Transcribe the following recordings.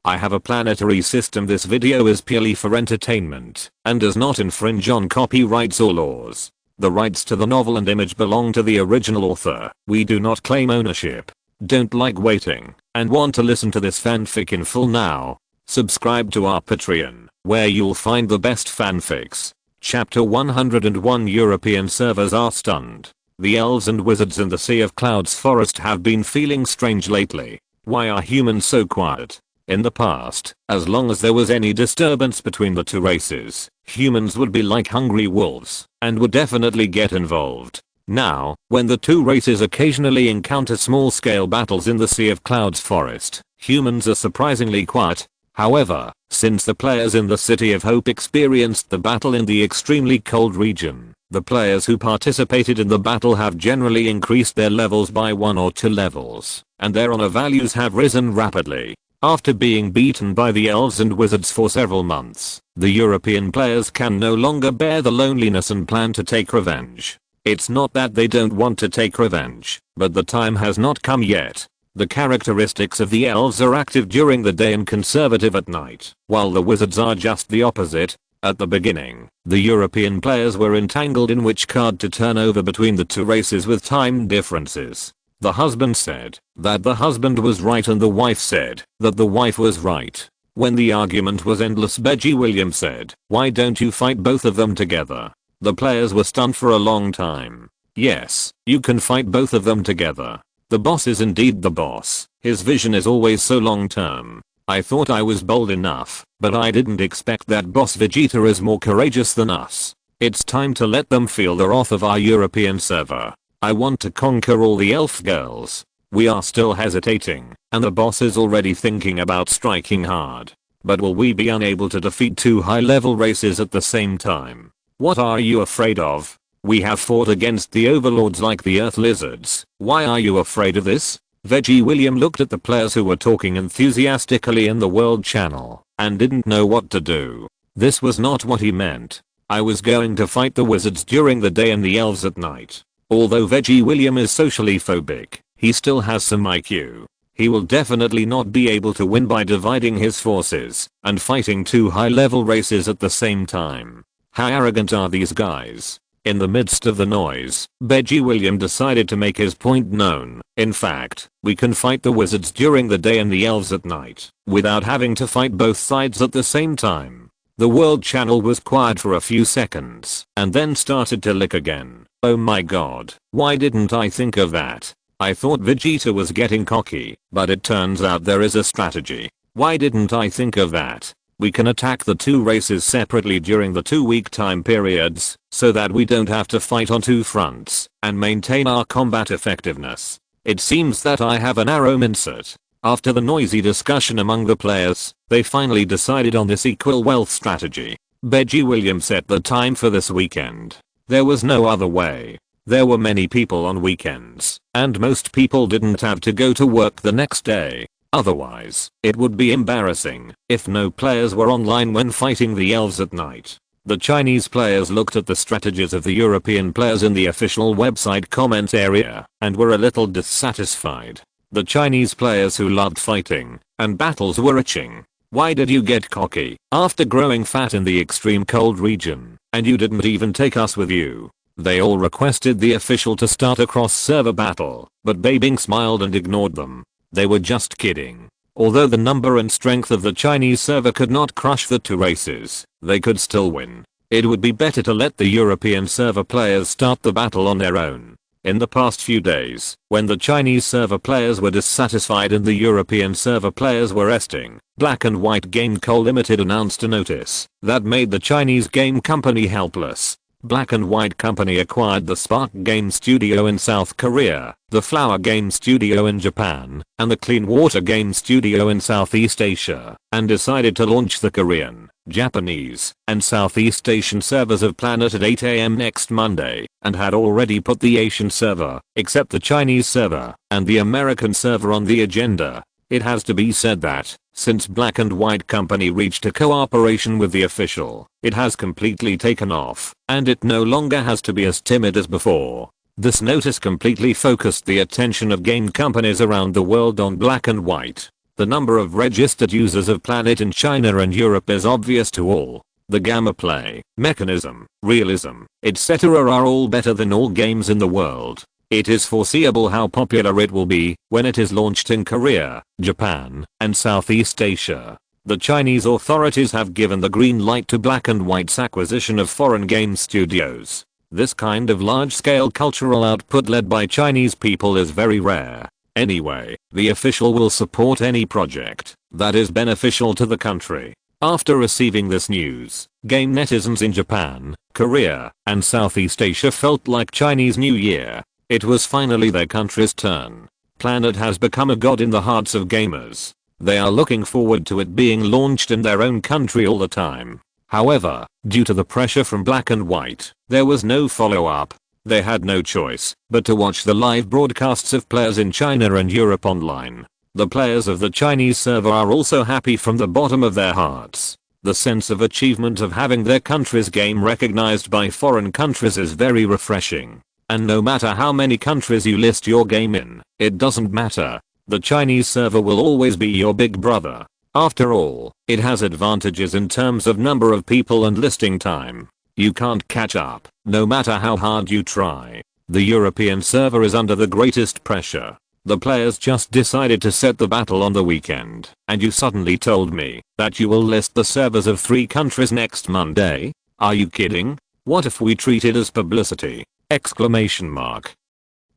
I have a Planetary system. This video is purely for entertainment and does not infringe on copyrights or laws. The rights to the novel and image belong to the original author. We do not claim ownership. Don't like waiting and want to listen to this fanfic in full now? Subscribe to our Patreon, where you'll find the best fanfics. Chapter 101. European servers are stunned. The elves and wizards in the Sea of Clouds forest have been feeling strange lately. Why are humans so quiet? In the past, as long as there was any disturbance between the two races, humans would be like hungry wolves and would definitely get involved. Now, when the two races occasionally encounter small-scale battles in the Sea of Clouds forest, humans are surprisingly quiet. However, since the players in the City of Hope experienced the battle in the extremely cold region, the players who participated in the battle have generally increased their levels by 1 or 2 levels, and their honor values have risen rapidly. After being beaten by the elves and wizards for several months, the European players can no longer bear the loneliness and plan to take revenge. It's not that they don't want to take revenge, but the time has not come yet. The characteristics of the elves are active during the day and conservative at night, while the wizards are just the opposite. At the beginning, the European players were entangled in which card to turn over between the two races with time differences. The husband said that the husband was right and the wife said that the wife was right. When the argument was endless, Bai William said, "Why don't you fight both of them together?" The players were stunned for a long time. Yes, you can fight both of them together. The boss is indeed the boss. His vision is always so long term. I thought I was bold enough, but I didn't expect that Boss Vegeta is more courageous than us. It's time to let them feel the wrath of our European server. I want to conquer all the elf girls. We are still hesitating, and the boss is already thinking about striking hard. But will we be unable to defeat 2 high-level races at the same time? What are you afraid of? We have fought against the overlords like the earth lizards. Why are you afraid of this? Bai William looked at the players who were talking enthusiastically in the world channel and didn't know what to do. This was not what he meant. I was going to fight the wizards during the day and the elves at night. Although Bai William is socially phobic, he still has some IQ. He will definitely not be able to win by dividing his forces and fighting 2 high-level races at the same time. How arrogant are these guys? In the midst of the noise, Bai William decided to make his point known. In fact, we can fight the wizards during the day and the elves at night, without having to fight both sides at the same time. The world channel was quiet for a few seconds, and then started to lick again. Oh my god, why didn't I think of that? I thought Vegeta was getting cocky, but it turns out there is a strategy. Why didn't I think of that? We can attack the 2 races separately during the 2-week time periods, so that we don't have to fight on 2 fronts, and maintain our combat effectiveness. It seems that I have an arrow insert. After the noisy discussion among the players, they finally decided on this equal wealth strategy. Bai William set the time for this weekend. There was no other way. There were many people on weekends, and most people didn't have to go to work the next day. Otherwise, it would be embarrassing if no players were online when fighting the elves at night. The Chinese players looked at the strategies of the European players in the official website comment area and were a little dissatisfied. The Chinese players who loved fighting and battles were itching. Why did you get cocky after growing fat in the extreme cold region, and you didn't even take us with you? They all requested the official to start a cross-server battle, but Bai Bing smiled and ignored them. They were just kidding. Although the number and strength of the Chinese server could not crush the 2 races, they could still win. It would be better to let the European server players start the battle on their own. In the past few days, when the Chinese server players were dissatisfied and the European server players were resting, Black and White Game Co. Limited announced a notice that made the Chinese game company helpless. Black and White Company acquired the Spark Game Studio in South Korea, the Flower Game Studio in Japan, and the Clean Water Game Studio in Southeast Asia, and decided to launch the Korean, Japanese, and Southeast Asian servers of Planet at 8 AM next Monday, and had already put the Asian server, except the Chinese server, and the American server on the agenda. It has to be said that, since Black and White Company reached a cooperation with the official, it has completely taken off, and it no longer has to be as timid as before. This notice completely focused the attention of game companies around the world on Black and White. The number of registered users of Planet in China and Europe is obvious to all. The gameplay, mechanism, realism, etc. are all better than all games in the world. It is foreseeable how popular it will be when it is launched in Korea, Japan, and Southeast Asia. The Chinese authorities have given the green light to Black and White's acquisition of foreign game studios. This kind of large-scale cultural output led by Chinese people is very rare. Anyway, the official will support any project that is beneficial to the country. After receiving this news, game netizens in Japan, Korea, and Southeast Asia felt like Chinese New Year. It was finally their country's turn. Planet has become a god in the hearts of gamers. They are looking forward to it being launched in their own country all the time. However, due to the pressure from Black and White, there was no follow-up. They had no choice but to watch the live broadcasts of players in China and Europe online. The players of the Chinese server are also happy from the bottom of their hearts. The sense of achievement of having their country's game recognized by foreign countries is very refreshing. And no matter how many countries you list your game in, it doesn't matter. The Chinese server will always be your big brother. After all, it has advantages in terms of number of people and listing time. You can't catch up, no matter how hard you try. The European server is under the greatest pressure. The players just decided to set the battle on the weekend, and you suddenly told me that you will list the servers of 3 countries next Monday? Are you kidding? What if we treat it as publicity? Exclamation mark.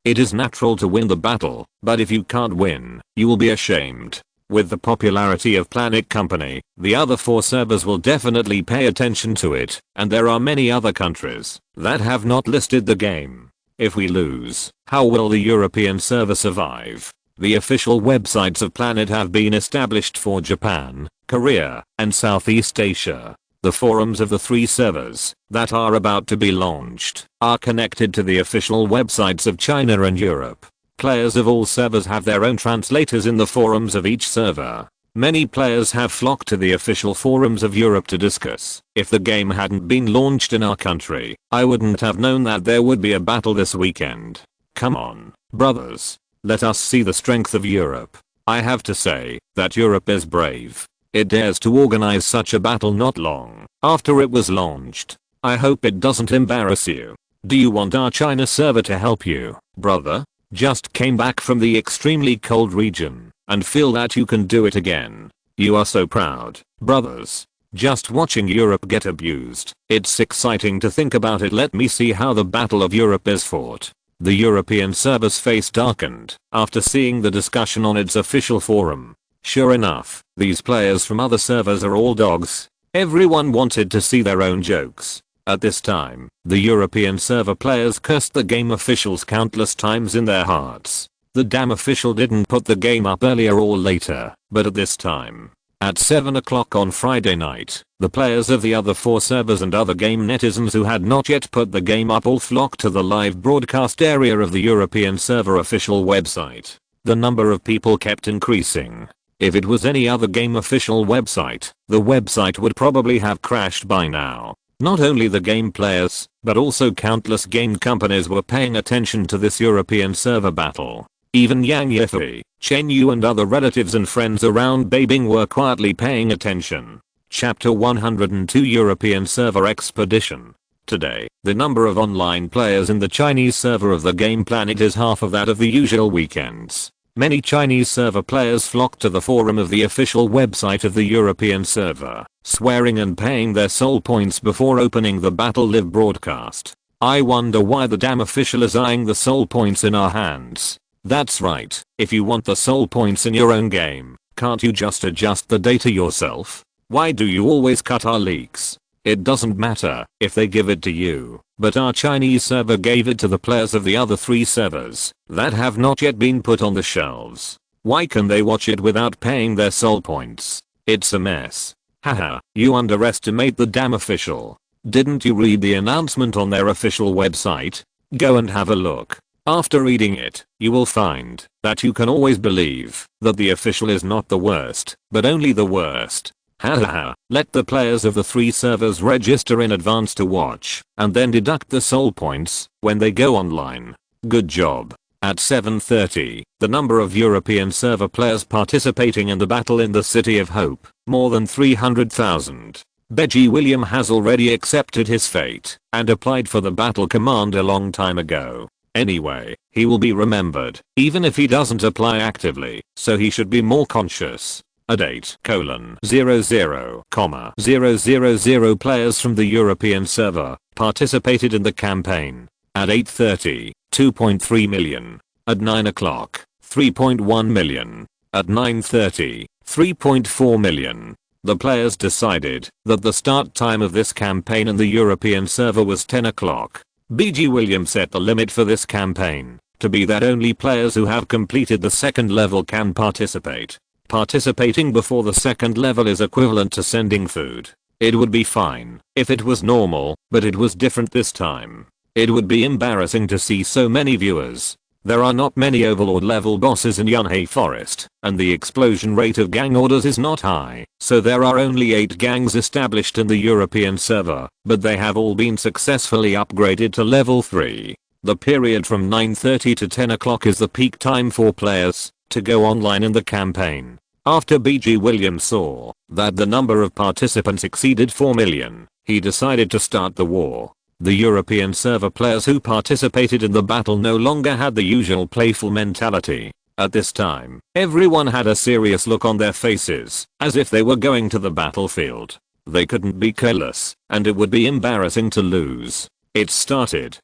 It is natural to win the battle, but if you can't win, you will be ashamed. With the popularity of Planet Company, the other 4 servers will definitely pay attention to it, and there are many other countries that have not listed the game. If we lose, how will the European server survive? The official websites of Planet have been established for Japan, Korea, and Southeast Asia. The forums of the 3 servers that are about to be launched are connected to the official websites of China and Europe. Players of all servers have their own translators in the forums of each server. Many players have flocked to the official forums of Europe to discuss. If the game hadn't been launched in our country, I wouldn't have known that there would be a battle this weekend. Come on, brothers. Let us see the strength of Europe. I have to say that Europe is brave. It dares to organize such a battle not long after it was launched. I hope it doesn't embarrass you. Do you want our China server to help you, brother? Just came back from the extremely cold region and feel that you can do it again. You are so proud, brothers. Just watching Europe get abused. It's exciting to think about it. Let me see how the Battle of Europe is fought. The European server's face darkened after seeing the discussion on its official forum. Sure enough, these players from other servers are all dogs. Everyone wanted to see their own jokes. At this time, the European server players cursed the game officials countless times in their hearts. The damn official didn't put the game up earlier or later, but at this time, at 7 o'clock on Friday night, the players of the other 4 servers and other game netizens who had not yet put the game up all flocked to the live broadcast area of the European server official website. The number of people kept increasing. If it was any other game official website, the website would probably have crashed by now. Not only the game players, but also countless game companies were paying attention to this European server battle. Even Yang Yifei, Chen Yu and other relatives and friends around Bai Bing were quietly paying attention. Chapter 102 European Server Expedition. Today, the number of online players in the Chinese server of the game Planet is half of that of the usual weekends. Many Chinese server players flocked to the forum of the official website of the European server, swearing and paying their soul points before opening the battle live broadcast. I wonder why the damn official is eyeing the soul points in our hands. That's right, if you want the soul points in your own game, can't you just adjust the data yourself? Why do you always cut our leaks? It doesn't matter if they give it to you, but our Chinese server gave it to the players of the other 3 servers that have not yet been put on the shelves. Why can they watch it without paying their soul points? It's a mess. Haha, you underestimate the damn official. Didn't you read the announcement on their official website? Go and have a look. After reading it, you will find that you can always believe that the official is not the worst, but only the worst. Hahaha, let the players of the 3 servers register in advance to watch, and then deduct the soul points when they go online. Good job. At 7:30, the number of European server players participating in the battle in the City of Hope, more than 300,000. Veggie William has already accepted his fate and applied for the battle command a long time ago. Anyway, he will be remembered, even if he doesn't apply actively, so he should be more conscious. At 8:00,000 players from the European server participated in the campaign. At 8:30, 2.3 million. At 9 o'clock, 3.1 million. At 9:30, 3.4 million. The players decided that the start time of this campaign in the European server was 10 o'clock. BG William set the limit for this campaign to be that only players who have completed the second level can participate. Participating before the second level is equivalent to sending food. It would be fine if it was normal, but it was different this time. It would be embarrassing to see so many viewers. There are not many overlord level bosses in Yunhei Forest, and the explosion rate of gang orders is not high, so there are only 8 gangs established in the European server, but they have all been successfully upgraded to level 3. The period from 9:30 to 10 o'clock is the peak time for players to go online in the campaign. After BG Williams saw that the number of participants exceeded 4 million, he decided to start the war. The European server players who participated in the battle no longer had the usual playful mentality. At this time, everyone had a serious look on their faces, as if they were going to the battlefield. They couldn't be careless, and it would be embarrassing to lose. It started.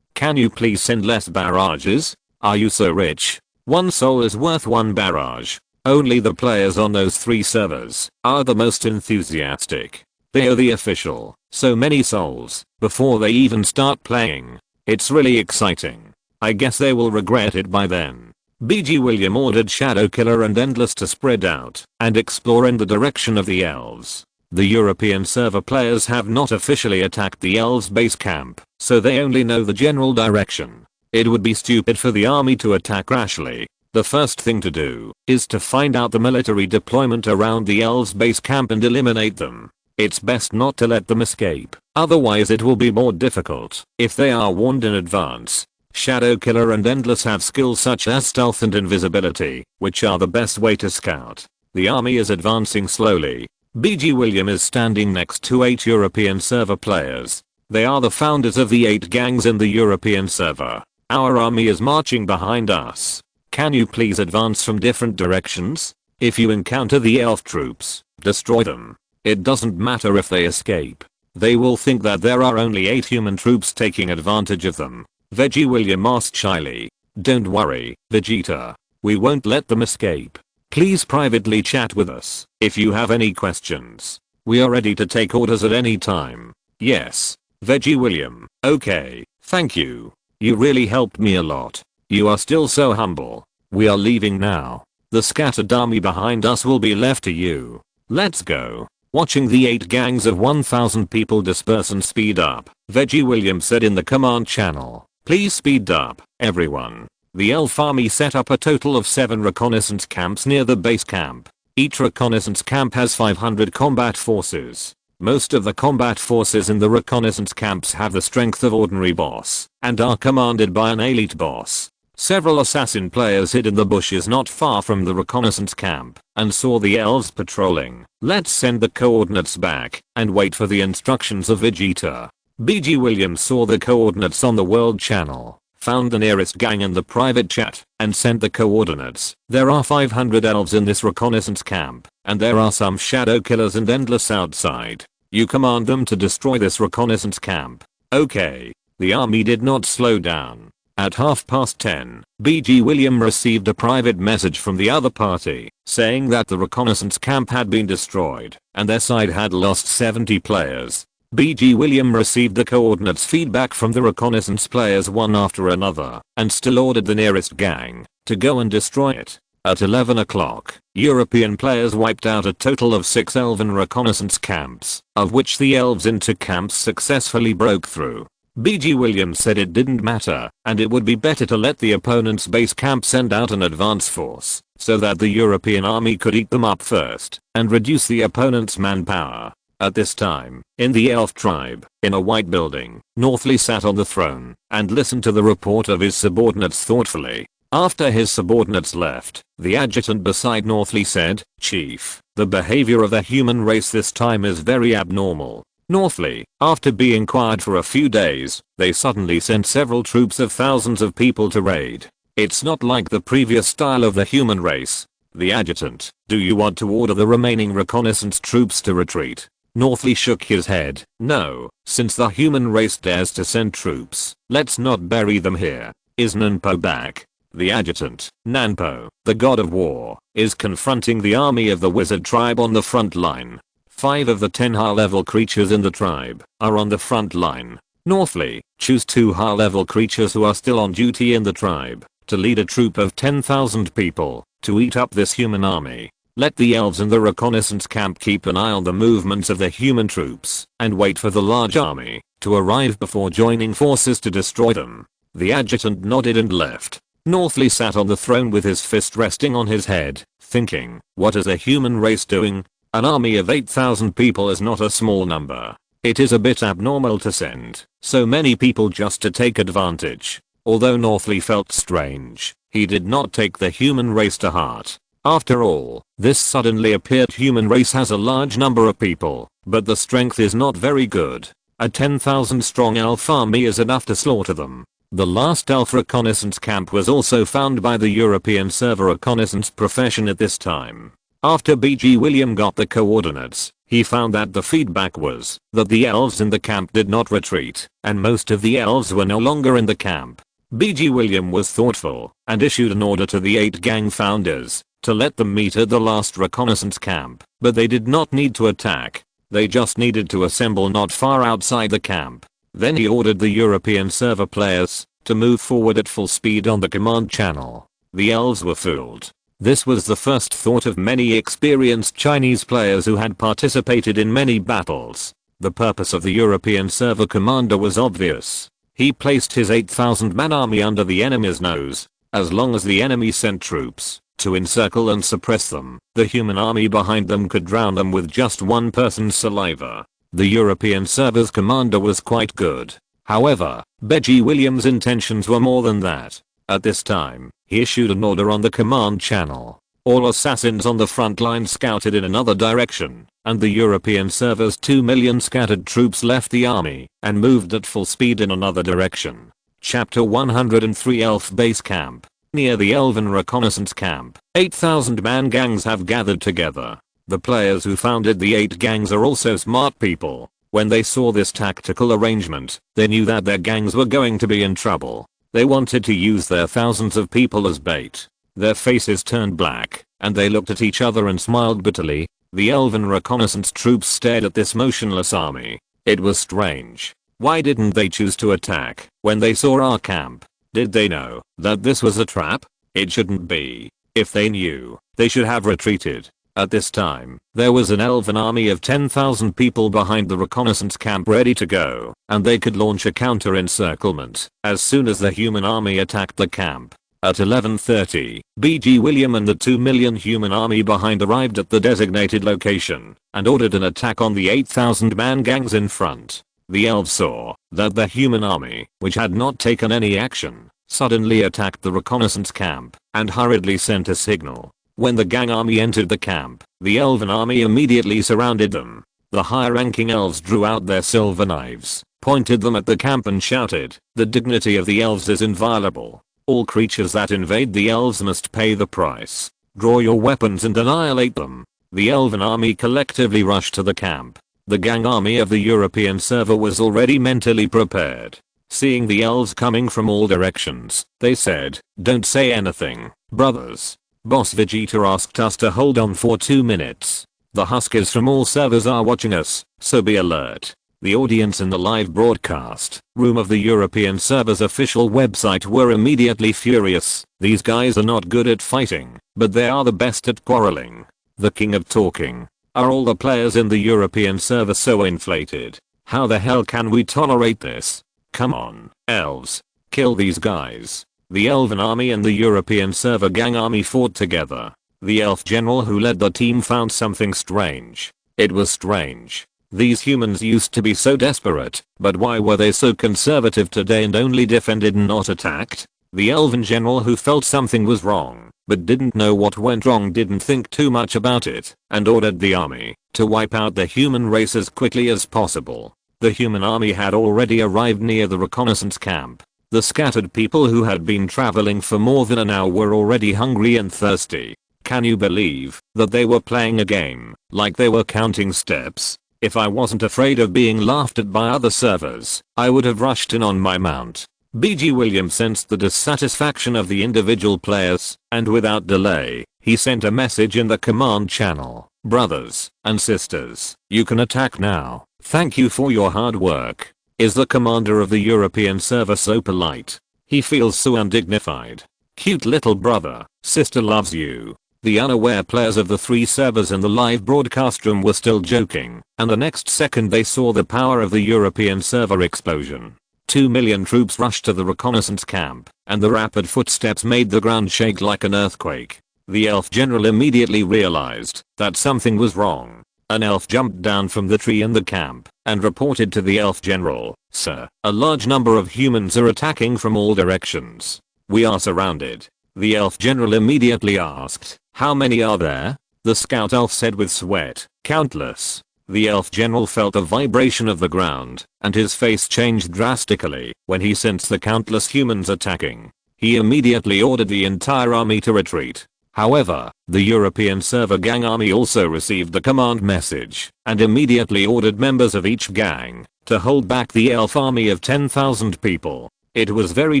Can you please send less barrages? Are you so rich? 1 soul is worth 1 barrage. Only the players on those 3 servers are the most enthusiastic. They are the official, so many souls, before they even start playing. It's really exciting. I guess they will regret it by then. BG William ordered Shadow Killer and Endless to spread out and explore in the direction of the elves. The European server players have not officially attacked the elves base camp, so they only know the general direction. It would be stupid for the army to attack rashly. The first thing to do is to find out the military deployment around the elves base camp and eliminate them. It's best not to let them escape, otherwise it will be more difficult if they are warned in advance. Shadow Killer and Endless have skills such as stealth and invisibility, which are the best way to scout. The army is advancing slowly. BG William is standing next to 8 European server players. They are the founders of the 8 gangs in the European server. Our army is marching behind us. Can you please advance from different directions? If you encounter the elf troops, destroy them. It doesn't matter if they escape. They will think that there are only 8 human troops taking advantage of them. Veggie William asked shyly. Don't worry, Vegeta. We won't let them escape. Please privately chat with us if you have any questions. We are ready to take orders at any time. Yes. Veggie William. Okay, thank you. You really helped me a lot. You are still so humble. We are leaving now. The scattered army behind us will be left to you. Let's go. Watching the 8 gangs of 1,000 people disperse and speed up, Veggie William said in the command channel. Please speed up, everyone. The elf army set up a total of 7 reconnaissance camps near the base camp. Each reconnaissance camp has 500 combat forces. Most of the combat forces in the reconnaissance camps have the strength of ordinary boss and are commanded by an elite boss. Several assassin players hid in the bushes not far from the reconnaissance camp and saw the elves patrolling. Let's send the coordinates back and wait for the instructions of Vegeta. BG Williams saw the coordinates on the world channel, found the nearest gang in the private chat, and sent the coordinates. There are 500 elves in this reconnaissance camp, and there are some shadow killers and endless outside. You command them to destroy this reconnaissance camp. Okay. The army did not slow down. At 10:30, BG William received a private message from the other party, saying that the reconnaissance camp had been destroyed, and their side had lost 70 players. BG William received the coordinates feedback from the reconnaissance players one after another, and still ordered the nearest gang to go and destroy it. At 11 o'clock, European players wiped out a total of 6 elven reconnaissance camps, of which the elves in 2 camps successfully broke through. BG Williams said it didn't matter, and it would be better to let the opponent's base camp send out an advance force, so that the European army could eat them up first, and reduce the opponent's manpower. At this time, in the elf tribe, in a white building, Northly sat on the throne and listened to the report of his subordinates thoughtfully. After his subordinates left, the adjutant beside Northly said, "Chief, the behavior of the human race this time is very abnormal." Northly, after being quiet for a few days, they suddenly sent several troops of thousands of people to raid. "It's not like the previous style of the human race." The adjutant, "Do you want to order the remaining reconnaissance troops to retreat?" Northly shook his head. "No, since the human race dares to send troops, let's not bury them here." "Is Nanpo back?" The adjutant, Nanpo, the god of war, is confronting the army of the wizard tribe on the front line. 5 of the 10 high-level creatures in the tribe are on the front line. Northly, choose 2 high-level creatures who are still on duty in the tribe to lead a troop of 10,000 people to eat up this human army. Let the elves in the reconnaissance camp keep an eye on the movements of the human troops and wait for the large army to arrive before joining forces to destroy them. The adjutant nodded and left. Northly sat on the throne with his fist resting on his head, thinking, what is the human race doing? An army of 8,000 people is not a small number. It is a bit abnormal to send so many people just to take advantage. Although Northly felt strange, he did not take the human race to heart. After all, this suddenly appeared human race has a large number of people, but the strength is not very good. A 10,000 strong elf army is enough to slaughter them. The last elf reconnaissance camp was also found by the European server reconnaissance profession at this time. After BG William got the coordinates, he found that the feedback was that the elves in the camp did not retreat, and most of the elves were no longer in the camp. BG William was thoughtful and issued an order to the 8 gang founders to let them meet at the last reconnaissance camp, but they did not need to attack. They just needed to assemble not far outside the camp. Then he ordered the European server players to move forward at full speed on the command channel. The elves were fooled. This was the first thought of many experienced Chinese players who had participated in many battles. The purpose of the European server commander was obvious. He placed his 8,000-man army under the enemy's nose. As long as the enemy sent troops to encircle and suppress them, the human army behind them could drown them with just one person's saliva. The European server's commander was quite good. However, BG Williams' intentions were more than that. At this time, he issued an order on the command channel. All assassins on the front line scouted in another direction, and the European server's 2 million scattered troops left the army and moved at full speed in another direction. Chapter 103 Elf Base Camp. Near the Elven Reconnaissance Camp, 8,000-man gangs have gathered together. The players who founded the 8 gangs are also smart people. When they saw this tactical arrangement, they knew that their gangs were going to be in trouble. They wanted to use their thousands of people as bait. Their faces turned black, and they looked at each other and smiled bitterly. The Elven reconnaissance troops stared at this motionless army. It was strange. Why didn't they choose to attack when they saw our camp? Did they know that this was a trap? It shouldn't be. If they knew, they should have retreated. At this time, there was an elven army of 10,000 people behind the reconnaissance camp ready to go, and they could launch a counter-encirclement as soon as the human army attacked the camp. At 11:30, BG William and the 2 million human army behind arrived at the designated location and ordered an attack on the 8,000-man gangs in front. The elves saw that the human army, which had not taken any action, suddenly attacked the reconnaissance camp and hurriedly sent a signal. When the gang army entered the camp, the elven army immediately surrounded them. The high-ranking elves drew out their silver knives, pointed them at the camp and shouted, "The dignity of the elves is inviolable. All creatures that invade the elves must pay the price. Draw your weapons and annihilate them." The elven army collectively rushed to the camp. The gang army of the European server was already mentally prepared. Seeing the elves coming from all directions, they said, "Don't say anything, brothers. Boss Vegeta asked us to hold on for 2 minutes. The Huskers from all servers are watching us, so be alert." The audience in the live broadcast room of the European server's official website were immediately furious. These guys are not good at fighting, but they are the best at quarreling. The king of talking. Are all the players in the European server so inflated? How the hell can we tolerate this? Come on, elves. Kill these guys. The elven army and the European server gang army fought together. The elf general who led the team found something strange. It was strange These humans used to be so desperate, but why were they so conservative today and only defended and not attacked? The elven general, who felt something was wrong, but didn't know what went wrong, didn't think too much about it, and ordered the army to wipe out the human race as quickly as possible. The human army had already arrived near the reconnaissance camp. The scattered people who had been traveling for more than an hour were already hungry and thirsty. Can you believe that they were playing a game, like they were counting steps? If I wasn't afraid of being laughed at by other servers, I would have rushed in on my mount. BG William sensed the dissatisfaction of the individual players, and without delay, he sent a message in the command channel. Brothers and sisters, you can attack now. Thank you for your hard work. Is the commander of the European server so polite? He feels so undignified. Cute little brother, sister loves you. The unaware players of the 3 servers in the live broadcast room were still joking, and the next second they saw the power of the European server explosion. 2 million troops rushed to the reconnaissance camp, and the rapid footsteps made the ground shake like an earthquake. The elf general immediately realized that something was wrong. An elf jumped down from the tree in the camp and reported to the elf general, "Sir, a large number of humans are attacking from all directions. We are surrounded." The elf general immediately asked, "How many are there?" The scout elf said with sweat, "Countless." The elf general felt a vibration of the ground, and his face changed drastically when he sensed the countless humans attacking. He immediately ordered the entire army to retreat. However, the European server gang army also received the command message, and immediately ordered members of each gang to hold back the elf army of 10,000 people. It was very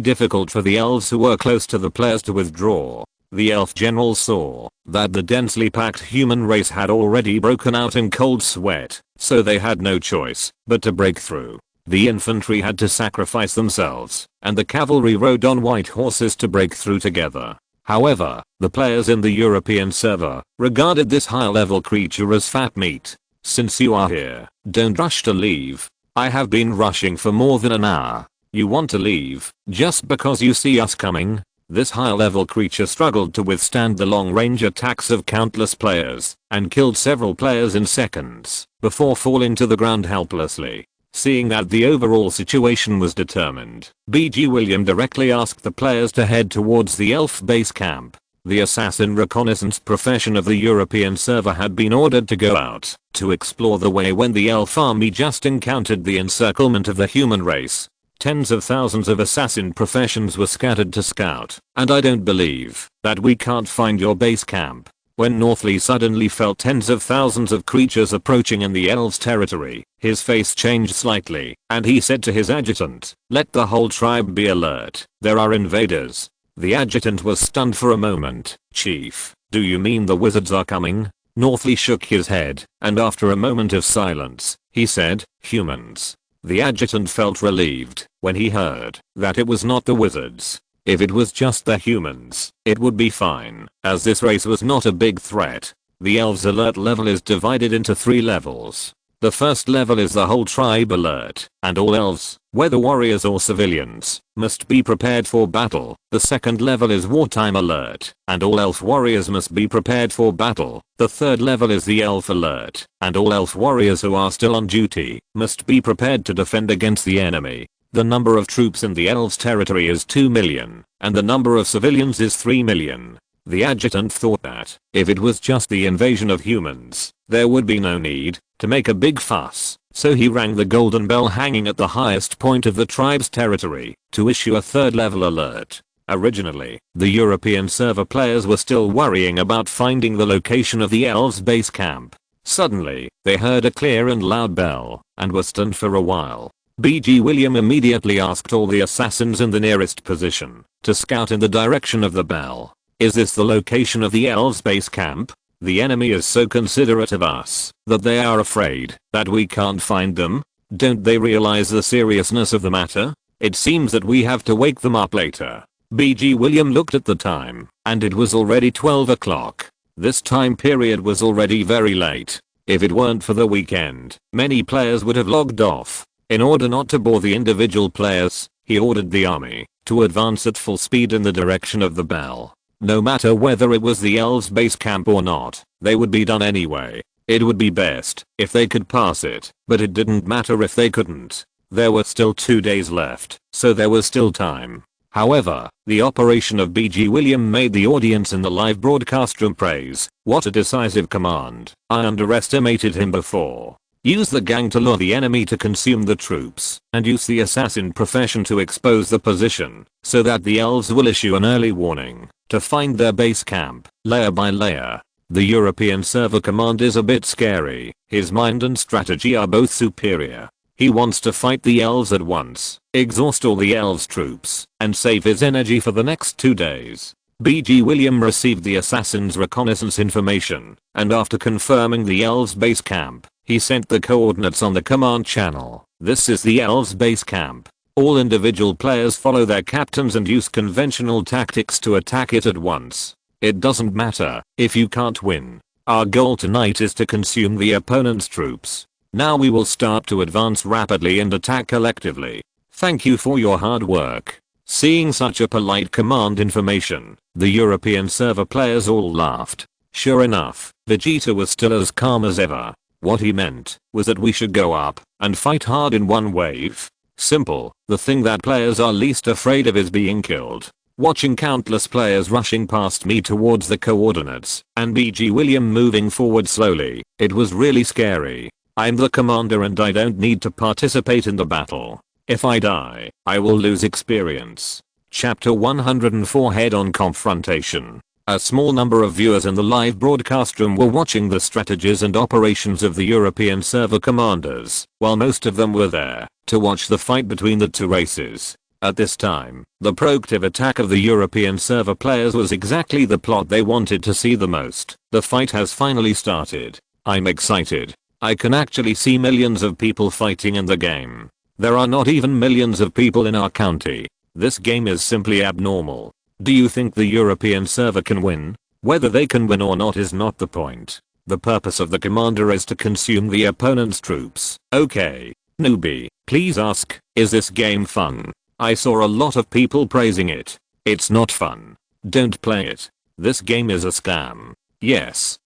difficult for the elves who were close to the players to withdraw. The elf general saw that the densely packed human race had already broken out in cold sweat, so they had no choice but to break through. The infantry had to sacrifice themselves, and the cavalry rode on white horses to break through together. However, the players in the European server regarded this high-level creature as fat meat. "Since you are here, don't rush to leave. I have been rushing for more than an hour. You want to leave just because you see us coming?" This high-level creature struggled to withstand the long-range attacks of countless players, and killed several players in seconds, before falling to the ground helplessly. Seeing that the overall situation was determined, BG William directly asked the players to head towards the elf base camp. The assassin reconnaissance profession of the European server had been ordered to go out to explore the way when the elf army just encountered the encirclement of the human race. Tens of thousands of assassin professions were scattered to scout, and I don't believe that we can't find your base camp. When Northley suddenly felt tens of thousands of creatures approaching in the elves' territory, his face changed slightly, and he said to his adjutant, "Let the whole tribe be alert. There are invaders." The adjutant was stunned for a moment. "Chief, do you mean the wizards are coming?" Northley shook his head, and after a moment of silence, he said, "Humans." The adjutant felt relieved when he heard that it was not the wizards. If it was just the humans, it would be fine, as this race was not a big threat. The elves alert level is divided into 3 levels. The first level is the whole tribe alert, and all elves, whether warriors or civilians, must be prepared for battle. The second level is wartime alert, and all elf warriors must be prepared for battle. The third level is the elf alert, and all elf warriors who are still on duty must be prepared to defend against the enemy. The number of troops in the elves' territory is 2 million, and the number of civilians is 3 million. The adjutant thought that, if it was just the invasion of humans, there would be no need to make a big fuss, so he rang the golden bell hanging at the highest point of the tribe's territory to issue a third level alert. Originally, the European server players were still worrying about finding the location of the elves' base camp. Suddenly, they heard a clear and loud bell, and were stunned for a while. BG William immediately asked all the assassins in the nearest position to scout in the direction of the bell. "Is this the location of the elves' base camp? The enemy is so considerate of us that they are afraid that we can't find them. Don't they realize the seriousness of the matter? It seems that we have to wake them up later." BG William looked at the time, and it was already 12 o'clock. This time period was already very late. If it weren't for the weekend, many players would have logged off. In order not to bore the individual players, he ordered the army to advance at full speed in the direction of the bell. No matter whether it was the elves' base camp or not, they would be done anyway. It would be best if they could pass it, but it didn't matter if they couldn't. There were still 2 days left, so there was still time. However, the operation of BG William made the audience in the live broadcast room praise. What a decisive command. I underestimated him before. Use the gang to lure the enemy to consume the troops, and use the assassin profession to expose the position, so that the elves will issue an early warning to find their base camp, layer by layer. The European server command is a bit scary. His mind and strategy are both superior. He wants to fight the elves at once, exhaust all the elves' troops, and save his energy for the next 2 days. BG William received the assassin's reconnaissance information, and after confirming the elves' base camp, he sent the coordinates on the command channel. This is the elves' base camp. All individual players follow their captains and use conventional tactics to attack it at once. It doesn't matter if you can't win. Our goal tonight is to consume the opponent's troops. Now we will start to advance rapidly and attack collectively. Thank you for your hard work. Seeing such a polite command information, the European server players all laughed. Sure enough, Vegeta was still as calm as ever. What he meant was that we should go up and fight hard in one wave. Simple. The thing that players are least afraid of is being killed. Watching countless players rushing past me towards the coordinates and BG William moving forward slowly, it was really scary. I'm the commander and I don't need to participate in the battle. If I die, I will lose experience. Chapter 104 Head-on Confrontation. A small number of viewers in the live broadcast room were watching the strategies and operations of the European server commanders, while most of them were there to watch the fight between the two races. At this time, the proactive attack of the European server players was exactly the plot they wanted to see the most. The fight has finally started. I'm excited. I can actually see millions of people fighting in the game. There are not even millions of people in our county. This game is simply abnormal. Do you think the European server can win? Whether they can win or not is not the point. The purpose of the commander is to consume the opponent's troops. Okay. Newbie, please ask, is this game fun? I saw a lot of people praising it. It's not fun. Don't play it. This game is a scam. Yes,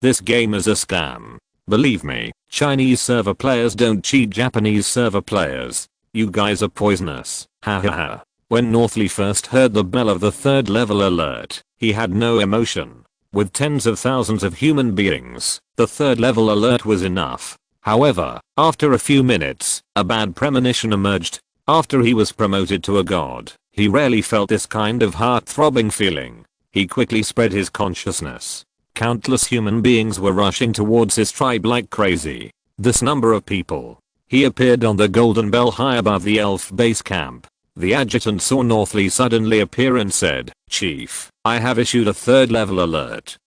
this game is a scam. Believe me, Chinese server players don't cheat Japanese server players. You guys are poisonous. Ha ha ha. When Northley first heard the bell of the 3rd level alert, he had no emotion. With tens of thousands of human beings, the 3rd level alert was enough. However, after a few minutes, a bad premonition emerged. After he was promoted to a god, he rarely felt this kind of heart-throbbing feeling. He quickly spread his consciousness. Countless human beings were rushing towards his tribe like crazy. This number of people. He appeared on the golden bell high above the elf base camp. The adjutant saw Northley suddenly appear and said, "Chief, I have issued a 3rd level alert."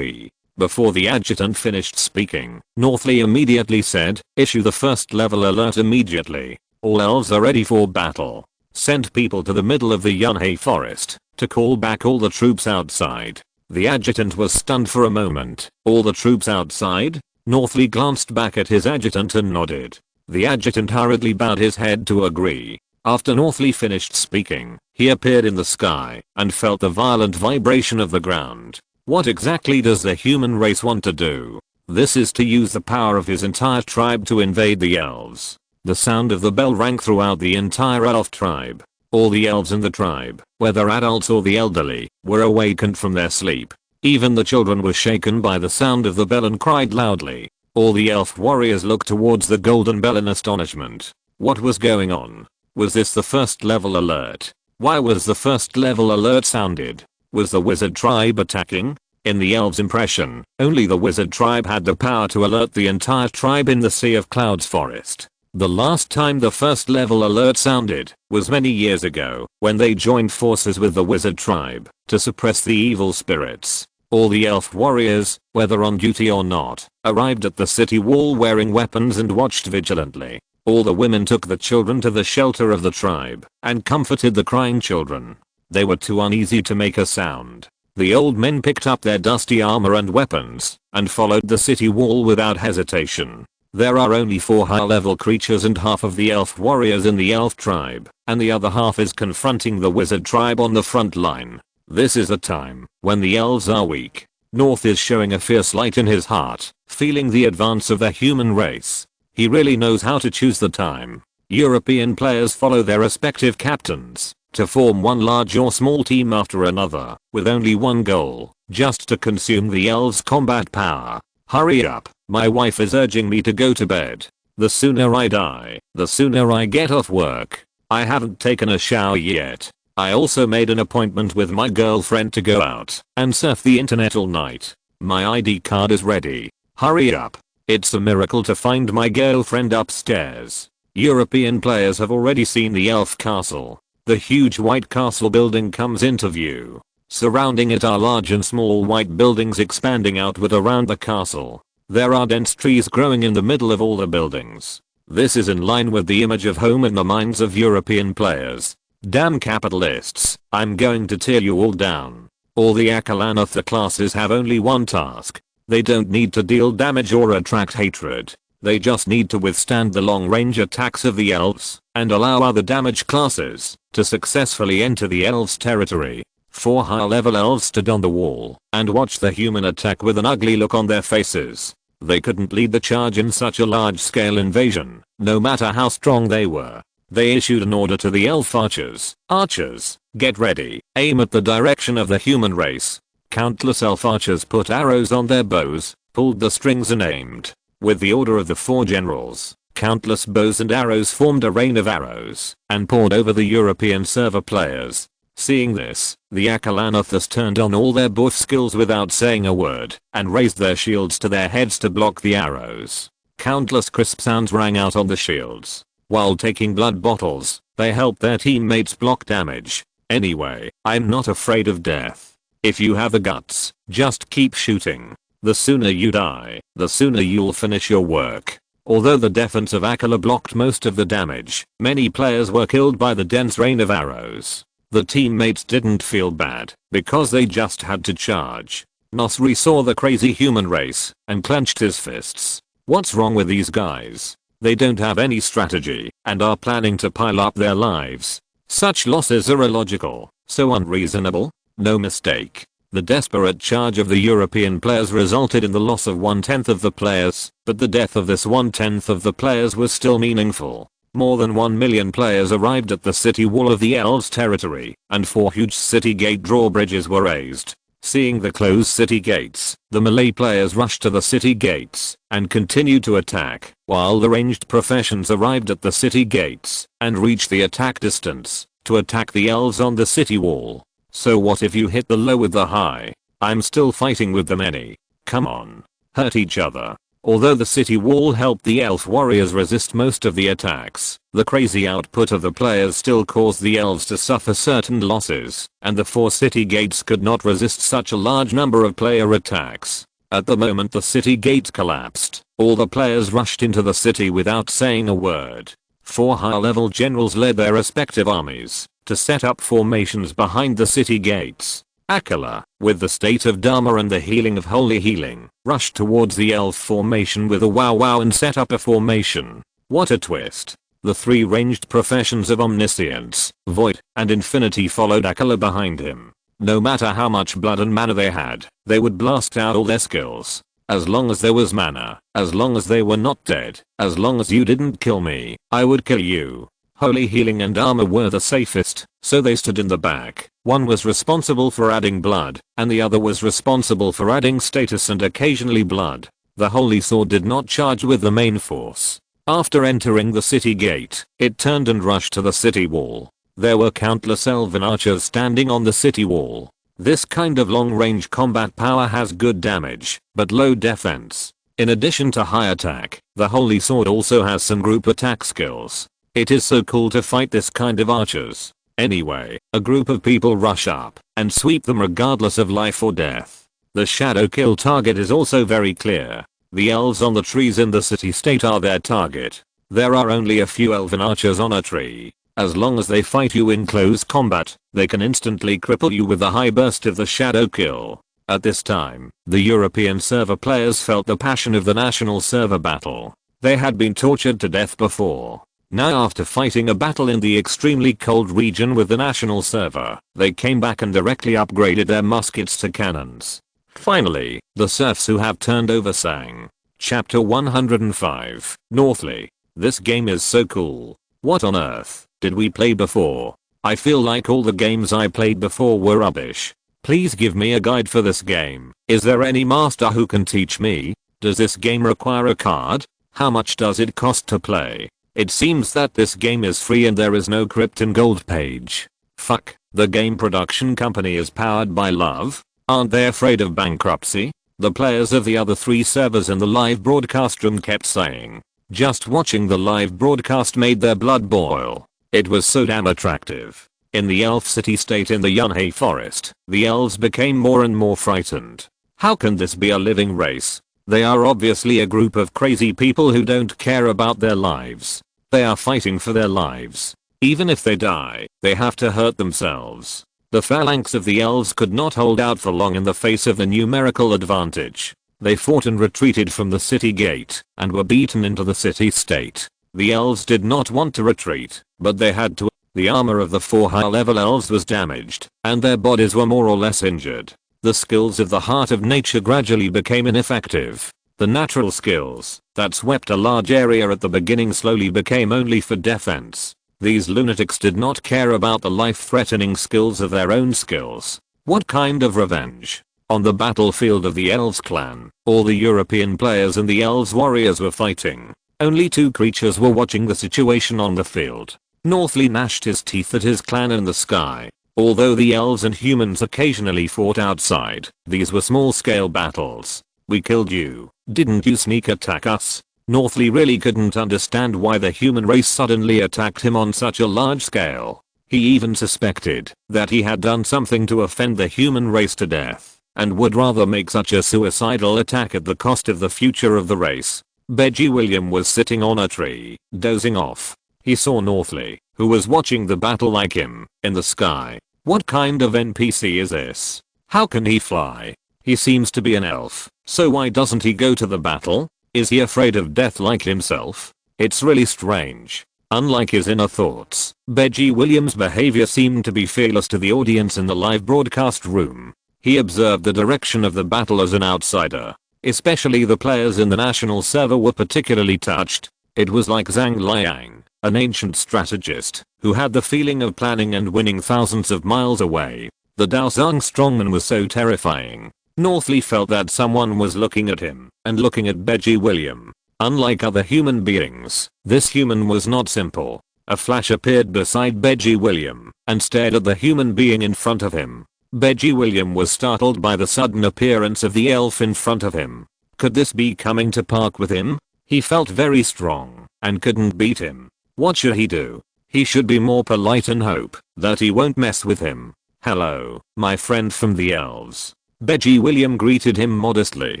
Before the adjutant finished speaking, Northley immediately said, "Issue the 1st level alert immediately. All elves are ready for battle. Send people to the middle of the Yunhei forest to call back all the troops outside." The adjutant was stunned for a moment. All the troops outside? Northley glanced back at his adjutant and nodded. The adjutant hurriedly bowed his head to agree. After Northley finished speaking, he appeared in the sky and felt the violent vibration of the ground. What exactly does the human race want to do? This is to use the power of his entire tribe to invade the elves. The sound of the bell rang throughout the entire elf tribe. All the elves in the tribe, whether adults or the elderly, were awakened from their sleep. Even the children were shaken by the sound of the bell and cried loudly. All the elf warriors looked towards the golden bell in astonishment. What was going on? Was this the 1st level alert? Why was the 1st level alert sounded? Was the wizard tribe attacking? In the elves' impression, only the wizard tribe had the power to alert the entire tribe in the Sea of Clouds forest. The last time the 1st level alert sounded was many years ago when they joined forces with the wizard tribe to suppress the evil spirits. All the elf warriors, whether on duty or not, arrived at the city wall wearing weapons and watched vigilantly. All the women took the children to the shelter of the tribe and comforted the crying children. They were too uneasy to make a sound. The old men picked up their dusty armor and weapons and followed the city wall without hesitation. There are only 4 high-level creatures and half of the elf warriors in the elf tribe, and the other half is confronting the wizard tribe on the front line. This is a time when the elves are weak. North is showing a fierce light in his heart, feeling the advance of the human race. He really knows how to choose the time. European players follow their respective captains to form one large or small team after another, with only one goal, just to consume the elves' combat power. Hurry up, my wife is urging me to go to bed. The sooner I die, the sooner I get off work. I haven't taken a shower yet. I also made an appointment with my girlfriend to go out and surf the internet all night. My ID card is ready. Hurry up. It's a miracle to find my girlfriend upstairs. European players have already seen the elf castle. The huge white castle building comes into view. Surrounding it are large and small white buildings expanding outward around the castle. There are dense trees growing in the middle of all the buildings. This is in line with the image of home in the minds of European players. Damn capitalists, I'm going to tear you all down. All the Akalanatha classes have only one task. They don't need to deal damage or attract hatred. They just need to withstand the long-range attacks of the elves and allow other damage classes to successfully enter the elves' territory. 4 high-level elves stood on the wall and watched the human attack with an ugly look on their faces. They couldn't lead the charge in such a large-scale invasion, no matter how strong they were. They issued an order to the elf archers. Archers, get ready, aim at the direction of the human race. Countless elf archers put arrows on their bows, pulled the strings and aimed. With the order of the 4 generals, countless bows and arrows formed a rain of arrows and poured over the European server players. Seeing this, the Akalanathas turned on all their buff skills without saying a word and raised their shields to their heads to block the arrows. Countless crisp sounds rang out on the shields. While taking blood bottles, they helped their teammates block damage. Anyway, I'm not afraid of death. If you have the guts, just keep shooting. The sooner you die, the sooner you'll finish your work. Although the defense of Akala blocked most of the damage, many players were killed by the dense rain of arrows. The teammates didn't feel bad, because they just had to charge. Nosri saw the crazy human race, and clenched his fists. What's wrong with these guys? They don't have any strategy, and are planning to pile up their lives. Such losses are illogical, so unreasonable. No mistake. The desperate charge of the European players resulted in the loss of 1/10 of the players, but the death of this 1/10 of the players was still meaningful. More than 1 million players arrived at the city wall of the elves' territory, and 4 huge city gate drawbridges were raised. Seeing the closed city gates, the melee players rushed to the city gates and continued to attack, while the ranged professions arrived at the city gates and reached the attack distance to attack the elves on the city wall. So what if you hit the low with the high? I'm still fighting with the many. Come on. Hurt each other. Although the city wall helped the elf warriors resist most of the attacks, the crazy output of the players still caused the elves to suffer certain losses, and the 4 city gates could not resist such a large number of player attacks. At the moment the city gates collapsed, all the players rushed into the city without saying a word. 4 high-level generals led their respective armies to set up formations behind the city gates. Akala, with the state of Dharma and the healing of holy healing, rushed towards the elf formation with a wow and set up a formation. What a twist. The 3 ranged professions of omniscience, void, and infinity followed Akala behind him. No matter how much blood and mana they had, they would blast out all their skills. As long as there was mana, as long as they were not dead, as long as you didn't kill me, I would kill you. Holy healing and armor were the safest, so they stood in the back. One was responsible for adding blood, and the other was responsible for adding status and occasionally blood. The holy sword did not charge with the main force. After entering the city gate, it turned and rushed to the city wall. There were countless elven archers standing on the city wall. This kind of long-range combat power has good damage, but low defense. In addition to high attack, the holy sword also has some group attack skills. It is so cool to fight this kind of archers. Anyway, a group of people rush up and sweep them regardless of life or death. The shadow kill target is also very clear. The elves on the trees in the city state are their target. There are only a few elven archers on a tree. As long as they fight you in close combat, they can instantly cripple you with a high burst of the shadow kill. At this time, the European server players felt the passion of the national server battle. They had been tortured to death before. Now after fighting a battle in the extremely cold region with the national server, they came back and directly upgraded their muskets to cannons. Finally, the serfs who have turned over sang. Chapter 105, Northley. This game is so cool. What on earth did we play before? I feel like all the games I played before were rubbish. Please give me a guide for this game. Is there any master who can teach me? Does this game require a card? How much does it cost to play? It seems that this game is free and there is no Krypton Gold page. Fuck, the game production company is powered by love? Aren't they afraid of bankruptcy? The players of the other 3 servers in the live broadcast room kept saying. Just watching the live broadcast made their blood boil. It was so damn attractive. In the elf city state in the Yunhei forest, the elves became more and more frightened. How can this be a living race? They are obviously a group of crazy people who don't care about their lives. They are fighting for their lives. Even if they die, they have to hurt themselves. The phalanx of the elves could not hold out for long in the face of the numerical advantage. They fought and retreated from the city gate and were beaten into the city state. The elves did not want to retreat, but they had to. The armor of the 4 high level elves was damaged, and their bodies were more or less injured. The skills of the heart of nature gradually became ineffective. The natural skills that swept a large area at the beginning slowly became only for defense. These lunatics did not care about the life-threatening skills of their own skills. What kind of revenge? On the battlefield of the Elves clan, all the European players and the Elves warriors were fighting. Only 2 creatures were watching the situation on the field. Northley gnashed his teeth at his clan in the sky. Although the elves and humans occasionally fought outside, these were small-scale battles. We killed you. Didn't you sneak attack us? Northley really couldn't understand why the human race suddenly attacked him on such a large scale. He even suspected that he had done something to offend the human race to death, and would rather make such a suicidal attack at the cost of the future of the race. Beji William was sitting on a tree, dozing off. He saw Northley, who was watching the battle like him, in the sky. What kind of NPC is this? How can he fly? He seems to be an elf, so why doesn't he go to the battle? Is he afraid of death like himself? It's really strange. Unlike his inner thoughts, Beji William's behavior seemed to be fearless to the audience in the live broadcast room. He observed the direction of the battle as an outsider. Especially the players in the national server were particularly touched. It was like Zhang Liang, an ancient strategist, who had the feeling of planning and winning thousands of miles away. The Daozang strongman was so terrifying. Northley felt that someone was looking at him, and looking at Beji William. Unlike other human beings, this human was not simple. A flash appeared beside Beji William, and stared at the human being in front of him. Beji William was startled by the sudden appearance of the elf in front of him. Could this be coming to park with him? He felt very strong, and couldn't beat him. What should he do? He should be more polite and hope that he won't mess with him. Hello, my friend from the elves. Beji William greeted him modestly.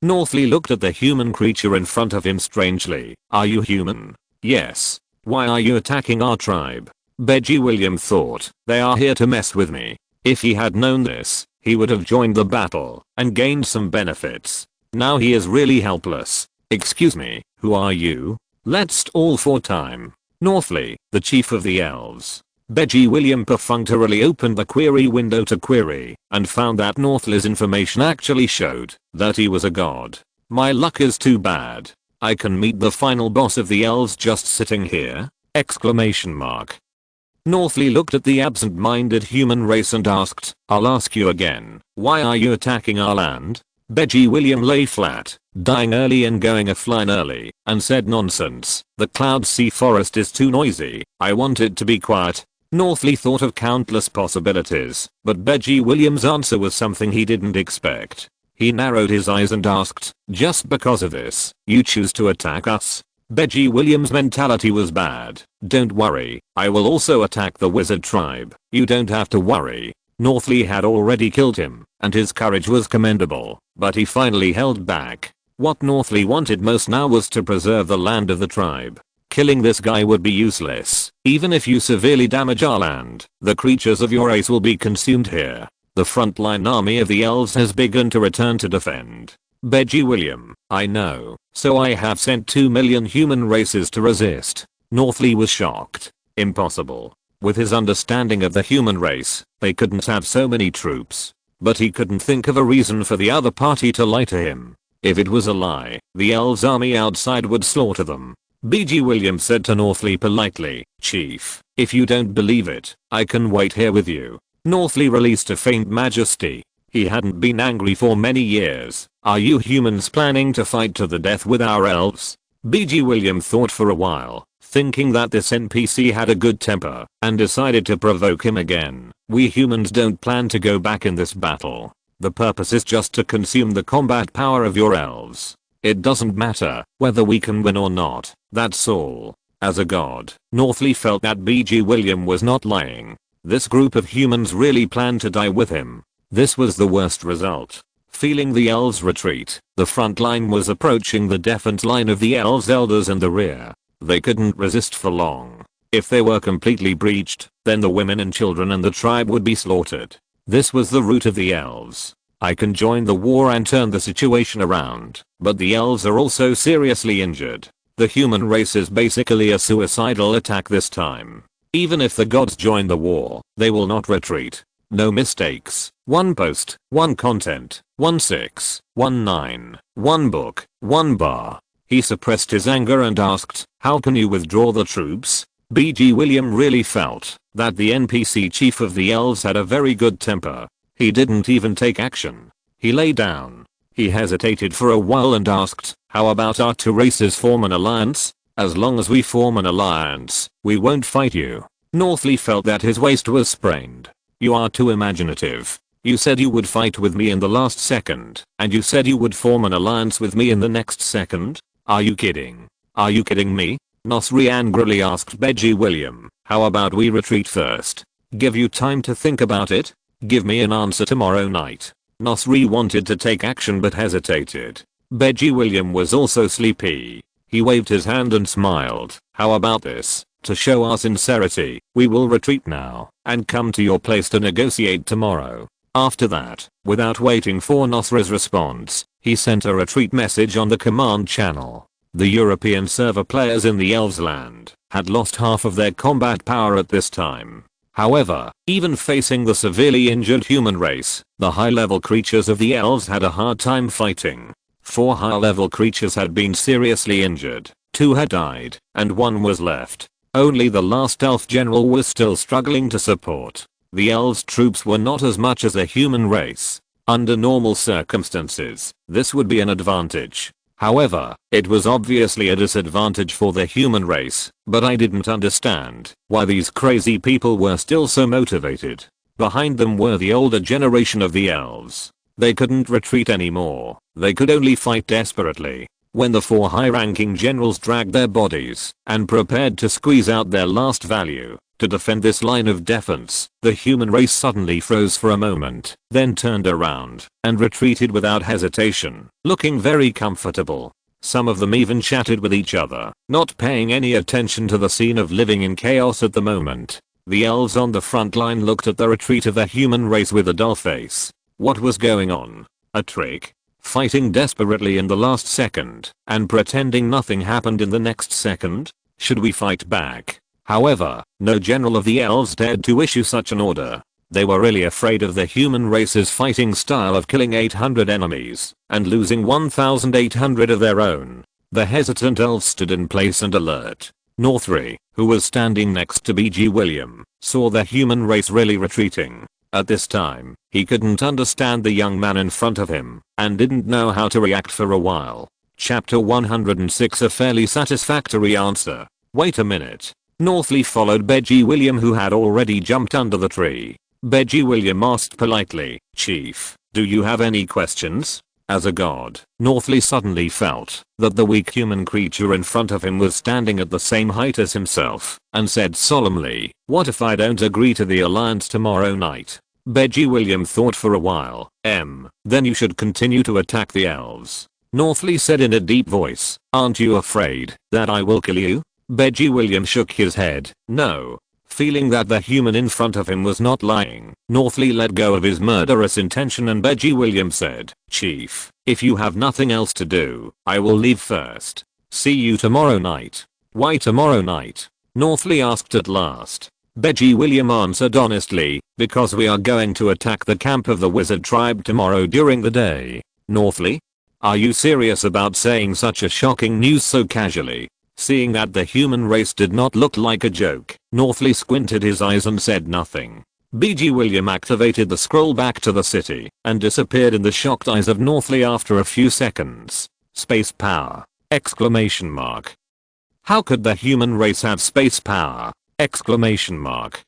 Northley looked at the human creature in front of him strangely. Are you human? Yes. Why are you attacking our tribe? Beji William thought, they are here to mess with me. If he had known this, he would have joined the battle and gained some benefits. Now he is really helpless. Excuse me, who are you? Let's stall for time. Northley, the chief of the elves. Beji William perfunctorily opened the query window to query and found that Northley's information actually showed that he was a god. My luck is too bad. I can meet the final boss of the elves just sitting here? Exclamation mark. Northley looked at the absent-minded human race and asked, I'll ask you again, why are you attacking our land? Beji William lay flat, dying early and going offline early, and said nonsense. The Cloud Sea forest is too noisy. I want it to be quiet. Northley thought of countless possibilities, but Beji William's answer was something he didn't expect. He narrowed his eyes and asked, just because of this, you choose to attack us? Beji William's mentality was bad. Don't worry, I will also attack the wizard tribe. You don't have to worry. Northley had already killed him, and his courage was commendable, but he finally held back. What Northley wanted most now was to preserve the land of the tribe. Killing this guy would be useless. Even if you severely damage our land, the creatures of your race will be consumed here. The frontline army of the elves has begun to return to defend. Beji William, I know, so I have sent 2 million human races to resist. Northley was shocked. Impossible. With his understanding of the human race, they couldn't have so many troops. But he couldn't think of a reason for the other party to lie to him. If it was a lie, the elves' army outside would slaughter them. BG William said to Northley politely, "Chief, if you don't believe it, I can wait here with you." Northley released a faint majesty. He hadn't been angry for many years. "Are you humans planning to fight to the death with our elves?" BG William thought for a while, thinking that this NPC had a good temper, and decided to provoke him again. "We humans don't plan to go back in this battle. The purpose is just to consume the combat power of your elves. It doesn't matter whether we can win or not, that's all." As a god, Northley felt that BG William was not lying. This group of humans really planned to die with him. This was the worst result. Feeling the elves retreat, the front line was approaching the defense line of the elves' elders in the rear. They couldn't resist for long. If they were completely breached, then the women and children and the tribe would be slaughtered. This was the route of the elves. "I can join the war and turn the situation around, but the elves are also seriously injured. The human race is basically a suicidal attack this time. Even if the gods join the war, they will not retreat. No mistakes. 1 post, 1 content, 1619, 1 book, 1 bar." He suppressed his anger and asked, "How can you withdraw the troops?" BG William really felt that the NPC chief of the elves had a very good temper. He didn't even take action. He lay down. He hesitated for a while and asked, "How about our two races form an alliance? As long as we form an alliance, we won't fight you." Northley felt that his waist was sprained. "You are too imaginative. You said you would fight with me in the last second, and you said you would form an alliance with me in the next second? Are you kidding? Are you kidding me?" Northley angrily asked BG William, "How about we retreat first? Give you time to think about it? Give me an answer tomorrow night." Northley wanted to take action but hesitated. BG William was also sleepy. He waved his hand and smiled. "How about this? To show our sincerity, we will retreat now and come to your place to negotiate tomorrow." After that, without waiting for Northley's response, he sent a retreat message on the command channel. The European server players in the Elves land had lost half of their combat power at this time. However, even facing the severely injured human race, the high-level creatures of the elves had a hard time fighting. 4 high-level creatures had been seriously injured, 2 had died, and 1 was left. Only the last elf general was still struggling to support. The elves' troops were not as much as a human race. Under normal circumstances, this would be an advantage. However, it was obviously a disadvantage for the human race, but I didn't understand why these crazy people were still so motivated. Behind them were the older generation of the elves. They couldn't retreat anymore. They could only fight desperately. When the 4 high-ranking generals dragged their bodies and prepared to squeeze out their last value to defend this line of defense, the human race suddenly froze for a moment, then turned around and retreated without hesitation, looking very comfortable. Some of them even chatted with each other, not paying any attention to the scene of living in chaos at the moment. The elves on the front line looked at the retreat of the human race with a dull face. What was going on? A trick? Fighting desperately in the last second and pretending nothing happened in the next second? Should we fight back? However, no general of the elves dared to issue such an order. They were really afraid of the human race's fighting style of killing 800 enemies and losing 1,800 of their own. The hesitant elves stood in place and alert. Northley, who was standing next to BG William, saw the human race really retreating. At this time, he couldn't understand the young man in front of him and didn't know how to react for a while. Chapter 106, a fairly satisfactory answer. Wait a minute. Northley followed BG William, who had already jumped under the tree. BG William asked politely, "Chief, do you have any questions?" As a god, Northley suddenly felt that the weak human creature in front of him was standing at the same height as himself and said solemnly, "What if I don't agree to the alliance tomorrow night?" BG William thought for a while. Then you should continue to attack the elves." Northley said in a deep voice, "Aren't you afraid that I will kill you?" BG William shook his head. "No." Feeling that the human in front of him was not lying, Northley let go of his murderous intention and BG William said, "Chief, if you have nothing else to do, I will leave first. See you tomorrow night." "Why tomorrow night?" Northley asked at last. BG William answered honestly, "Because we are going to attack the camp of the wizard tribe tomorrow during the day." Northley? Are you serious about saying such a shocking news so casually? Seeing that the human race did not look like a joke, Northley squinted his eyes and said nothing. BG William activated the scroll back to the city and disappeared in the shocked eyes of Northley after a few seconds. Space power! Exclamation mark. How could the human race have space power? Exclamation mark.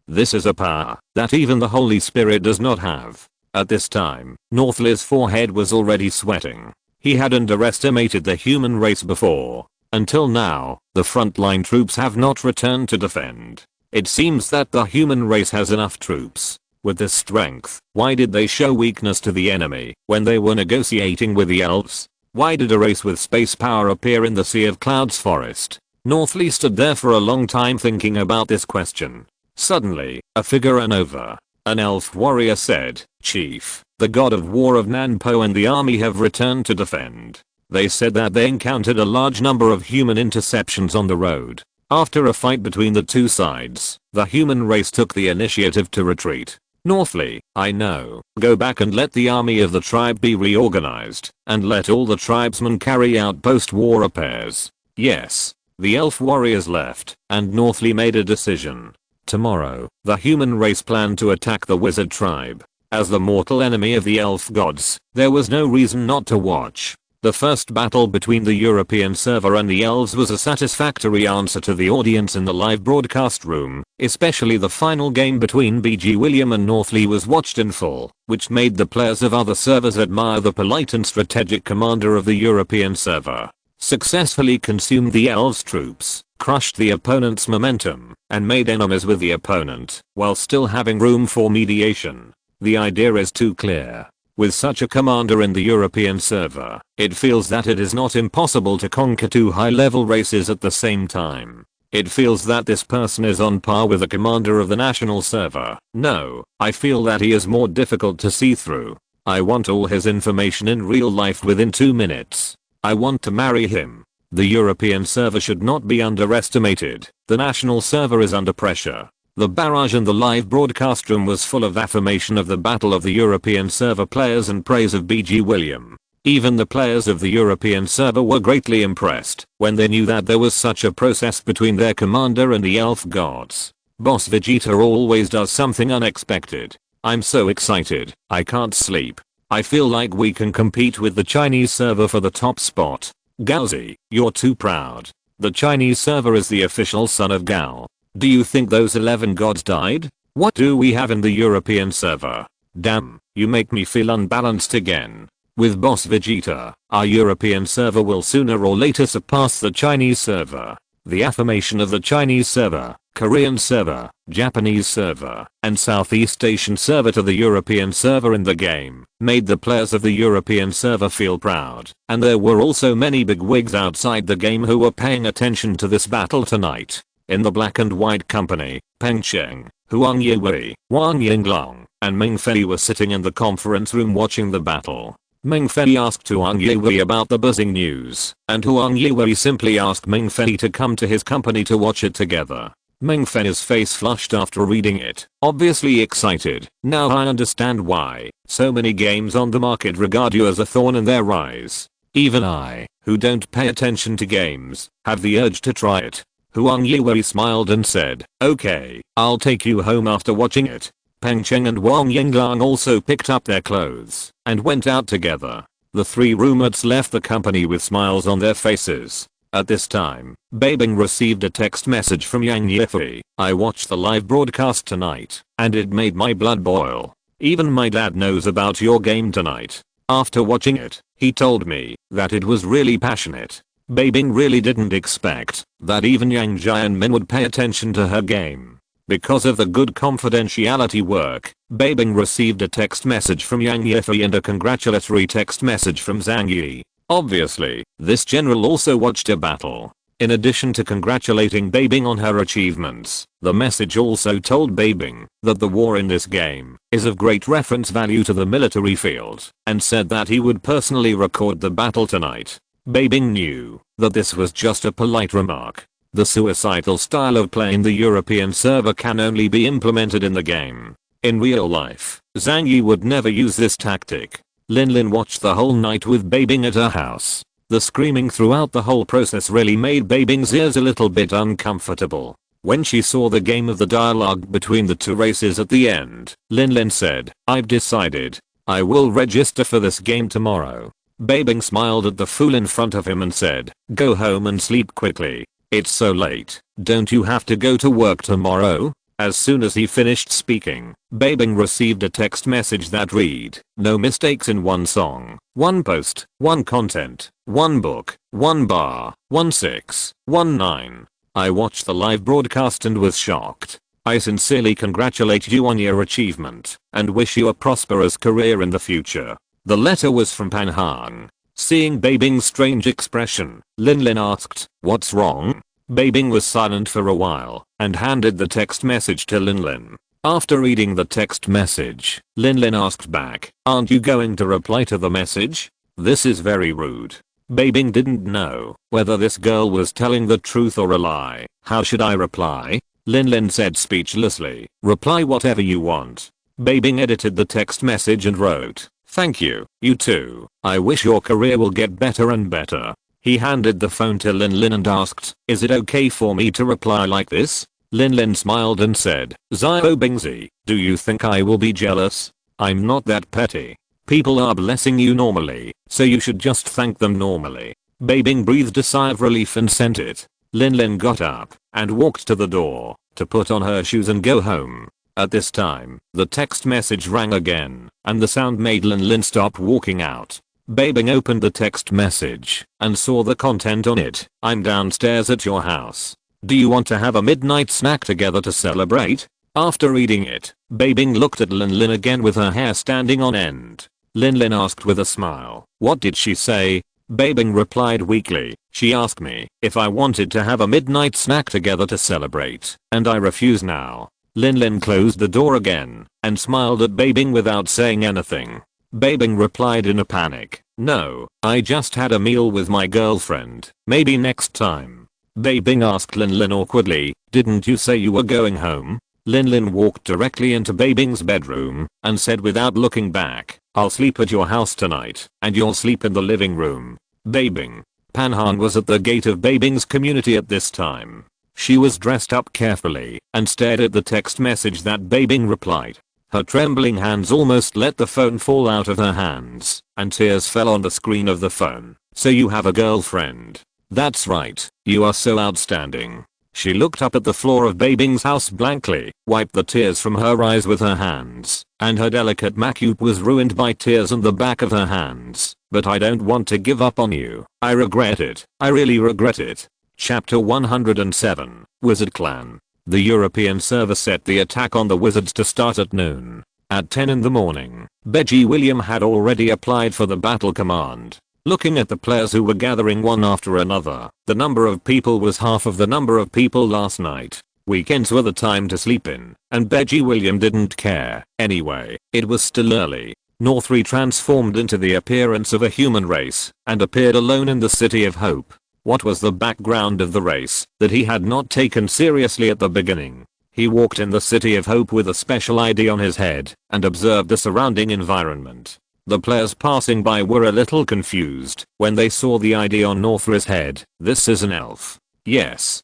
This is a power that even the Holy Spirit does not have. At this time, Northley's forehead was already sweating. He had underestimated the human race before. Until now, the frontline troops have not returned to defend. It seems that the human race has enough troops. With this strength, why did they show weakness to the enemy when they were negotiating with the elves? Why did a race with space power appear in the Sea of Clouds forest? Northley stood there for a long time thinking about this question. Suddenly, a figure ran over. An elf warrior said, "Chief, the god of war of Nanpo and the army have returned to defend." They said that they encountered a large number of human interceptions on the road. After a fight between the two sides, the human race took the initiative to retreat. Northley, I know. Go back and let the army of the tribe be reorganized, and let all the tribesmen carry out post-war repairs. Yes. The elf warriors left, and Northley made a decision. Tomorrow, the human race planned to attack the wizard tribe. As the mortal enemy of the elf gods, there was no reason not to watch. The first battle between the European server and the elves was a satisfactory answer to the audience in the live broadcast room, especially the final game between BG William and Northley was watched in full, which made the players of other servers admire the polite and strategic commander of the European server. Successfully consumed the elves' troops, crushed the opponent's momentum, and made enemies with the opponent, while still having room for mediation. The idea is too clear. With such a commander in the European server, it feels that it is not impossible to conquer two high-level races at the same time. It feels that this person is on par with the commander of the national server. No, I feel that he is more difficult to see through. I want all his information in real life within 2 minutes. I want to marry him. The European server should not be underestimated. The national server is under pressure. The barrage in the live broadcast room was full of affirmation of the battle of the European server players and praise of BG William. Even the players of the European server were greatly impressed when they knew that there was such a process between their commander and the elf gods. Boss Vegeta always does something unexpected. I'm so excited, I can't sleep. I feel like we can compete with the Chinese server for the top spot. Gaozi, you're too proud. The Chinese server is the official son of Gao. Do you think those 11 gods died? What do we have in the European server? Damn, you make me feel unbalanced again. With Boss Vegeta, our European server will sooner or later surpass the Chinese server. The affirmation of the Chinese server, Korean server, Japanese server, and Southeast Asian server to the European server in the game made the players of the European server feel proud, and there were also many bigwigs outside the game who were paying attention to this battle tonight. In the Black and White Company, Peng Cheng, Huang Yiwei, Wang Yinglong, and Meng Fei were sitting in the conference room watching the battle. Meng Fei asked Huang Yiwei about the buzzing news, and Huang Yiwei simply asked Meng Fei to come to his company to watch it together. Meng Fei's face flushed after reading it, obviously excited. Now I understand why so many games on the market regard you as a thorn in their eyes. Even I, who don't pay attention to games, have the urge to try it. Huang Yiwei smiled and said, "Okay, I'll take you home after watching it." Peng Cheng and Wang Yinglang also picked up their clothes and went out together. The three roommates left the company with smiles on their faces. At this time, Bai Bing received a text message from Yang Yifei. "I watched the live broadcast tonight, and it made my blood boil. Even my dad knows about your game tonight. After watching it, he told me that it was really passionate." Bai Bing really didn't expect that even Yang Jianmin would pay attention to her game. Because of the good confidentiality work, Bai Bing received a text message from Yang Yifei and a congratulatory text message from Zhang Yi. Obviously, this general also watched a battle. In addition to congratulating Bai Bing on her achievements, the message also told Bai Bing that the war in this game is of great reference value to the military field, and said that he would personally record the battle tonight. Bai Bing knew that this was just a polite remark. The suicidal style of play in the European server can only be implemented in the game. In real life, Zhang Yi would never use this tactic. Lin watched the whole night with Bai Bing at her house. The screaming throughout the whole process really made Bai Bing's ears a little bit uncomfortable. When she saw the game of the dialogue between the two races at the end, Lin said, "I've decided. I will register for this game tomorrow." Bai Bing smiled at the fool in front of him and said, "Go home and sleep quickly. It's so late. Don't you have to go to work tomorrow?" As soon as he finished speaking, Bai Bing received a text message that read, "No mistakes in one song, one post, one content, one book, one bar, 1619. I watched the live broadcast and was shocked. I sincerely congratulate you on your achievement and wish you a prosperous career in the future." The letter was from Pan Han. Seeing Bai Bing's strange expression, Lin asked, "What's wrong?" Bai Bing was silent for a while and handed the text message to Lin. After reading the text message, Lin asked back, "Aren't you going to reply to the message? This is very rude." Bai Bing didn't know whether this girl was telling the truth or a lie. "How should I reply?" Lin said speechlessly. "Reply whatever you want." Bai Bing edited the text message and wrote, "Thank you, you too. I wish your career will get better and better." He handed the phone to Lin and asked, "Is it okay for me to reply like this?" Lin smiled and said, "Zio Bingzi, do you think I will be jealous? I'm not that petty. People are blessing you normally, so you should just thank them normally." Bai Bing breathed a sigh of relief and sent it. Lin got up and walked to the door to put on her shoes and go home. At this time, the text message rang again, and the sound made Lin stop walking out. Bai Bing opened the text message and saw the content on it. "I'm downstairs at your house. Do you want to have a midnight snack together to celebrate?" After reading it, Bai Bing looked at Lin again with her hair standing on end. Lin asked with a smile, "What did she say?" Bai Bing replied weakly, "She asked me if I wanted to have a midnight snack together to celebrate, and I refuse now." Lin closed the door again and smiled at Bai Bing without saying anything. Bai Bing replied in a panic, "No, I just had a meal with my girlfriend. Maybe next time." Bai Bing asked Lin awkwardly, "Didn't you say you were going home?" Lin walked directly into Bai Bing's bedroom and said without looking back, "I'll sleep at your house tonight, and you'll sleep in the living room." Bai Bing. Pan Han was at the gate of Bai Bing's community at this time. She was dressed up carefully and stared at the text message that Bai Bing replied. Her trembling hands almost let the phone fall out of her hands, and tears fell on the screen of the phone. "So you have a girlfriend? That's right, you are so outstanding." She looked up at the floor of Bai Bing's house blankly, wiped the tears from her eyes with her hands, and her delicate makeup was ruined by tears on the back of her hands. "But I don't want to give up on you. I regret it. I really regret it." Chapter 107, Wizard Clan. The European server set the attack on the wizards to start at noon. At 10 in the morning, Bai William had already applied for the battle command. Looking at the players who were gathering one after another, the number of people was half of the number of people last night. Weekends were the time to sleep in, and Bai William didn't care. Anyway, it was still early. North transformed into the appearance of a human race and appeared alone in the City of Hope. What was the background of the race that he had not taken seriously at the beginning? He walked in the City of Hope with a special ID on his head and observed the surrounding environment. The players passing by were a little confused when they saw the ID on Northra's head. "This is an elf." Yes.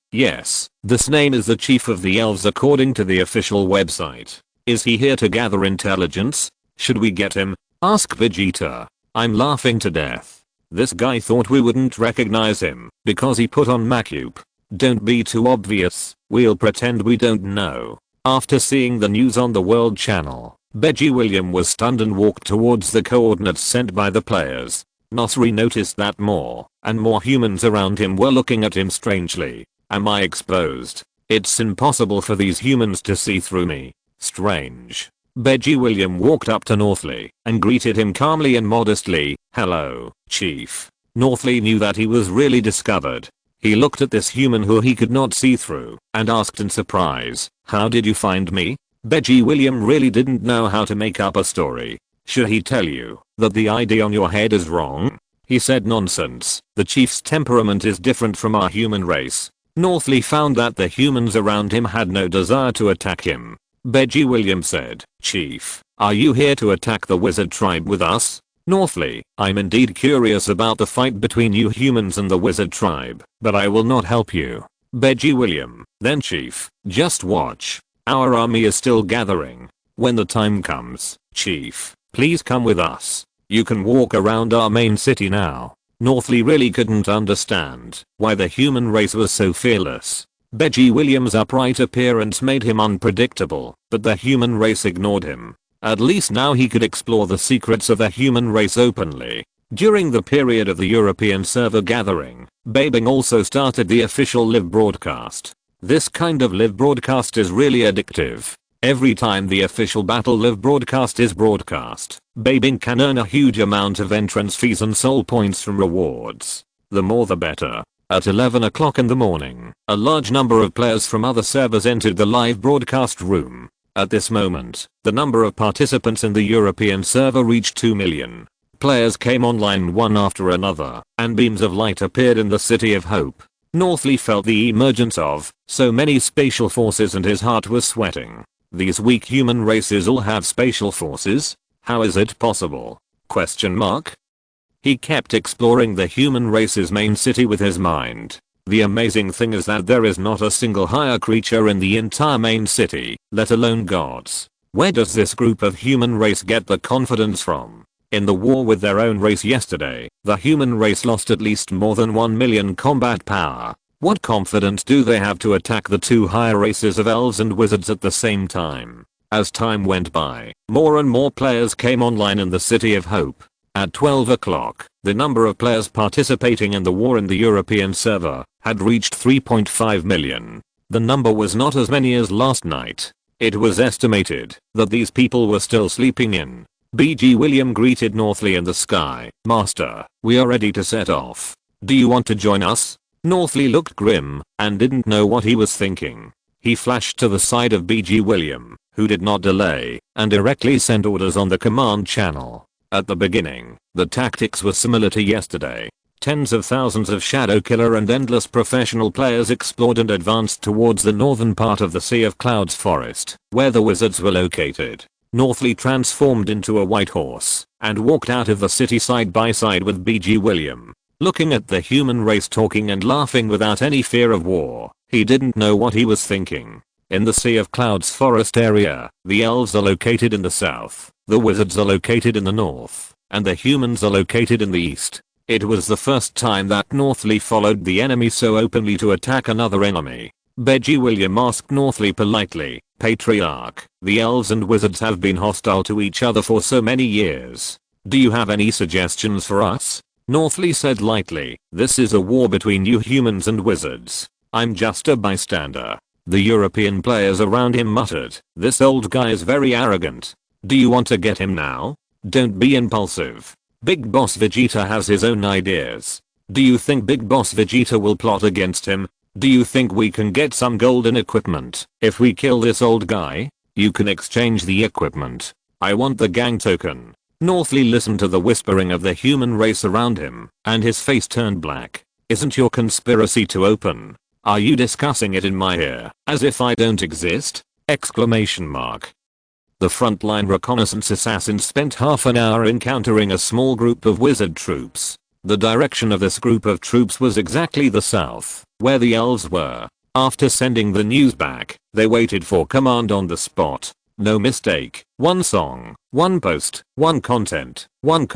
This name is the chief of the elves according to the official website. "Is he here to gather intelligence? Should we get him?" asked Vegeta. "I'm laughing to death. This guy thought we wouldn't recognize him because he put on makeup. Don't be too obvious. We'll pretend we don't know." After seeing the news on the World Channel, Bai William was stunned and walked towards the coordinates sent by the players. Nosri noticed that more and more humans around him were looking at him strangely. "Am I exposed? It's impossible for these humans to see through me. Strange." Bai William walked up to Northly and greeted him calmly and modestly. "Hello, Chief." Northly knew that he was really discovered. He looked at this human who he could not see through and asked in surprise, "How did you find me?" Bai William really didn't know how to make up a story. "Should he tell you that the ID on your head is wrong?" He said, "Nonsense. The chief's temperament is different from our human race." Northly found that the humans around him had no desire to attack him. Bai William said, "Chief, are you here to attack the wizard tribe with us?" Northley, I'm indeed curious about the fight between you humans and the wizard tribe, but I will not help you. Beji William, then Chief, just watch. Our army is still gathering. When the time comes, Chief, please come with us. You can walk around our main city now. Northley really couldn't understand why the human race was so fearless. Beji William's upright appearance made him unpredictable, but the human race ignored him. At least now he could explore the secrets of the human race openly. During the period of the European server gathering, Bai Bing also started the official live broadcast. This kind of live broadcast is really addictive. Every time the official battle live broadcast is broadcast, Bai Bing can earn a huge amount of entrance fees and soul points from rewards. The more the better. At 11 o'clock in the morning, a large number of players from other servers entered the live broadcast room. At this moment, the number of participants in the European server reached 2 million. Players came online one after another, and beams of light appeared in the City of Hope. Northley felt the emergence of so many spatial forces and his heart was sweating. These weak human races all have spatial forces? How is it possible? Question mark? He kept exploring the human race's main city with his mind. The amazing thing is that there is not a single higher creature in the entire main city, let alone gods. Where does this group of human race get the confidence from? In the war with their own race yesterday, the human race lost at least more than 1 million combat power. What confidence do they have to attack the two higher races of elves and wizards at the same time? As time went by, more and more players came online in the City of Hope. At 12 o'clock, the number of players participating in the war in the European server had reached 3.5 million. The number was not as many as last night. It was estimated that these people were still sleeping in. Beji William greeted Northley in the sky. Master, we are ready to set off. Do you want to join us? Northley looked grim and didn't know what he was thinking. He flashed to the side of Beji William, who did not delay, and directly sent orders on the command channel. At the beginning, the tactics were similar to yesterday. Tens of thousands of Shadow Killer and endless professional players explored and advanced towards the northern part of the Sea of Clouds forest, where the wizards were located. Northley transformed into a white horse and walked out of the city side by side with Beji William. Looking at the human race talking and laughing without any fear of war, he didn't know what he was thinking. In the Sea of Clouds forest area, the elves are located in the south, the wizards are located in the north, and the humans are located in the east. It was the first time that Northley followed the enemy so openly to attack another enemy. Beji William asked Northley politely, Patriarch, the elves and wizards have been hostile to each other for so many years. Do you have any suggestions for us? Northley said lightly, this is a war between you humans and wizards. I'm just a bystander. The European players around him muttered, this old guy is very arrogant. Do you want to get him now? Don't be impulsive. Big Boss Vegeta has his own ideas. Do you think Big Boss Vegeta will plot against him? Do you think we can get some golden equipment if we kill this old guy? You can exchange the equipment. I want the gang token. Northley listened to the whispering of the human race around him, and his face turned black. Isn't your conspiracy too open? Are you discussing it in my ear, as if I don't exist? Exclamation mark. The frontline reconnaissance assassins spent half an hour encountering a small group of wizard troops. The direction of this group of troops was exactly the south, where the elves were. After sending the news back, they waited for command on the spot. No mistake. One song, one post, one content, one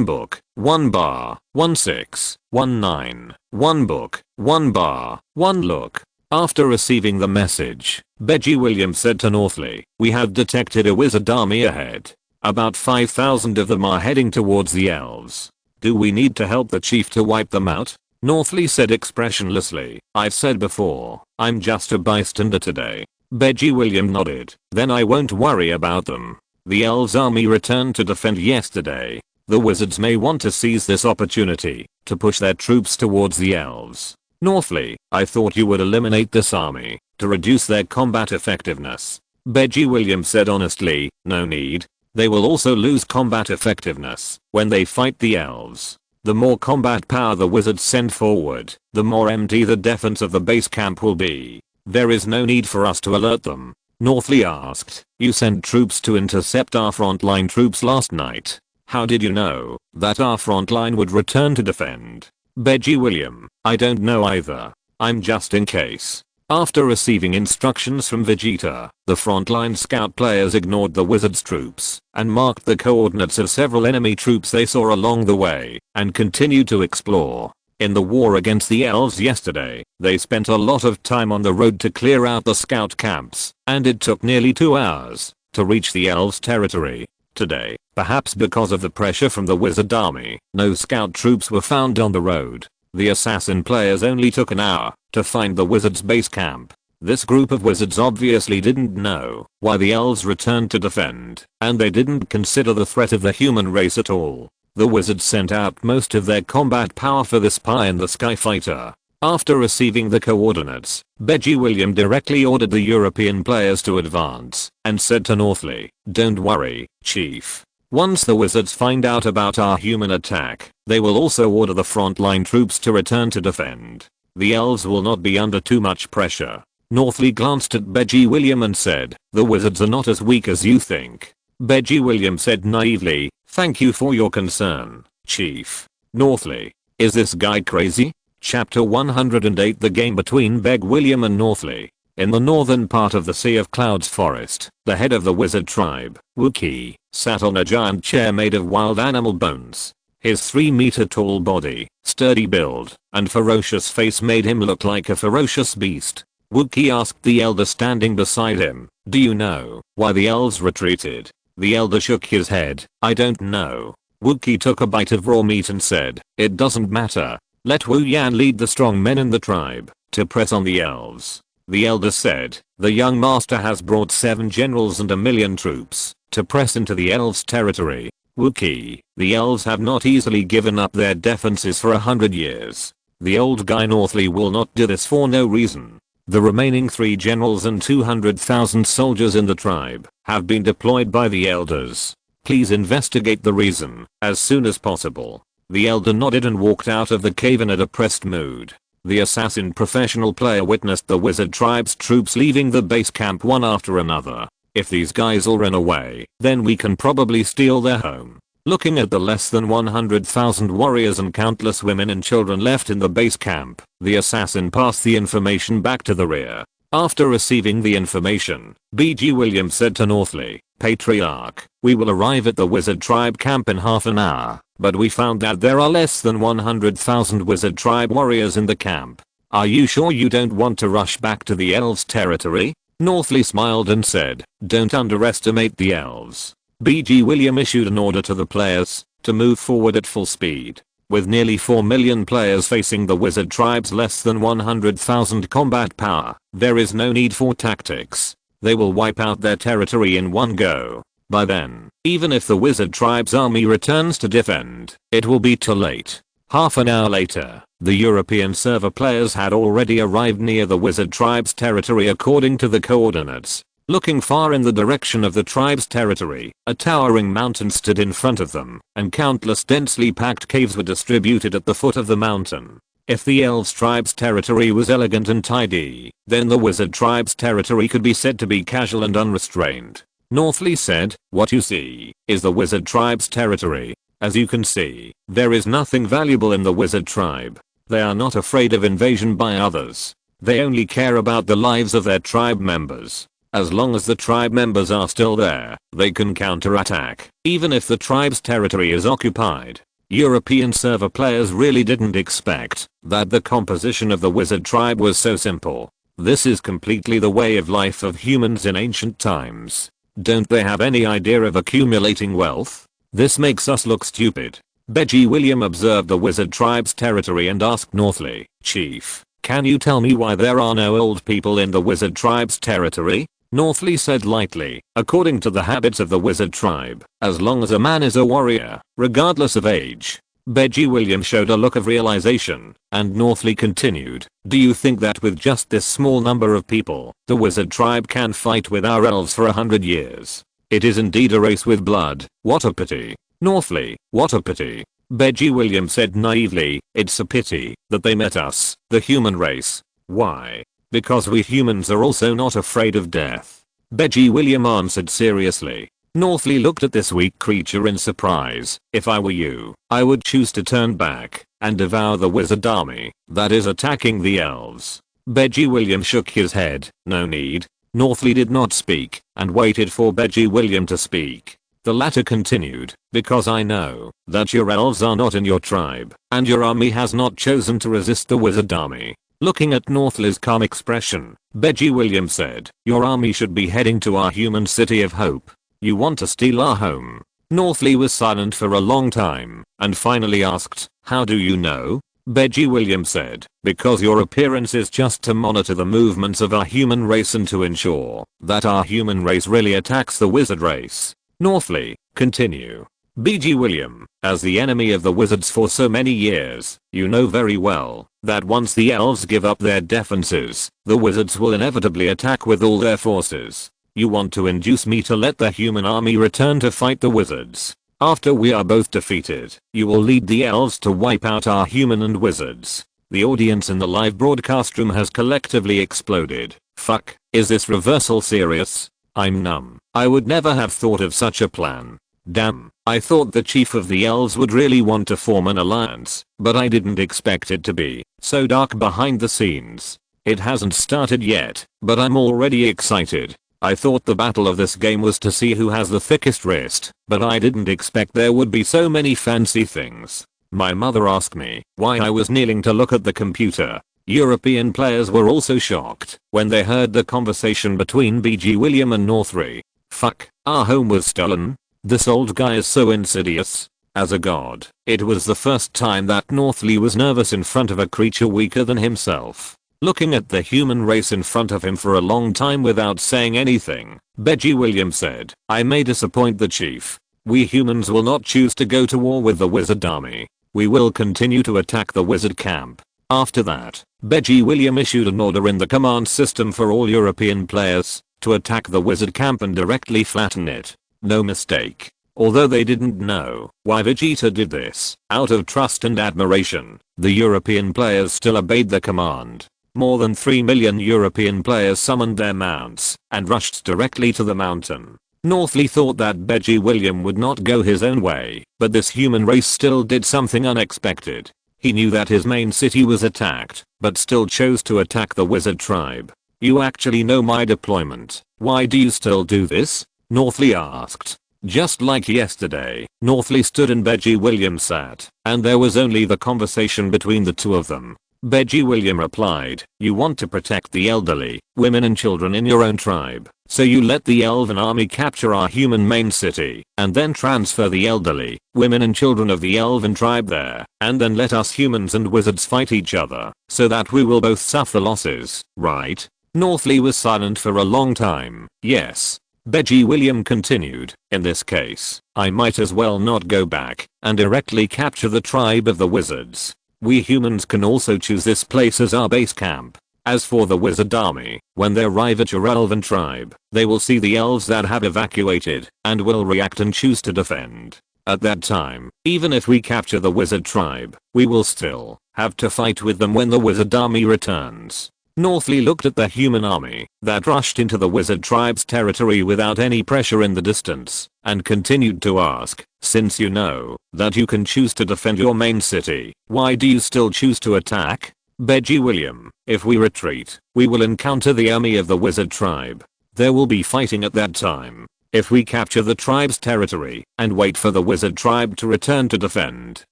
book, one bar, 1619, one book, one bar, one look. After receiving the message, Beji William said to Northley, we have detected a wizard army ahead. About 5,000 of them are heading towards the elves. Do we need to help the chief to wipe them out? Northley said expressionlessly, I've said before, I'm just a bystander today. Beji William nodded, then I won't worry about them. The elves army returned to defend yesterday. The wizards may want to seize this opportunity to push their troops towards the elves. Northley, I thought you would eliminate this army to reduce their combat effectiveness. Beji William said honestly, no need. They will also lose combat effectiveness when they fight the elves. The more combat power the wizards send forward, the more empty the defense of the base camp will be. There is no need for us to alert them. Northley asked, you sent troops to intercept our frontline troops last night. How did you know that our front line would return to defend? Beji William, I don't know either. I'm just in case. After receiving instructions from Vegeta, the frontline scout players ignored the wizard's troops and marked the coordinates of several enemy troops they saw along the way and continued to explore. In the war against the elves yesterday, they spent a lot of time on the road to clear out the scout camps, and it took nearly 2 hours to reach the elves' territory. Today, perhaps because of the pressure from the wizard army, no scout troops were found on the road. The assassin players only took an hour to find the wizard's base camp. This group of wizards obviously didn't know why the elves returned to defend, and they didn't consider the threat of the human race at all. The wizards sent out most of their combat power for this pie in the sky fighter. After receiving the coordinates, Beji William directly ordered the European players to advance and said to Northley, "Don't worry, Chief. Once the wizards find out about our human attack, they will also order the frontline troops to return to defend. The elves will not be under too much pressure." Northley glanced at Beji William and said, "The wizards are not as weak as you think." Beji William said naively, "Thank you for your concern, Chief." Northley, is this guy crazy? Chapter 108 The game between Beg William and Northley. In the northern part of the Sea of Clouds forest, the head of the wizard tribe, Wookiee, sat on a giant chair made of wild animal bones. His 3-meter tall body, sturdy build, and ferocious face made him look like a ferocious beast. Wookiee asked the elder standing beside him, "Do you know why the elves retreated?" The elder shook his head, "I don't know." Wookiee took a bite of raw meat and said, "It doesn't matter. Let Wu Yan lead the strong men in the tribe to press on the elves." The elder said, "The young master has brought 7 generals and 1,000,000 troops to press into the elves' territory. Wookiee, the elves have not easily given up their defenses for 100 years. The old guy Northley will not do this for no reason. The remaining 3 generals and 200,000 soldiers in the tribe have been deployed by the elders. Please investigate the reason as soon as possible." The elder nodded and walked out of the cave in a depressed mood. The assassin professional player witnessed the wizard tribe's troops leaving the base camp one after another. If these guys all run away, then we can probably steal their home. Looking at the less than 100,000 warriors and countless women and children left in the base camp, the assassin passed the information back to the rear. After receiving the information, B.G. Williams said to Northley, "Patriarch, we will arrive at the wizard tribe camp in half an hour, but we found that there are less than 100,000 wizard tribe warriors in the camp. Are you sure you don't want to rush back to the elves' territory?" Northley smiled and said, "Don't underestimate the elves." B.G. William issued an order to the players to move forward at full speed. With nearly 4 million players facing the wizard tribe's less than 100,000 combat power, there is no need for tactics. They will wipe out their territory in one go. By then, even if the wizard tribe's army returns to defend, it will be too late. Half an hour later, the European server players had already arrived near the wizard tribe's territory according to the coordinates. Looking far in the direction of the tribe's territory, a towering mountain stood in front of them, and countless densely packed caves were distributed at the foot of the mountain. If the elves tribe's territory was elegant and tidy, then the wizard tribe's territory could be said to be casual and unrestrained. Northley said, "What you see is the wizard tribe's territory. As you can see, there is nothing valuable in the wizard tribe. They are not afraid of invasion by others. They only care about the lives of their tribe members. As long as the tribe members are still there, they can counterattack, even if the tribe's territory is occupied." European server players really didn't expect that the composition of the wizard tribe was so simple. This is completely the way of life of humans in ancient times. Don't they have any idea of accumulating wealth? This makes us look stupid. Beji William observed the wizard tribe's territory and asked Northley, "Chief, can you tell me why there are no old people in the wizard tribe's territory?" Northley said lightly, "According to the habits of the wizard tribe, as long as a man is a warrior, regardless of age." Beji William showed a look of realization, and Northley continued, "Do you think that with just this small number of people, the wizard tribe can fight with our elves for 100 years? It is indeed a race with blood. What a pity." Northley, "What a pity." Beji William said naively, "It's a pity that they met us, the human race." "Why?" "Because we humans are also not afraid of death." Beji William answered seriously, Northley looked at this weak creature in surprise. If I were you, I would choose to turn back and devour the wizard army that is attacking the elves. Beji William shook his head. No need. Northley did not speak and waited for Beji William to speak. The latter continued, because I know that your elves are not in your tribe and your army has not chosen to resist the wizard army. Looking at Northley's calm expression, Beji William said, your army should be heading to our human city of hope. You want to steal our home? Northley was silent for a long time and finally asked, how do you know? Beji William said, because your appearance is just to monitor the movements of our human race and to ensure that our human race really attacks the wizard race. Northley, continue. Beji William, as the enemy of the wizards for so many years, you know very well that once the elves give up their defenses, the wizards will inevitably attack with all their forces. You want to induce me to let the human army return to fight the wizards. After we are both defeated, you will lead the elves to wipe out our human and wizards. The audience in the live broadcast room has collectively exploded. Fuck, is this reversal serious? I'm numb. I would never have thought of such a plan. Damn, I thought the chief of the elves would really want to form an alliance, but I didn't expect it to be so dark behind the scenes. It hasn't started yet, but I'm already excited. I thought the battle of this game was to see who has the thickest wrist, but I didn't expect there would be so many fancy things. My mother asked me why I was kneeling to look at the computer. European players were also shocked when they heard the conversation between Beji William and Northley. Fuck, our home was stolen? This old guy is so insidious. As a god, it was the first time that Northley was nervous in front of a creature weaker than himself. Looking at the human race in front of him for a long time without saying anything, Beji William said, I may disappoint the chief. We humans will not choose to go to war with the wizard army. We will continue to attack the wizard camp. After that, Beji William issued an order in the command system for all European players to attack the wizard camp and directly flatten it. No mistake. Although they didn't know why Vegeta did this, out of trust and admiration, the European players still obeyed the command. More than 3 million European players summoned their mounts and rushed directly to the mountain. Northley thought that Beji William would not go his own way, but this human race still did something unexpected. He knew that his main city was attacked, but still chose to attack the wizard tribe. You actually know my deployment. Why do you still do this? Northley asked. Just like yesterday, Northley stood and Beji William sat, and there was only the conversation between the two of them. Beji William replied, you want to protect the elderly, women and children in your own tribe, so you let the elven army capture our human main city, and then transfer the elderly, women and children of the elven tribe there, and then let us humans and wizards fight each other, so that we will both suffer losses, right? Northley was silent for a long time. Yes. Beji William continued, in this case, I might as well not go back and directly capture the tribe of the wizards. We humans can also choose this place as our base camp. As for the wizard army, when they arrive at your elven tribe, they will see the elves that have evacuated and will react and choose to defend. At that time, even if we capture the wizard tribe, we will still have to fight with them when the wizard army returns. Northley looked at the human army that rushed into the wizard tribe's territory without any pressure in the distance and continued to ask, since you know that you can choose to defend your main city, why do you still choose to attack? Beji William, if we retreat, we will encounter the army of the wizard tribe. There will be fighting at that time. If we capture the tribe's territory and wait for the wizard tribe to return to defend,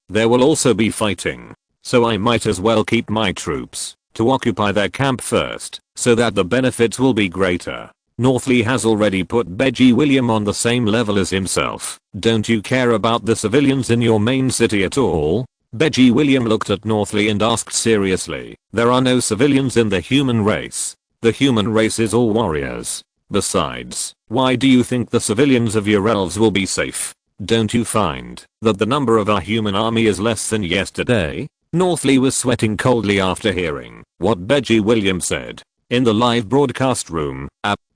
there will also be fighting. So I might as well keep my troops to occupy their camp first, so that the benefits will be greater. Northley has already put Beji William on the same level as himself. Don't you care about the civilians in your main city at all? Beji William looked at Northley and asked seriously, there are no civilians in the human race. The human race is all warriors. Besides, why do you think the civilians of your elves will be safe? Don't you find that the number of our human army is less than yesterday? Northley was sweating coldly after hearing what Beji William said. In the live broadcast room,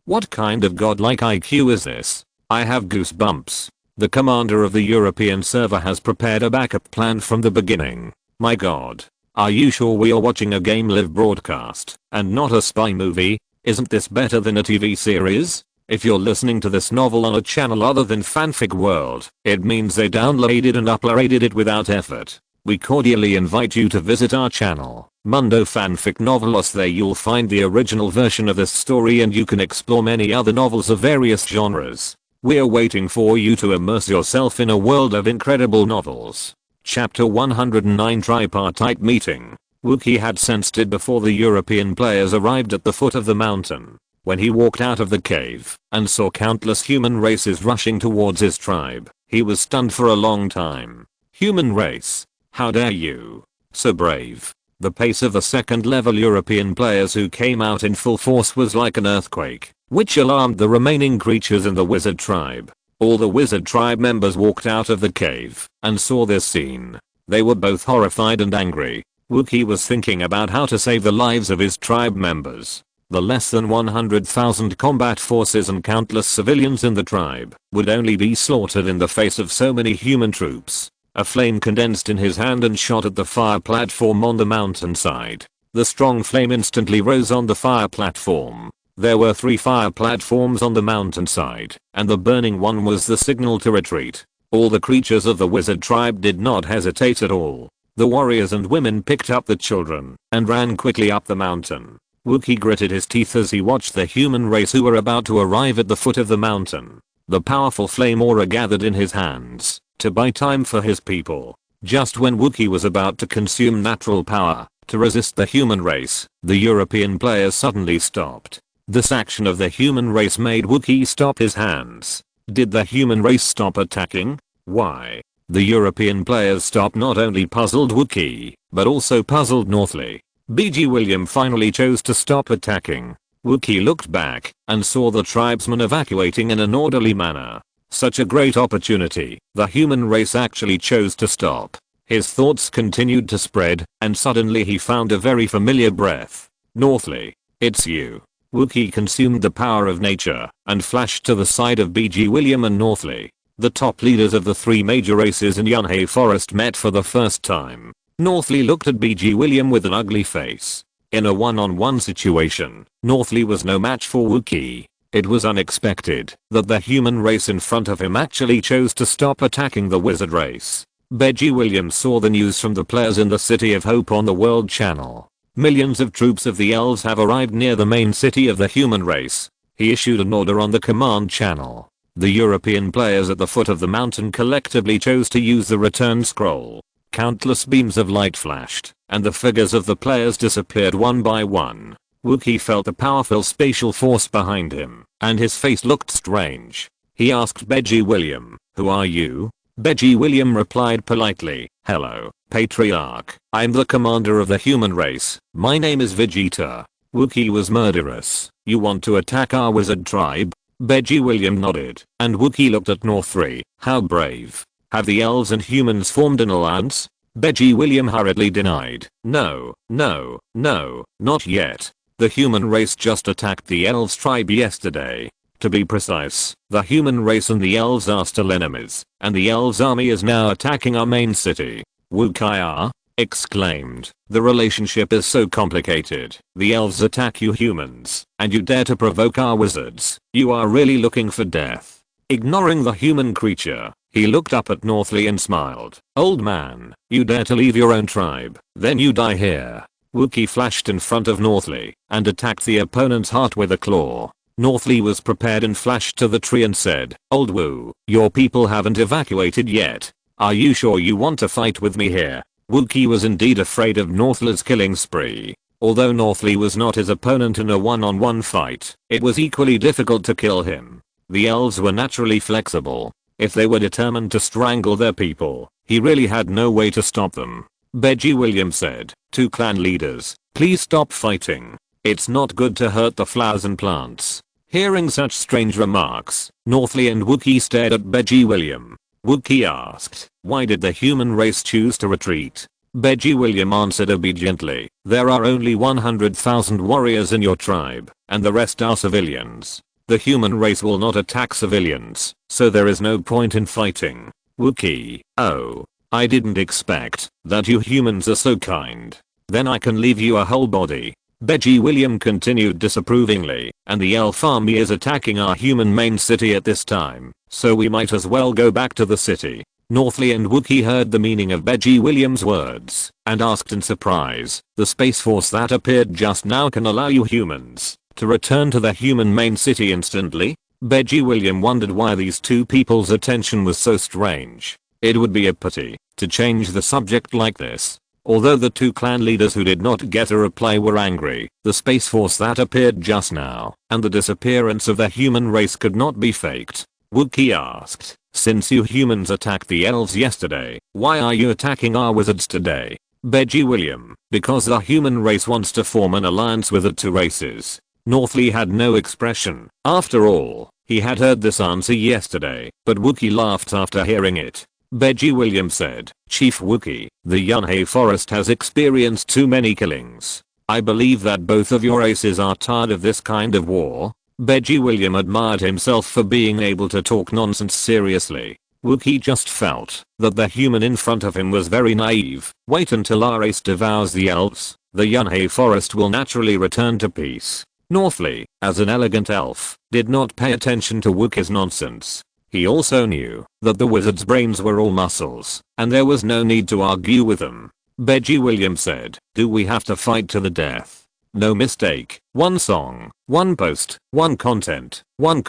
what kind of godlike IQ is this? I have goosebumps. The commander of the European server has prepared a backup plan from the beginning. My god. Are you sure we are watching a game live broadcast and not a spy movie? Isn't this better than a TV series? If you're listening to this novel on a channel other than Fanfic World, it means they downloaded and uploaded it without effort. We cordially invite you to visit our channel, Mundo Fanfic Novelos. There you'll find the original version of this story and you can explore many other novels of various genres. We're waiting for you to immerse yourself in a world of incredible novels. Chapter 109 Tripartite Meeting. Wookie had sensed it before the European players arrived at the foot of the mountain. When he walked out of the cave and saw countless human races rushing towards his tribe, he was stunned for a long time. Human race? How dare you? So brave. The pace of the second-level European players who came out in full force was like an earthquake, which alarmed the remaining creatures in the wizard tribe. All the wizard tribe members walked out of the cave and saw this scene. They were both horrified and angry. Wookie was thinking about how to save the lives of his tribe members. The less than 100,000 combat forces and countless civilians in the tribe would only be slaughtered in the face of so many human troops. A flame condensed in his hand and shot at the fire platform on the mountainside. The strong flame instantly rose on the fire platform. There were 3 fire platforms on the mountainside, and the burning one was the signal to retreat. All the creatures of the wizard tribe did not hesitate at all. The warriors and women picked up the children and ran quickly up the mountain. Wookie gritted his teeth as he watched the human race who were about to arrive at the foot of the mountain. The powerful flame aura gathered in his hands to buy time for his people. Just when Wookie was about to consume natural power to resist the human race, the European players suddenly stopped. This action of the human race made Wookie stop his hands. Did the human race stop attacking? Why? The European players stopped not only puzzled Wookie, but also puzzled Northley. BG William finally chose to stop attacking. Wookie looked back and saw the tribesmen evacuating in an orderly manner. Such a great opportunity, the human race actually chose to stop. His thoughts continued to spread, and suddenly he found a very familiar breath. Northley, it's you. Wookie consumed the power of nature and flashed to the side of BG William and Northley. The top leaders of the 3 major races in Yunhei Forest met for the first time. Northley looked at BG William with an ugly face. In a one-on-one situation, Northley was no match for Wookie. It was unexpected that the human race in front of him actually chose to stop attacking the wizard race. BG William saw the news from the players in the City of Hope on the World Channel. Millions of troops of the elves have arrived near the main city of the human race. He issued an order on the command channel. The European players at the foot of the mountain collectively chose to use the return scroll. Countless beams of light flashed, and the figures of the players disappeared one by one. Wookie felt a powerful spatial force behind him, and his face looked strange. He asked BG William, "Who are you?" BG William replied politely, "Hello, Patriarch. I'm the commander of the human race. My name is Vegeta." Wookie was murderous. "You want to attack our wizard tribe?" BG William nodded, and Wookie looked at Northley. "How brave. Have the elves and humans formed an alliance?" BG William hurriedly denied. No, not yet. The human race just attacked the elves tribe yesterday. To be precise, the human race and the elves are still enemies, and the elves army is now attacking our main city. Wookie exclaimed. "The relationship is so complicated. The elves attack you humans, and you dare to provoke our wizards. You are really looking for death." Ignoring the human creature, he looked up at Northley and smiled. "Old man, you dare to leave your own tribe, then you die here." Wookie flashed in front of Northley and attacked the opponent's heart with a claw. Northley was prepared and flashed to the tree and said, "Old Woo, your people haven't evacuated yet. Are you sure you want to fight with me here?" Wookie was indeed afraid of Northley's killing spree. Although Northley was not his opponent in a one-on-one fight, it was equally difficult to kill him. The elves were naturally flexible. If they were determined to strangle their people, he really had no way to stop them. BG William said, "To clan leaders, please stop fighting. It's not good to hurt the flowers and plants." Hearing such strange remarks, Northley and Wookie stared at BG William. Wookie asked, "Why did the human race choose to retreat?" BG William answered obediently, "There are only 100,000 warriors in your tribe, and the rest are civilians. The human race will not attack civilians, so there is no point in fighting." Wookie, "Oh. I didn't expect that you humans are so kind. Then I can leave you a whole body." Beji William continued disapprovingly, and the elf army is attacking our human main city at this time, so we might as well go back to the city. Northley and Wookie heard the meaning of Beji William's words, and asked in surprise, the space force that appeared just now can allow you humans to return to the human main city instantly? Beji William wondered why these two people's attention was so strange. It would be a pity to change the subject like this. Although the two clan leaders who did not get a reply were angry, the space force that appeared just now, and the disappearance of the human race could not be faked. Wookie asked, since you humans attacked the elves yesterday, why are you attacking our wizards today? Beji William, because the human race wants to form an alliance with the two races. Northley had no expression. After all, he had heard this answer yesterday, but Wookie laughed after hearing it. Beji William said, Chief Wookie, the Yunhei forest has experienced too many killings. I believe that both of your races are tired of this kind of war. Beji William admired himself for being able to talk nonsense seriously. Wookie just felt that the human in front of him was very naive. Wait until our race devours the elves. The Yunhei forest will naturally return to peace. Northley, as an elegant elf, did not pay attention to Wookie's nonsense. He also knew that the wizard's brains were all muscles, and there was no need to argue with them. Beji William said, do we have to fight to the death? No mistake. One song, one post, one content, one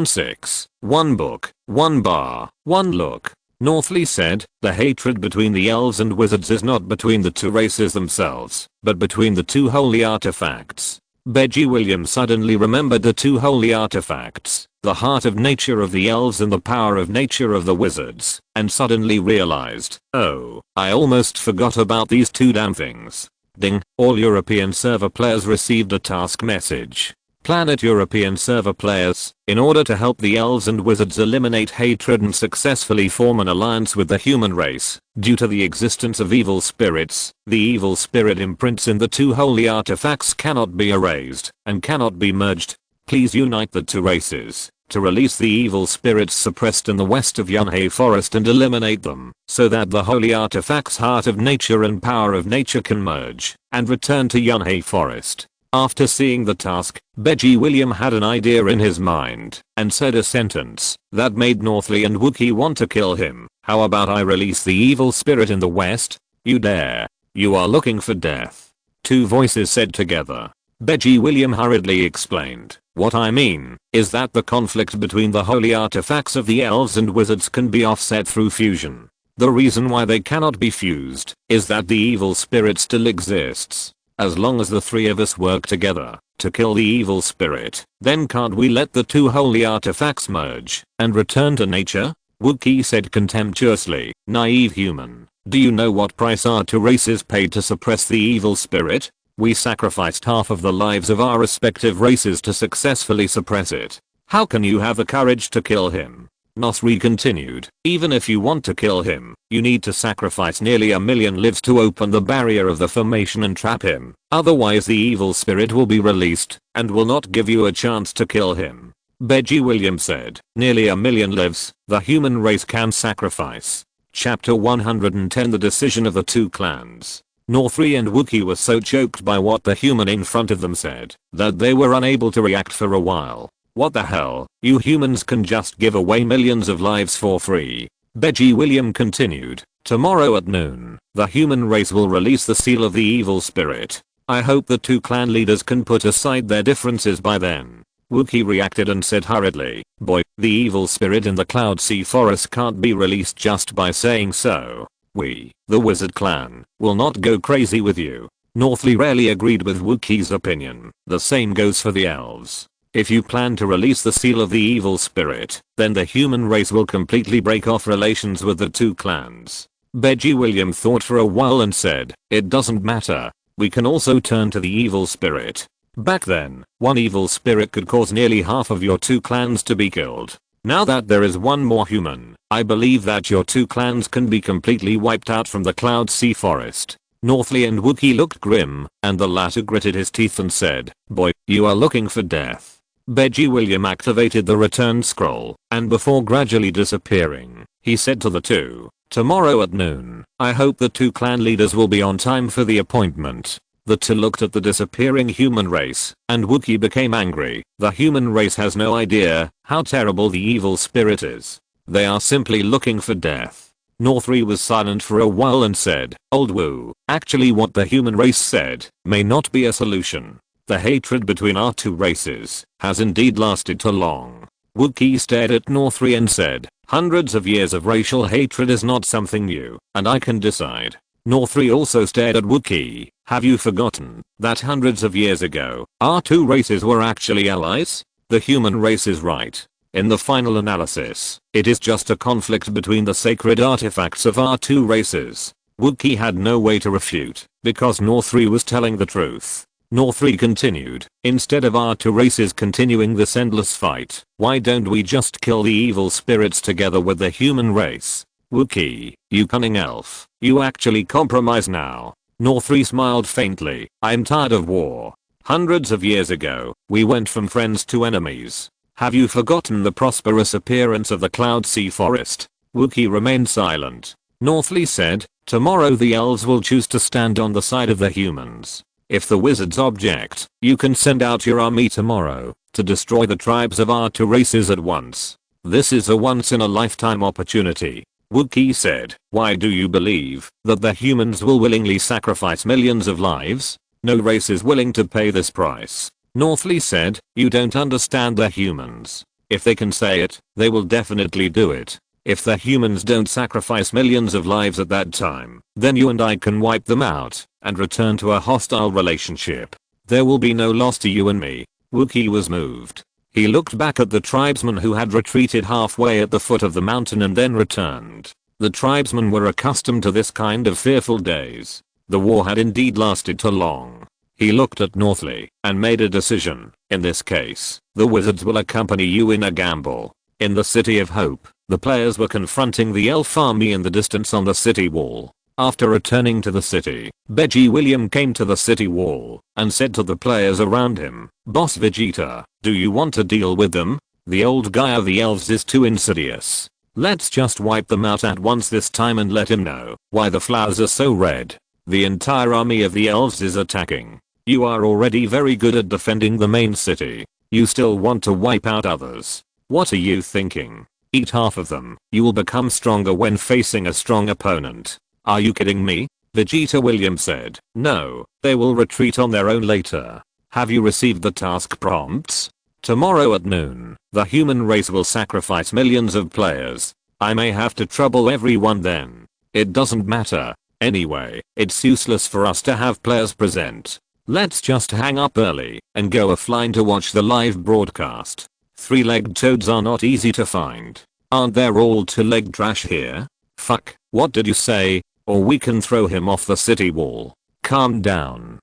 6, one book, one bar, one look. Northley said, the hatred between the elves and wizards is not between the two races themselves, but between the two holy artifacts. Beji William suddenly remembered the two holy artifacts, the heart of nature of the elves and the power of nature of the wizards, and suddenly realized, oh, I almost forgot about these two damn things. Ding, all European server players received a task message. Planet European server players, in order to help the elves and wizards eliminate hatred and successfully form an alliance with the human race, due to the existence of evil spirits, the evil spirit imprints in the two holy artifacts cannot be erased, and cannot be merged. Please unite the two races, to release the evil spirits suppressed in the west of Yunhei forest and eliminate them, so that the holy artifacts heart of nature and power of nature can merge, and return to Yunhei forest. After seeing the task, Beji William had an idea in his mind, and said a sentence that made Northley and Wookie want to kill him. How about I release the evil spirit in the west? You dare. You are looking for death. Two voices said together. Beji William hurriedly explained, what I mean is that the conflict between the holy artifacts of the elves and wizards can be offset through fusion. The reason why they cannot be fused is that the evil spirit still exists. As long as the three of us work together to kill the evil spirit, then can't we let the two holy artifacts merge and return to nature? Wookie said contemptuously, naive human, do you know what price our two races paid to suppress the evil spirit? We sacrificed half of the lives of our respective races to successfully suppress it. How can you have the courage to kill him? Northley continued, even if you want to kill him, you need to sacrifice nearly 1 million lives to open the barrier of the formation and trap him. Otherwise the evil spirit will be released, and will not give you a chance to kill him. Beji William said, nearly 1 million lives, the human race can sacrifice. Chapter 110 The Decision of the Two Clans. Northley and Wookie were so choked by what the human in front of them said, that they were unable to react for a while. What the hell, you humans can just give away millions of lives for free. Beji William continued, tomorrow at noon, the human race will release the seal of the evil spirit. I hope the two clan leaders can put aside their differences by then. Wookie reacted and said hurriedly, boy, the evil spirit in the Cloud Sea Forest can't be released just by saying so. We, the wizard clan, will not go crazy with you. Northley rarely agreed with Wookie's opinion. The same goes for the elves. If you plan to release the seal of the evil spirit, then the human race will completely break off relations with the two clans. Beji William thought for a while and said, it doesn't matter. We can also turn to the evil spirit. Back then, one evil spirit could cause nearly half of your two clans to be killed. Now that there is one more human, I believe that your two clans can be completely wiped out from the Cloud Sea Forest. Northley and Wookie looked grim, and the latter gritted his teeth and said, boy, you are looking for death. Beji William activated the return scroll, and before gradually disappearing, he said to the two, tomorrow at noon, I hope the two clan leaders will be on time for the appointment. The two looked at the disappearing human race, and Wookiee became angry. The human race has no idea how terrible the evil spirit is. They are simply looking for death. Northree was silent for a while and said, "Old Woo, actually what the human race said may not be a solution. The hatred between our two races has indeed lasted too long." Wookiee stared at Northree and said, "Hundreds of years of racial hatred is not something new, and I can decide." Northree also stared at Wookiee. "Have you forgotten that hundreds of years ago, our two races were actually allies? The human race is right. In the final analysis, it is just a conflict between the sacred artifacts of our two races." Wookiee had no way to refute, because Northree was telling the truth. Northree continued, "Instead of our two races continuing this endless fight, why don't we just kill the evil spirits together with the human race?" "Wookiee, you cunning elf, you actually compromise now." Northree smiled faintly. "I'm tired of war. Hundreds of years ago, we went from friends to enemies. Have you forgotten the prosperous appearance of the Cloud Sea Forest?" Wookiee remained silent. Northree said, "Tomorrow the elves will choose to stand on the side of the humans. If the wizards object, you can send out your army tomorrow to destroy the tribes of our two races at once. This is a once-in-a-lifetime opportunity." Wookiee said, "Why do you believe that the humans will willingly sacrifice millions of lives? No race is willing to pay this price." Northree said, "You don't understand the humans. If they can say it, they will definitely do it. If the humans don't sacrifice millions of lives at that time, then you and I can wipe them out and return to a hostile relationship. There will be no loss to you and me." Wookiee was moved. He looked back at the tribesmen who had retreated halfway at the foot of the mountain and then returned. The tribesmen were accustomed to this kind of fearful days. The war had indeed lasted too long. He looked at Northree and made a decision. "In this case, the wizards will accompany you in a gamble." In the City of Hope, the players were confronting the elf army in the distance on the city wall. After returning to the city, Veggie William came to the city wall and said to the players around him, "Boss Vegeta, do you want to deal with them? The old guy of the elves is too insidious. Let's just wipe them out at once this time and let him know why the flowers are so red. The entire army of the elves is attacking. You are already very good at defending the main city. You still want to wipe out others. What are you thinking? Eat half of them. You will become stronger when facing a strong opponent." "Are you kidding me?" Vegeta Williams said. "No, they will retreat on their own later. Have you received the task prompts? Tomorrow at noon, the human race will sacrifice millions of players. I may have to trouble everyone then. It doesn't matter. Anyway, it's useless for us to have players present. Let's just hang up early and go offline to watch the live broadcast. Three-legged toads are not easy to find. Aren't there all two-legged trash here? Fuck, what did you say? Or we can throw him off the city wall." Calm down,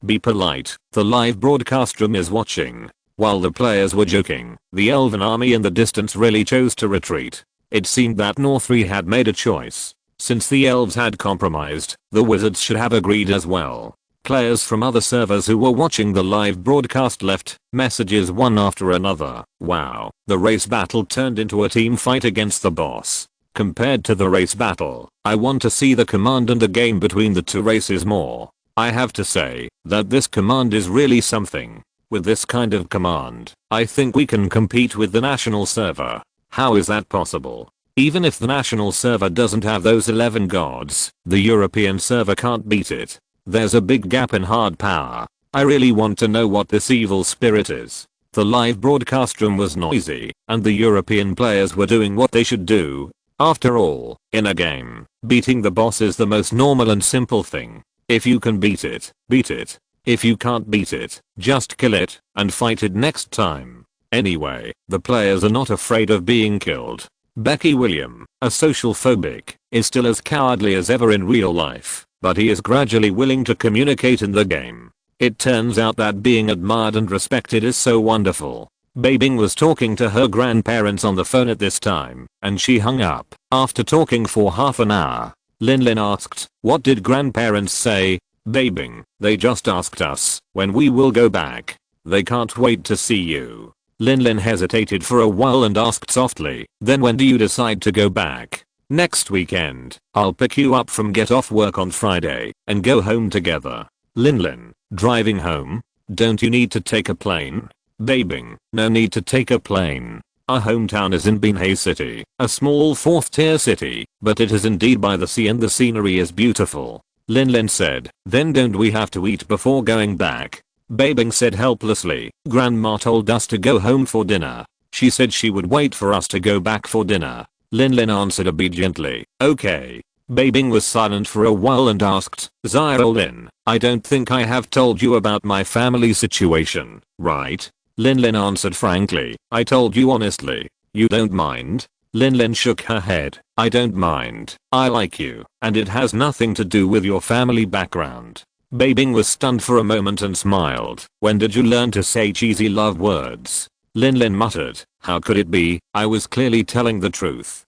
be polite, the live broadcast room is watching." While the players were joking, the elven army in the distance really chose to retreat. It seemed that Northree had made a choice. Since the elves had compromised, the wizards should have agreed as well. Players from other servers who were watching the live broadcast left messages one after another. "Wow, the race battle turned into a team fight against the boss. Compared to the race battle, I want to see the command and the game between the two races more. I have to say that this command is really something. With this kind of command, I think we can compete with the national server." "How is that possible? Even if the national server doesn't have those 11 gods, the European server can't beat it. There's a big gap in hard power. I really want to know what this evil spirit is." The live broadcast room was noisy, and the European players were doing what they should do. After all, in a game, beating the boss is the most normal and simple thing. If you can beat it, beat it. If you can't beat it, just kill it and fight it next time. Anyway, the players are not afraid of being killed. Becky William, a social phobic, is still as cowardly as ever in real life, but he is gradually willing to communicate in the game. It turns out that being admired and respected is so wonderful. Bai Bing was talking to her grandparents on the phone at this time, and she hung up. After talking for half an hour, Lin asked, "What did grandparents say?" "Bai Bing, they just asked us when we will go back. They can't wait to see you." Lin hesitated for a while and asked softly, "Then when do you decide to go back?" "Next weekend. I'll pick you up from get off work on Friday and go home together." Lin, driving home? Don't you need to take a plane? Bai Bing, no need to take a plane. Our hometown is in Binhai City, a small 4th tier city, but it is indeed by the sea and the scenery is beautiful. Lin said, then don't we have to eat before going back? Bai Bing said helplessly, Grandma told us to go home for dinner. She said she would wait for us to go back for dinner. Lin answered obediently, okay. Bai Bing was silent for a while and asked, Lin, I don't think I have told you about my family situation, right? Lin answered frankly, I told you honestly. You don't mind? Lin shook her head, I don't mind. I like you, and it has nothing to do with your family background. Bai Bing was stunned for a moment and smiled. When did you learn to say cheesy love words? Lin muttered, how could it be? I was clearly telling the truth.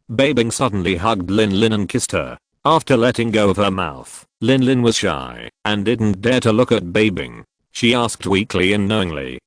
Bai Bing suddenly hugged Lin and kissed her. After letting go of her mouth, Lin was shy and didn't dare to look at Bai Bing. She asked weakly and knowingly,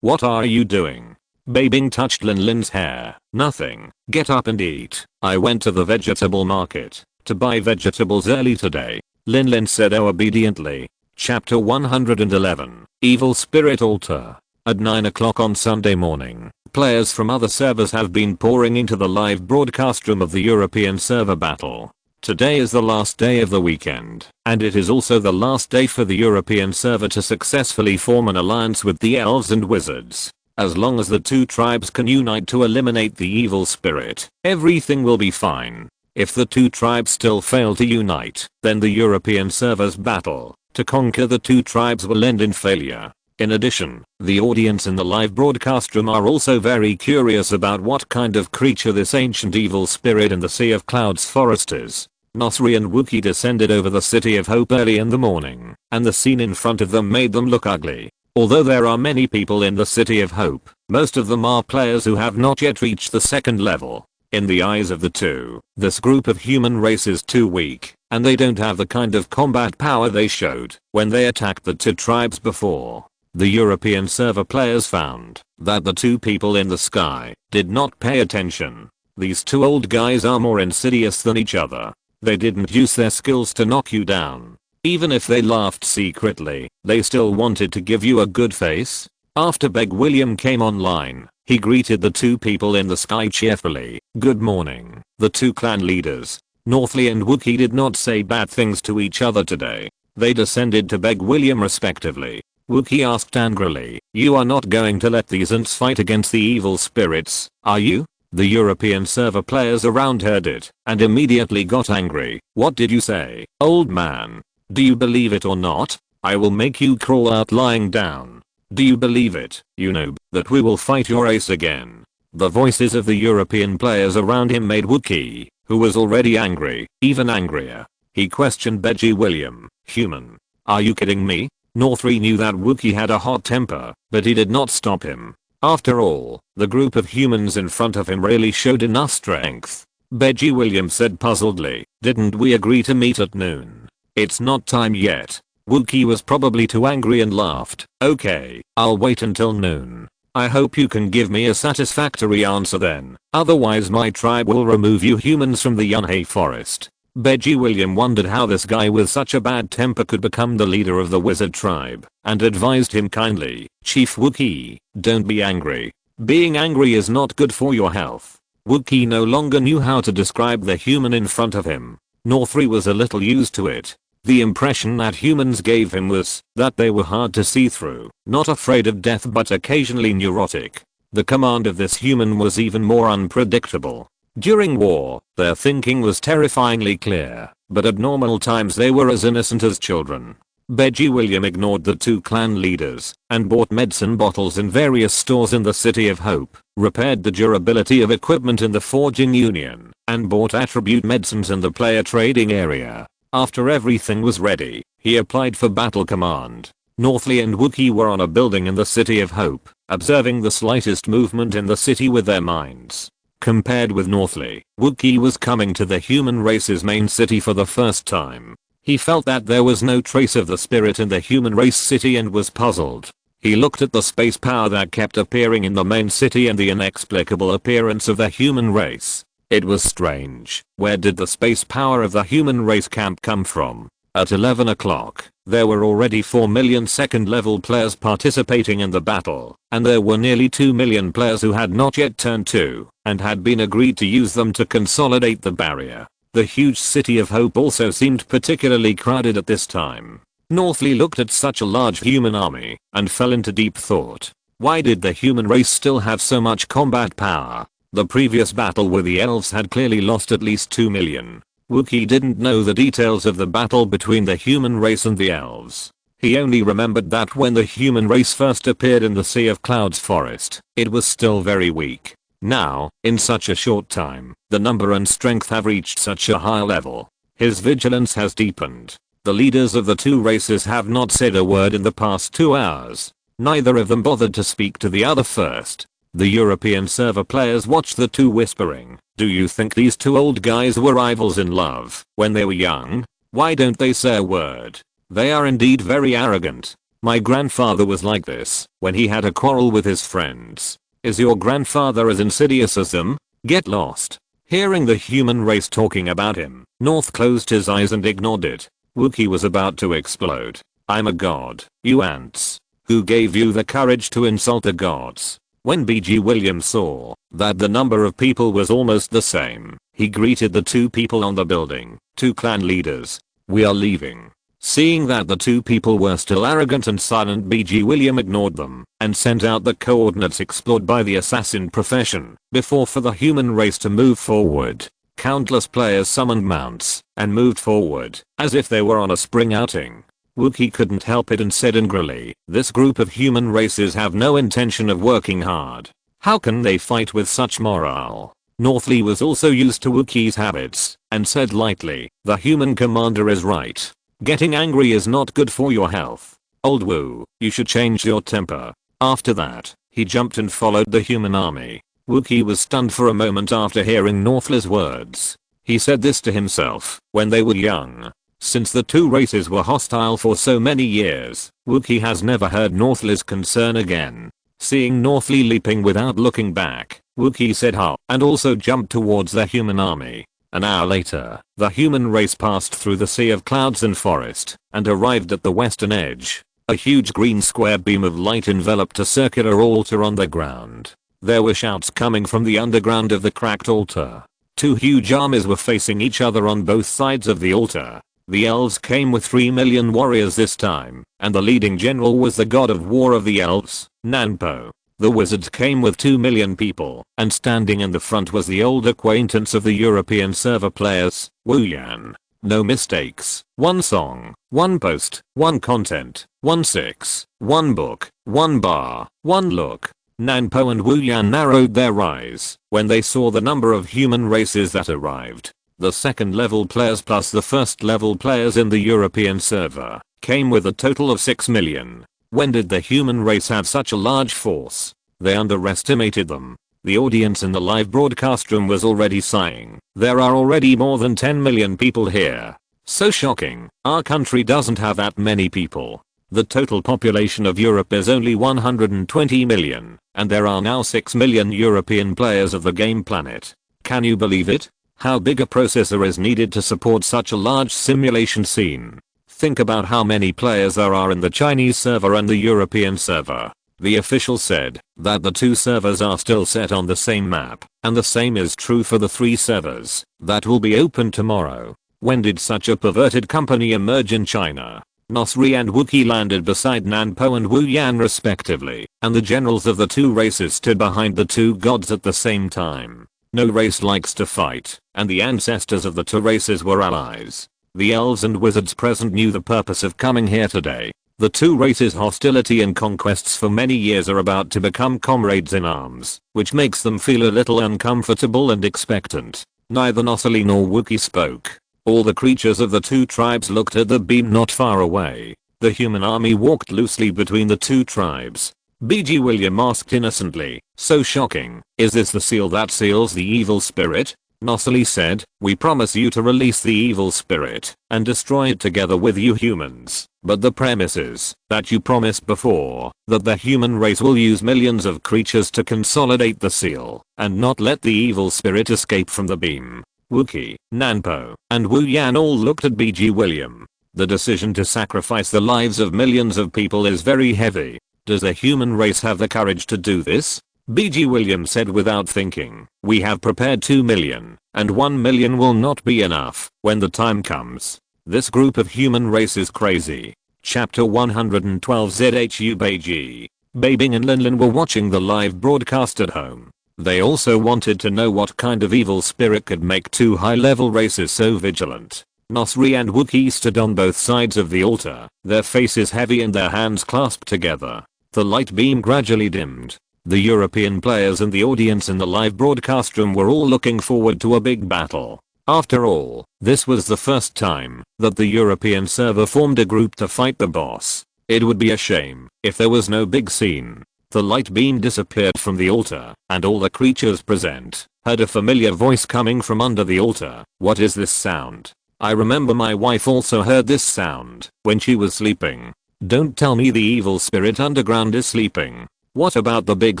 what are you doing? Bai Bing touched Lin's hair. Nothing. Get up and eat. I went to the vegetable market to buy vegetables early today. Lin said obediently. Chapter 111. Evil Spirit Altar. At 9 o'clock on Sunday morning, players from other servers have been pouring into the live broadcast room of the European server battle. Today is the last day of the weekend, and it is also the last day for the European server to successfully form an alliance with the elves and wizards. As long as the two tribes can unite to eliminate the evil spirit, everything will be fine. If the two tribes still fail to unite, then the European server's battle to conquer the two tribes will end in failure. In addition, the audience in the live broadcast room are also very curious about what kind of creature this ancient evil spirit in the Sea of Clouds forest is. Nosri and Wookie descended over the City of Hope early in the morning, and the scene in front of them made them look ugly. Although there are many people in the City of Hope, most of them are players who have not yet reached the second level. In the eyes of the two, this group of human race is too weak, and they don't have the kind of combat power they showed when they attacked the two tribes before. The European server players found that the two people in the sky did not pay attention. These two old guys are more insidious than each other. They didn't use their skills to knock you down. Even if they laughed secretly, they still wanted to give you a good face. After Beg William came online, he greeted the two people in the sky cheerfully. Good morning. The two clan leaders, Northley and Wookie, did not say bad things to each other today. They descended to Beg William respectively. Wookie asked angrily, you are not going to let these ants fight against the evil spirits, are you? The European server players around heard it and immediately got angry. What did you say, old man? Do you believe it or not? I will make you crawl out lying down. Do you believe it, you noob, that we will fight your ace again? The voices of the European players around him made Wookie, who was already angry, even angrier. He questioned Beg William, human. Are you kidding me? Northree knew that Wookie had a hot temper, but he did not stop him. After all, the group of humans in front of him really showed enough strength. Beg William said puzzledly, didn't we agree to meet at noon? It's not time yet. Wookie was probably too angry and laughed. Okay, I'll wait until noon. I hope you can give me a satisfactory answer then, otherwise my tribe will remove you humans from the Yunhei forest. Beg William wondered how this guy with such a bad temper could become the leader of the wizard tribe, and advised him kindly, Chief Wookie, don't be angry. Being angry is not good for your health. Wookie no longer knew how to describe the human in front of him. Northree was a little used to it. The impression that humans gave him was that they were hard to see through, not afraid of death but occasionally neurotic. The command of this human was even more unpredictable. During war, their thinking was terrifyingly clear, but at normal times they were as innocent as children. Beg William ignored the two clan leaders and bought medicine bottles in various stores in the City of Hope, repaired the durability of equipment in the Forging Union, and bought attribute medicines in the player trading area. After everything was ready, he applied for battle command. Northley and Wookie were on a building in the City of Hope, observing the slightest movement in the city with their minds. Compared with Northley, Wookie was coming to the human race's main city for the first time. He felt that there was no trace of the spirit in the human race city and was puzzled. He looked at the space power that kept appearing in the main city and the inexplicable appearance of the human race. It was strange. Where did the space power of the human race camp come from? At 11 o'clock, There were already 4 million second level players participating in the battle, and there were nearly 2 million players who had not yet turned 2 and had been agreed to use them to consolidate the barrier. The huge city of Hope also seemed particularly crowded at this time. Northley looked at such a large human army and fell into deep thought. Why did the human race still have so much combat power? The previous battle with the elves had clearly lost at least 2 million. Wookiee didn't know the details of the battle between the human race and the elves. He only remembered that when the human race first appeared in the Sea of Clouds forest, it was still very weak. Now, in such a short time, the number and strength have reached such a high level. His vigilance has deepened. The leaders of the two races have not said a word in the past 2 hours. Neither of them bothered to speak to the other first. The European server players watched the two whispering. Do you think these two old guys were rivals in love when they were young? Why don't they say a word? They are indeed very arrogant. My grandfather was like this when he had a quarrel with his friends. Is your grandfather as insidious as them? Get lost. Hearing the human race talking about him, North closed his eyes and ignored it. Wookiee was about to explode. I'm a god, you ants. Who gave you the courage to insult the gods? When B.G. Williams saw that the number of people was almost the same, he greeted the two people on the building, two clan leaders. We are leaving. Seeing that the two people were still arrogant and silent, B.G. William ignored them and sent out the coordinates explored by the assassin profession before for the human race to move forward. Countless players summoned mounts and moved forward as if they were on a spring outing. Wookiee couldn't help it and said angrily, this group of human races have no intention of working hard. How can they fight with such morale? Northley was also used to Wookiee's habits and said lightly, the human commander is right. Getting angry is not good for your health. Old Woo, you should change your temper. After that, he jumped and followed the human army. Wookiee was stunned for a moment after hearing Northley's words. He said this to himself when they were young. Since the two races were hostile for so many years, Wookiee has never heard Northley's concern again. Seeing Northley leaping without looking back, Wookiee said ha and also jumped towards the human army. An hour later, the human race passed through the Sea of Clouds and forest and arrived at the western edge. A huge green square beam of light enveloped a circular altar on the ground. There were shouts coming from the underground of the cracked altar. Two huge armies were facing each other on both sides of the altar. The elves came with 3 million warriors this time, and the leading general was the god of war of the elves, Nanpo. The wizards came with 2 million people, and standing in the front was the old acquaintance of the European server players, Wu Yan. No mistakes, one song, one post, one content, one 6, one book, one bar, one look. Nanpo and Wu Yan narrowed their eyes when they saw the number of human races that arrived. The second level players plus the first level players in the European server came with a total of 6 million. When did the human race have such a large force? They underestimated them. The audience in the live broadcast room was already sighing. There are already more than 10 million people here. So shocking. Our country doesn't have that many people. The total population of Europe is only 120 million, and there are now 6 million European players of the game Planet. Can you believe it? How big a processor is needed to support such a large simulation scene? Think about how many players there are in the Chinese server and the European server. The official said that the two servers are still set on the same map, and the same is true for the 3 servers that will be open tomorrow. When did such a perverted company emerge in China? Nosri and Wookiee landed beside Nanpo and Wu Yan respectively, and the generals of the two races stood behind the two gods at the same time. No race likes to fight, and the ancestors of the two races were allies. The elves and wizards present knew the purpose of coming here today. The two races' hostility and conquests for many years are about to become comrades in arms, which makes them feel a little uncomfortable and expectant. Neither Nosali nor Wookiee spoke. All the creatures of the two tribes looked at the beam not far away. The human army walked loosely between the two tribes. B.G. William asked innocently, so shocking, is this the seal that seals the evil spirit? Nosali said, we promise you to release the evil spirit and destroy it together with you humans, but the premise is that you promised before that the human race will use millions of creatures to consolidate the seal and not let the evil spirit escape from the beam. Wookiee, Nanpo, and Wu Yan all looked at B.G. William. The decision to sacrifice the lives of millions of people is very heavy. Does the human race have the courage to do this? BG William said without thinking. We have prepared 2 million, and 1 million will not be enough when the time comes. This group of human race is crazy. Chapter 112 ZHU Bai Bing and Lin Lin were watching the live broadcast at home. They also wanted to know what kind of evil spirit could make two high-level races so vigilant. Nosri and Wookiee stood on both sides of the altar, their faces heavy and their hands clasped together. The light beam gradually dimmed. The European players and the audience in the live broadcast room were all looking forward to a big battle. After all, this was the first time that the European server formed a group to fight the boss. It would be a shame if there was no big scene. The light beam disappeared from the altar, and all the creatures present heard a familiar voice coming from under the altar. What is this sound? I remember my wife also heard this sound when she was sleeping. Don't tell me the evil spirit underground is sleeping. What about the big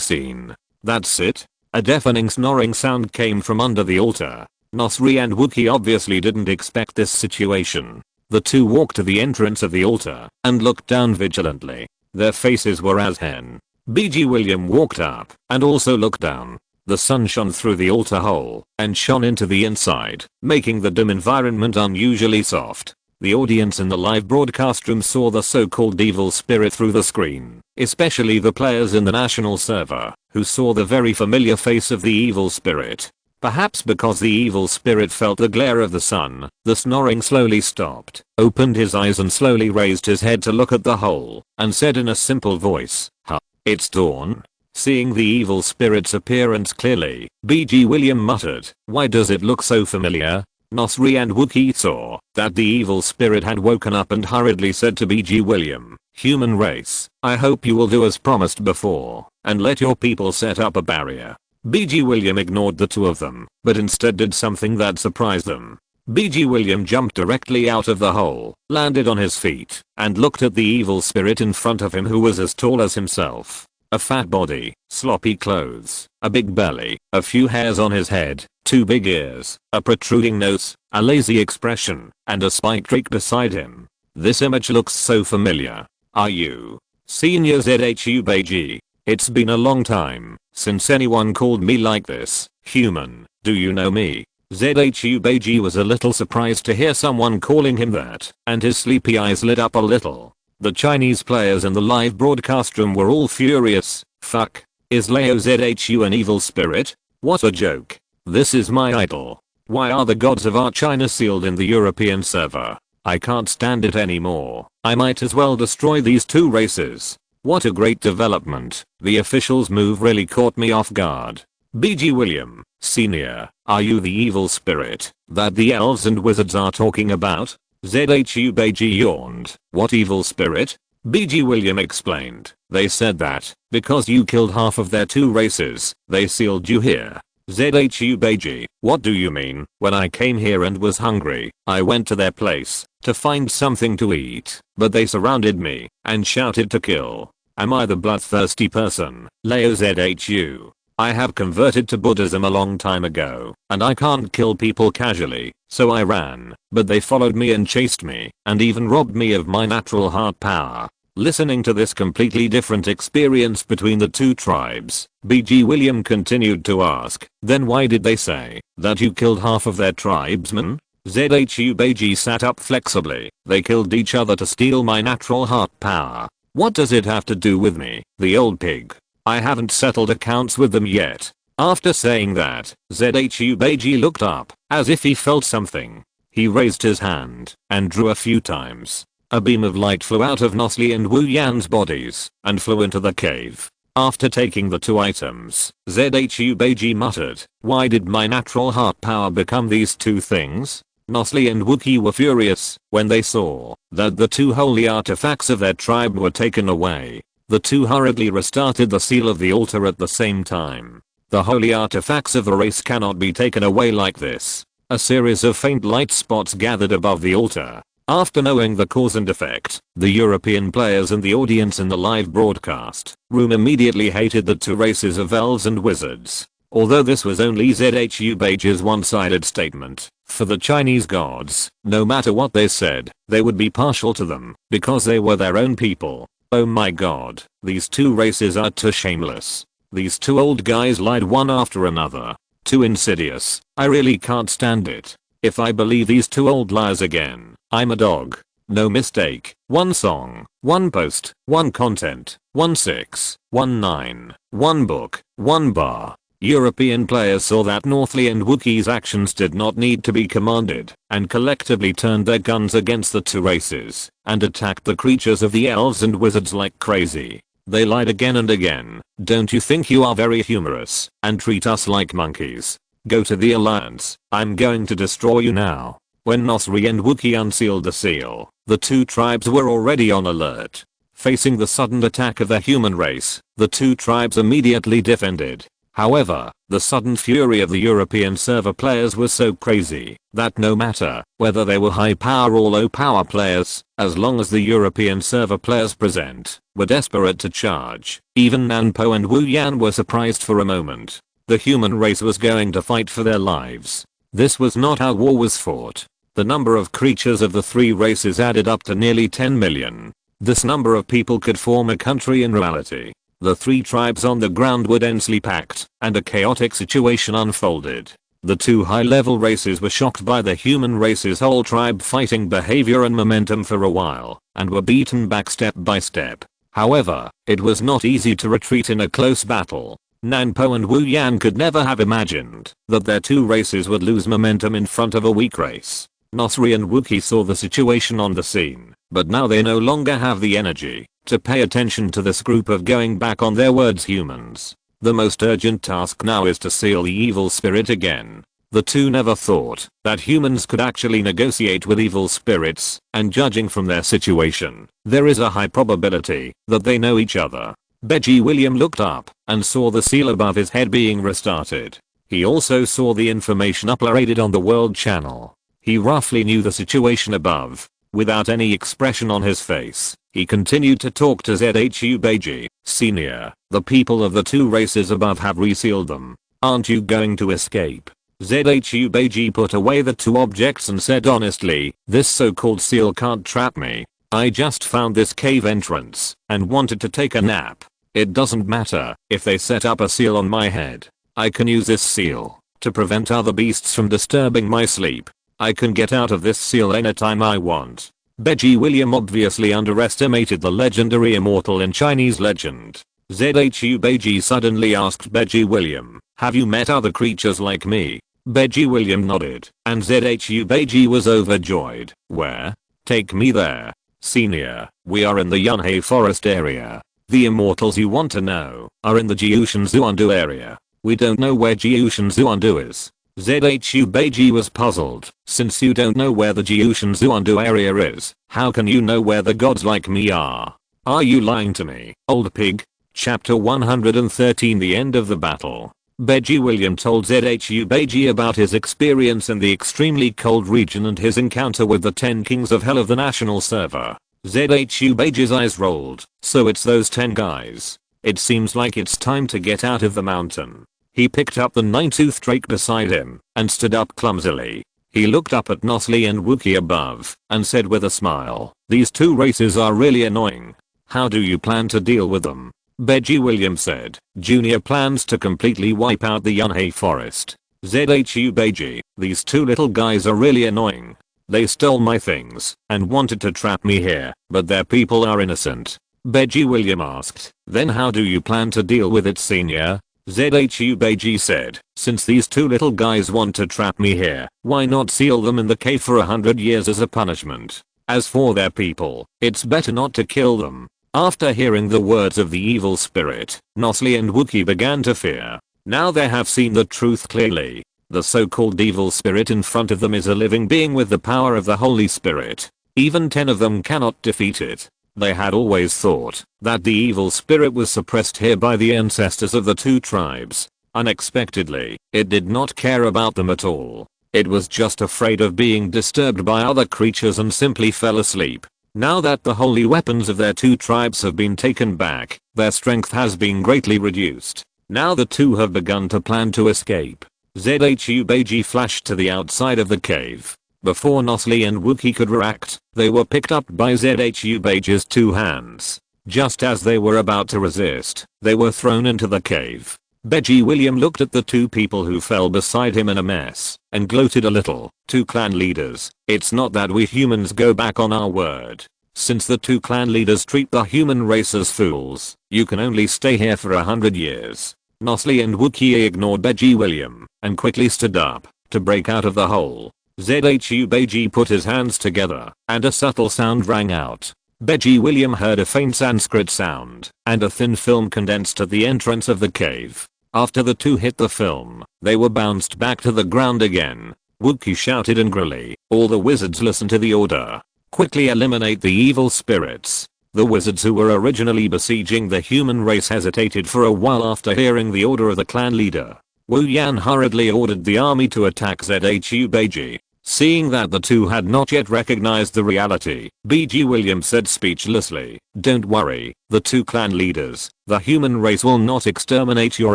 scene? That's it? A deafening snoring sound came from under the altar. Nosri and Wookiee obviously didn't expect this situation. The two walked to the entrance of the altar and looked down vigilantly. Their faces were as hen. BG William walked up and also looked down. The sun shone through the altar hole and shone into the inside, making the dim environment unusually soft. The audience in the live broadcast room saw the so-called evil spirit through the screen, especially the players in the national server, who saw the very familiar face of the evil spirit. Perhaps because the evil spirit felt the glare of the sun, the snoring slowly stopped, opened his eyes and slowly raised his head to look at the hole, and said in a simple voice, "Huh, it's dawn." Seeing the evil spirit's appearance clearly, BG William muttered, "Why does it look so familiar?" Nosri and Wookiee saw that the evil spirit had woken up and hurriedly said to BG William, "Human race, I hope you will do as promised before, and let your people set up a barrier." BG William ignored the two of them, but instead did something that surprised them. BG William jumped directly out of the hole, landed on his feet, and looked at the evil spirit in front of him who was as tall as himself. A fat body, sloppy clothes, a big belly, a few hairs on his head, 2 big ears, a protruding nose, a lazy expression, and a spiked streak beside him. This image looks so familiar. Are you Senior ZHU Beiji? It's been a long time since anyone called me like this. Human, do you know me? ZHU Beiji was a little surprised to hear someone calling him that, and his sleepy eyes lit up a little. The Chinese players in the live broadcast room were all furious. Fuck. Is Leo ZHU an evil spirit? What a joke. This is my idol. Why are the gods of our China sealed in the European server? I can't stand it anymore. I might as well destroy these two races. What a great development. The officials' move really caught me off guard. BG William, Senior, are you the evil spirit that the elves and wizards are talking about? ZHU Beiji yawned. What evil spirit? BG William explained. They said that because you killed half of their two races, they sealed you here. ZHU Beiji, what do you mean? When I came here and was hungry, I went to their place to find something to eat, but they surrounded me and shouted to kill. Am I the bloodthirsty person? Leo ZHU. I have converted to Buddhism a long time ago, and I can't kill people casually, so I ran, but they followed me and chased me, and even robbed me of my natural heart power. Listening to this completely different experience between the two tribes, BG William continued to ask, then why did they say that you killed half of their tribesmen? ZHU Beiji sat up flexibly. They killed each other to steal my natural heart power. What does it have to do with me, the old pig? I haven't settled accounts with them yet. After saying that, ZHU Beiji looked up, as if he felt something. He raised his hand, and drew a few times. A beam of light flew out of Nosli and Wu Yan's bodies, and flew into the cave. After taking the two items, ZHU Beiji muttered, why did my natural heart power become these two things? Nosli and Wookiee were furious when they saw that the two holy artifacts of their tribe were taken away. The two hurriedly restarted the seal of the altar at the same time. The holy artifacts of a race cannot be taken away like this. A series of faint light spots gathered above the altar. After knowing the cause and effect, the European players and the audience in the live broadcast room immediately hated the two races of elves and wizards. Although this was only ZHU Beiji's one-sided statement, For the Chinese gods, no matter what they said, they would be partial to them, because they were their own people. Oh my god, these two races are too shameless. These two old guys lied one after another. Too insidious. I really can't stand it. If I believe these two old liars again, I'm a dog. No mistake. One song, one post, one content, 1619, one book, one bar. European players saw that Northly and Wookiee's actions did not need to be commanded, and collectively turned their guns against the two races, and attacked the creatures of the elves and wizards like crazy. They lied again and again. Don't you think you are very humorous, and treat us like monkeys? Go to the Alliance. I'm going to destroy you now. When Nosri and Wookiee unsealed the seal, the two tribes were already on alert. Facing the sudden attack of the human race, the two tribes immediately defended. However, the sudden fury of the European server players was so crazy that no matter whether they were high power or low power players, as long as the European server players present were desperate to charge, even Nanpo and Wu Yan were surprised for a moment. The human race was going to fight for their lives. This was not how war was fought. The number of creatures of the three races added up to nearly 10 million. This number of people could form a country in reality. The three tribes on the ground were densely packed, and a chaotic situation unfolded. The two high-level races were shocked by the human race's whole tribe fighting behavior and momentum for a while, and were beaten back step by step. However, it was not easy to retreat in a close battle. Nanpo and Wu Yan could never have imagined that their two races would lose momentum in front of a weak race. Nosri and Wookiee saw the situation on the scene, but now they no longer have the energy to pay attention to this group of going back on their words humans. The most urgent task now is to seal the evil spirit again. The two never thought that humans could actually negotiate with evil spirits, and judging from their situation, there is a high probability that they know each other. Beji William looked up and saw the seal above his head being restarted. He also saw the information uploaded on the world channel. He roughly knew the situation above. Without any expression on his face, he continued to talk to ZHU Beiji. Senior, the people of the two races above have resealed them. Aren't you going to escape? ZHU Beiji put away the two objects and said honestly, this so-called seal can't trap me. I just found this cave entrance and wanted to take a nap. It doesn't matter if they set up a seal on my head. I can use this seal to prevent other beasts from disturbing my sleep. I can get out of this seal anytime I want. Beji William obviously underestimated the legendary immortal in Chinese legend. ZHU Beiji suddenly asked Beji William, have you met other creatures like me? Beji William nodded, and ZHU Beiji was overjoyed. Where? Take me there. Senior, we are in the Yunhei forest area. The immortals you want to know are in the Jiushan Zuandu area. We don't know where Jiushan Zuandu is. ZHU Beiji was puzzled. Since you don't know where the Jiushan Zuandu area is, how can you know where the gods like me are? Are you lying to me, old pig? Chapter 113 The End of the Battle. Beji William told ZHU Beiji about his experience in the extremely cold region and his encounter with the 10 kings of hell of the national server. ZHU Beiji's eyes rolled. So it's those 10 guys. It seems like it's time to get out of the mountain. He picked up the 9-toothed drake beside him and stood up clumsily. He looked up at Nosli and Wookiee above and said with a smile, these two races are really annoying. How do you plan to deal with them? Beji William said, Junior plans to completely wipe out the Yunhei forest. ZHU Beiji, these two little guys are really annoying. They stole my things and wanted to trap me here, but their people are innocent. Beji William asked, then how do you plan to deal with it, senior? ZHU Beiji said, since these two little guys want to trap me here, why not seal them in the cave for 100 years as a punishment? As for their people, it's better not to kill them. After hearing the words of the evil spirit, Nosli and Wookiee began to fear. Now they have seen the truth clearly. The so-called evil spirit in front of them is a living being with the power of the Holy Spirit. Even 10 of them cannot defeat it. They had always thought that the evil spirit was suppressed here by the ancestors of the two tribes. Unexpectedly, it did not care about them at all. It was just afraid of being disturbed by other creatures and simply fell asleep. Now that the holy weapons of their two tribes have been taken back, their strength has been greatly reduced. Now the two have begun to plan to escape. ZHU Beiji flashed to the outside of the cave. Before Nosli and Wookie could react, they were picked up by ZHU Beiji's two hands. Just as they were about to resist, they were thrown into the cave. Beiji William looked at the two people who fell beside him in a mess, and gloated a little. Two clan leaders, it's not that we humans go back on our word. Since the two clan leaders treat the human race as fools, you can only stay here for 100 years. Nosli and Wookie ignored Beiji William, and quickly stood up, to break out of the hole. ZHU Beiji put his hands together, and a subtle sound rang out. Beiji William heard a faint Sanskrit sound, and a thin film condensed at the entrance of the cave. After the two hit the film, they were bounced back to the ground again. Wookie shouted angrily, all the wizards listen to the order. Quickly eliminate the evil spirits. The wizards who were originally besieging the human race hesitated for a while after hearing the order of the clan leader. Wu Yan hurriedly ordered the army to attack ZHU Beiji. Seeing that the two had not yet recognized the reality, Beiji William said speechlessly, don't worry, the two clan leaders, the human race will not exterminate your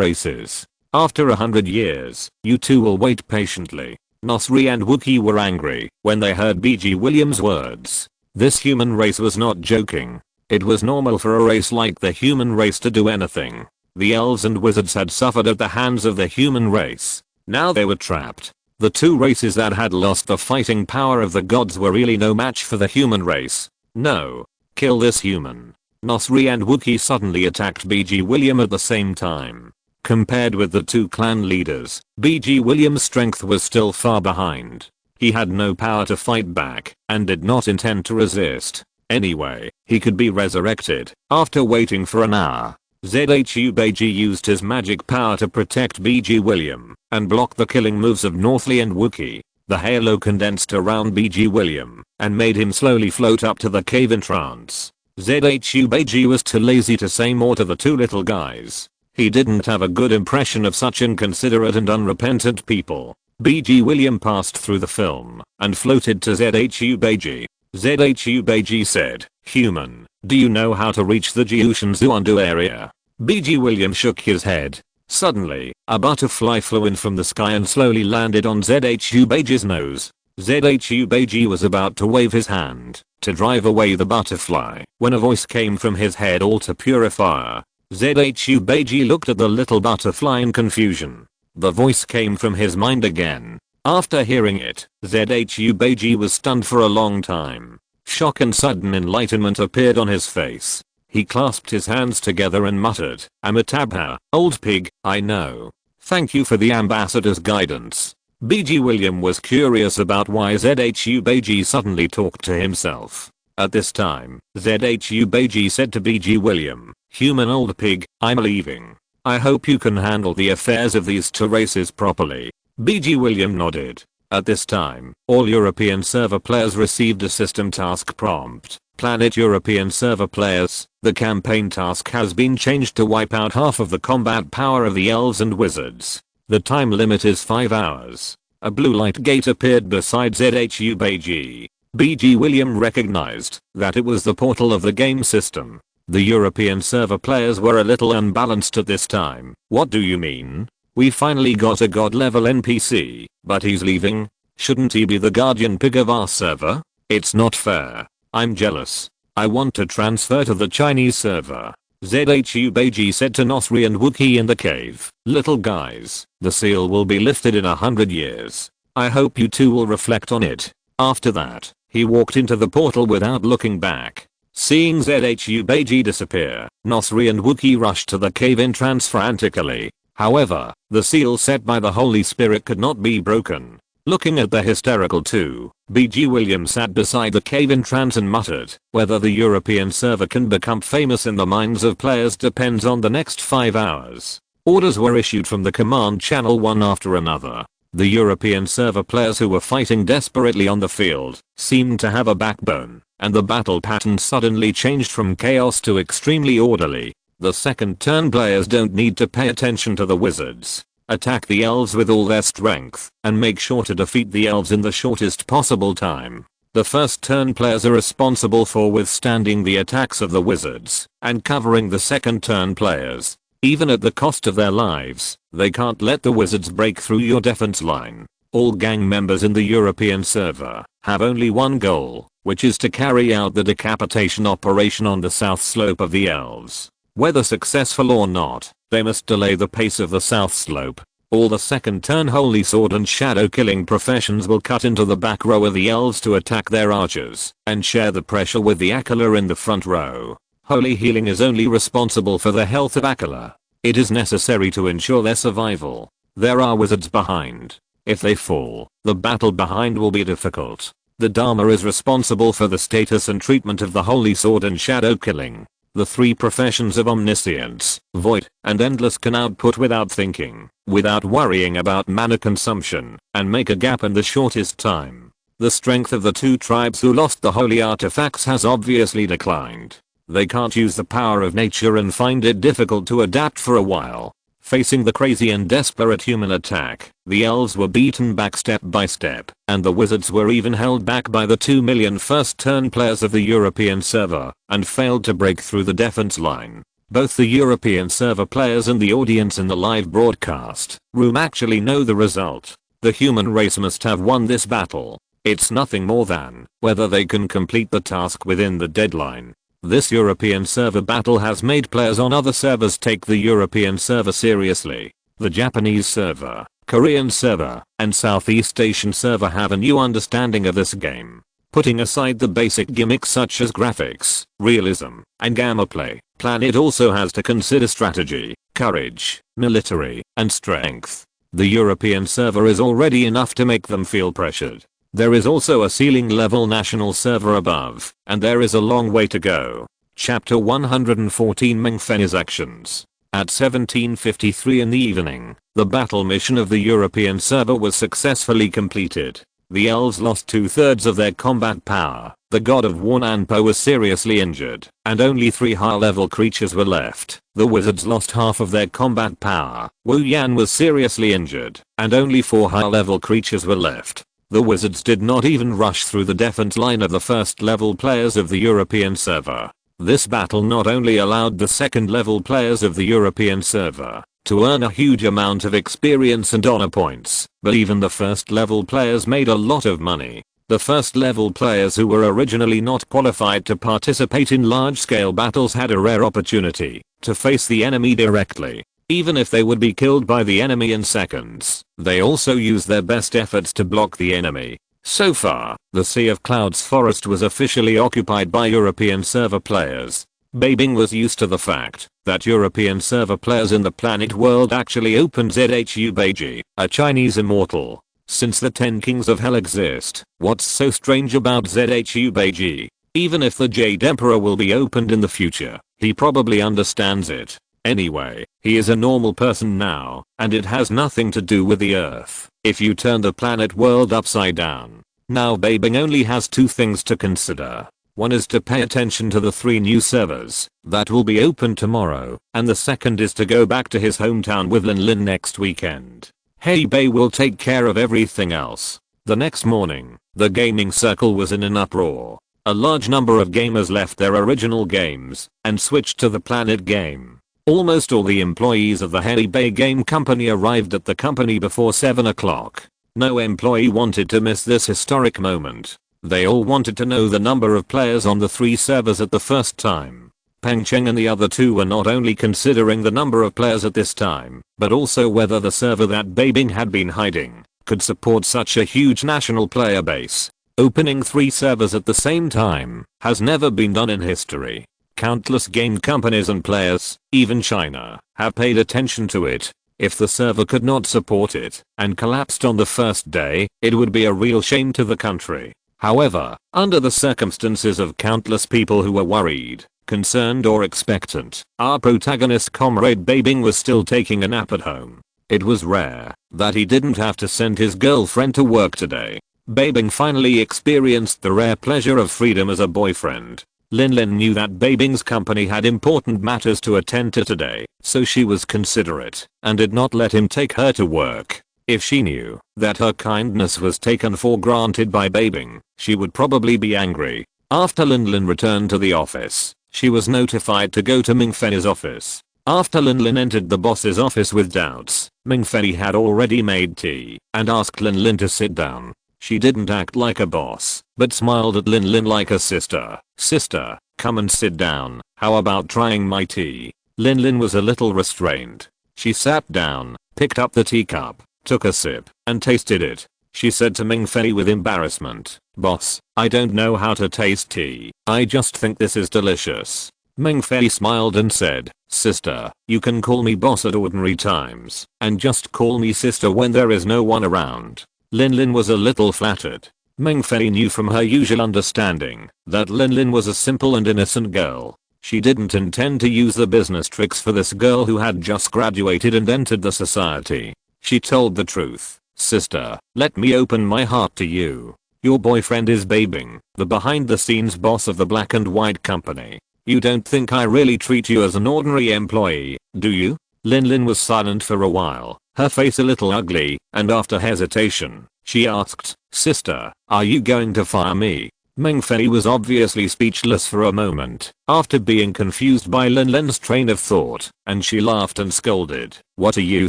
races. After 100 years, you two will wait patiently. Nosri and Wookie were angry when they heard Beiji William's words. This human race was not joking. It was normal for a race like the human race to do anything. The elves and wizards had suffered at the hands of the human race. Now they were trapped. The two races that had lost the fighting power of the gods were really no match for the human race. No. Kill this human. Nosri and Wookie suddenly attacked Beiji William at the same time. Compared with the two clan leaders, Beiji William's strength was still far behind. He had no power to fight back, and did not intend to resist. Anyway, he could be resurrected. After waiting for an hour, ZHU Beiji used his magic power to protect Beiji William, and block the killing moves of Nosli and Wookie. The halo condensed around Beiji William, and made him slowly float up to the cave in trance. ZHU Beiji was too lazy to say more to the two little guys. He didn't have a good impression of such inconsiderate and unrepentant people. Beiji William passed through the film, and floated to ZHU Beiji. ZHU Beiji said, human, do you know how to reach the Jiushan Zuandu area? Beiji William shook his head. Suddenly, a butterfly flew in from the sky and slowly landed on ZHU Beiji's nose. ZHU Beiji was about to wave his hand, to drive away the butterfly, when a voice came from his head all to purifier. ZHU Beiji looked at the little butterfly in confusion. The voice came from his mind again. After hearing it, ZHU Beiji was stunned for a long time. Shock and sudden enlightenment appeared on his face. He clasped his hands together and muttered, Amitabha, old pig, I know. Thank you for the ambassador's guidance. Beiji William was curious about why ZHU Beiji suddenly talked to himself. At this time, ZHU Beiji said to Beiji William, human old pig, I'm leaving. I hope you can handle the affairs of these two races properly. Beiji William nodded. At this time, all European server players received a system task prompt. Planet European server players, the campaign task has been changed to wipe out half of the combat power of the elves and wizards. The time limit is 5 hours. A blue light gate appeared beside ZHU Beiji. Beiji William recognized that it was the portal of the game system. The European server players were a little unbalanced at this time. What do you mean? We finally got a god level NPC, but he's leaving? Shouldn't he be the guardian pig of our server? It's not fair. I'm jealous. I want to transfer to the Chinese server. ZHU Beiji said to Nosri and Wookie in the cave. Little guys, the seal will be lifted in 100 years. I hope you two will reflect on it. After that, he walked into the portal without looking back. Seeing ZHU Beiji disappear, Nosri and Wookie rushed to the cave entrance frantically. However, the seal set by the Holy Spirit could not be broken. Looking at the hysterical two, Beiji William sat beside the cave entrance and muttered, whether the European server can become famous in the minds of players depends on the next 5 hours. Orders were issued from the command channel one after another. The European server players who were fighting desperately on the field seemed to have a backbone, and the battle pattern suddenly changed from chaos to extremely orderly. The second turn players don't need to pay attention to the wizards. Attack the elves with all their strength, and make sure to defeat the elves in the shortest possible time. The first turn players are responsible for withstanding the attacks of the wizards, and covering the second turn players. Even at the cost of their lives, they can't let the wizards break through your defense line. All gang members in the European server have only one goal, which is to carry out the decapitation operation on the south slope of the elves. Whether successful or not, they must delay the pace of the south slope. All the second turn holy sword and shadow killing professions will cut into the back row of the elves to attack their archers and share the pressure with the Akala in the front row. Holy healing is only responsible for the health of Akala. It is necessary to ensure their survival. There are wizards behind. If they fall, the battle behind will be difficult. The Dharma is responsible for the status and treatment of the holy sword and shadow killing. The three professions of omniscience, void, and endless can output without thinking, without worrying about mana consumption, and make a gap in the shortest time. The strength of the two tribes who lost the holy artifacts has obviously declined. They can't use the power of nature and find it difficult to adapt for a while. Facing the crazy and desperate human attack, the elves were beaten back step by step, and the wizards were even held back by the 2 million first turn players of the European server, and failed to break through the defense line. Both the European server players and the audience in the live broadcast room actually know the result. The human race must have won this battle. It's nothing more than whether they can complete the task within the deadline. This European server battle has made players on other servers take the European server seriously. The Japanese server, Korean server, and Southeast Asian server have a new understanding of this game. Putting aside the basic gimmicks such as graphics, realism, and gameplay, Planet also has to consider strategy, courage, military, and strength. The European server is already enough to make them feel pressured. There is also a ceiling level national server above, and there is a long way to go. Chapter 114 Mengfen's actions. At 17:53 in the evening, the battle mission of the European server was successfully completed. The elves lost 2/3 of their combat power, the god of war Nanpo was seriously injured, and only 3 high-level creatures were left. The wizards lost half of their combat power, Wu Yan was seriously injured, and only 4 high-level creatures were left. The wizards did not even rush through the defense line of the first level players of the European server. This battle not only allowed the second level players of the European server to earn a huge amount of experience and honor points, but even the first level players made a lot of money. The first level players who were originally not qualified to participate in large scale battles had a rare opportunity to face the enemy directly. Even if they would be killed by the enemy in seconds, they also used their best efforts to block the enemy. So far, the Sea of Clouds forest was officially occupied by European server players. Bai Bing was used to the fact that European server players in the planet world actually opened Zhu Beiji, a Chinese immortal. Since the 10 Kings of Hell exist, what's so strange about Zhu Beiji? Even if the Jade Emperor will be opened in the future, he probably understands it. Anyway, he is a normal person now, and it has nothing to do with the Earth. If you turn the planet world upside down. Now Bai Bing only has 2 things to consider. One is to pay attention to the 3 new servers that will be open tomorrow, and the second is to go back to his hometown with Lin Lin next weekend. Hey Bai will take care of everything else. The next morning, the gaming circle was in an uproar. A large number of gamers left their original games and switched to the Planet game. Almost all the employees of the Hey Bai game company arrived at the company before 7 o'clock. No employee wanted to miss this historic moment. They all wanted to know the number of players on the 3 servers at the first time. Peng Cheng and the other 2 were not only considering the number of players at this time, but also whether the server that Bai Bing had been hiding could support such a huge national player base. Opening 3 servers at the same time has never been done in history. Countless game companies and players, even China, have paid attention to it. If the server could not support it and collapsed on the first day, it would be a real shame to the country. However, under the circumstances of countless people who were worried, concerned or expectant, our protagonist comrade Bai Bing was still taking a nap at home. It was rare that he didn't have to send his girlfriend to work today. Bai Bing finally experienced the rare pleasure of freedom as a boyfriend. Lin Lin knew that Bai Bing's company had important matters to attend to today, so she was considerate and did not let him take her to work. If she knew that her kindness was taken for granted by Bai Bing, she would probably be angry. After Lin Lin returned to the office, she was notified to go to Ming Fen's office. After Lin Lin entered the boss's office with doubts, Ming Fei had already made tea and asked Lin Lin to sit down. She didn't act like a boss, but smiled at Lin Lin like a sister. Sister, come and sit down. How about trying my tea? Lin Lin was a little restrained. She sat down, picked up the teacup, took a sip, and tasted it. She said to Ming Fei with embarrassment, "Boss, I don't know how to taste tea. I just think this is delicious." Ming Fei smiled and said, "Sister, you can call me boss at ordinary times, and just call me sister when there is no one around." Lin Lin was a little flattered. Ming Fei knew from her usual understanding that Lin Lin was a simple and innocent girl. She didn't intend to use the business tricks for this girl who had just graduated and entered the society. She told the truth. "Sister, let me open my heart to you. Your boyfriend is Bai Bing, the behind-the-scenes boss of the Black and White company. You don't think I really treat you as an ordinary employee, do you?" Lin Lin was silent for a while, her face a little ugly, and after hesitation, she asked, "Sister, are you going to fire me?" Ming Fei was obviously speechless for a moment, after being confused by Lin Lin's train of thought, and she laughed and scolded, "What are you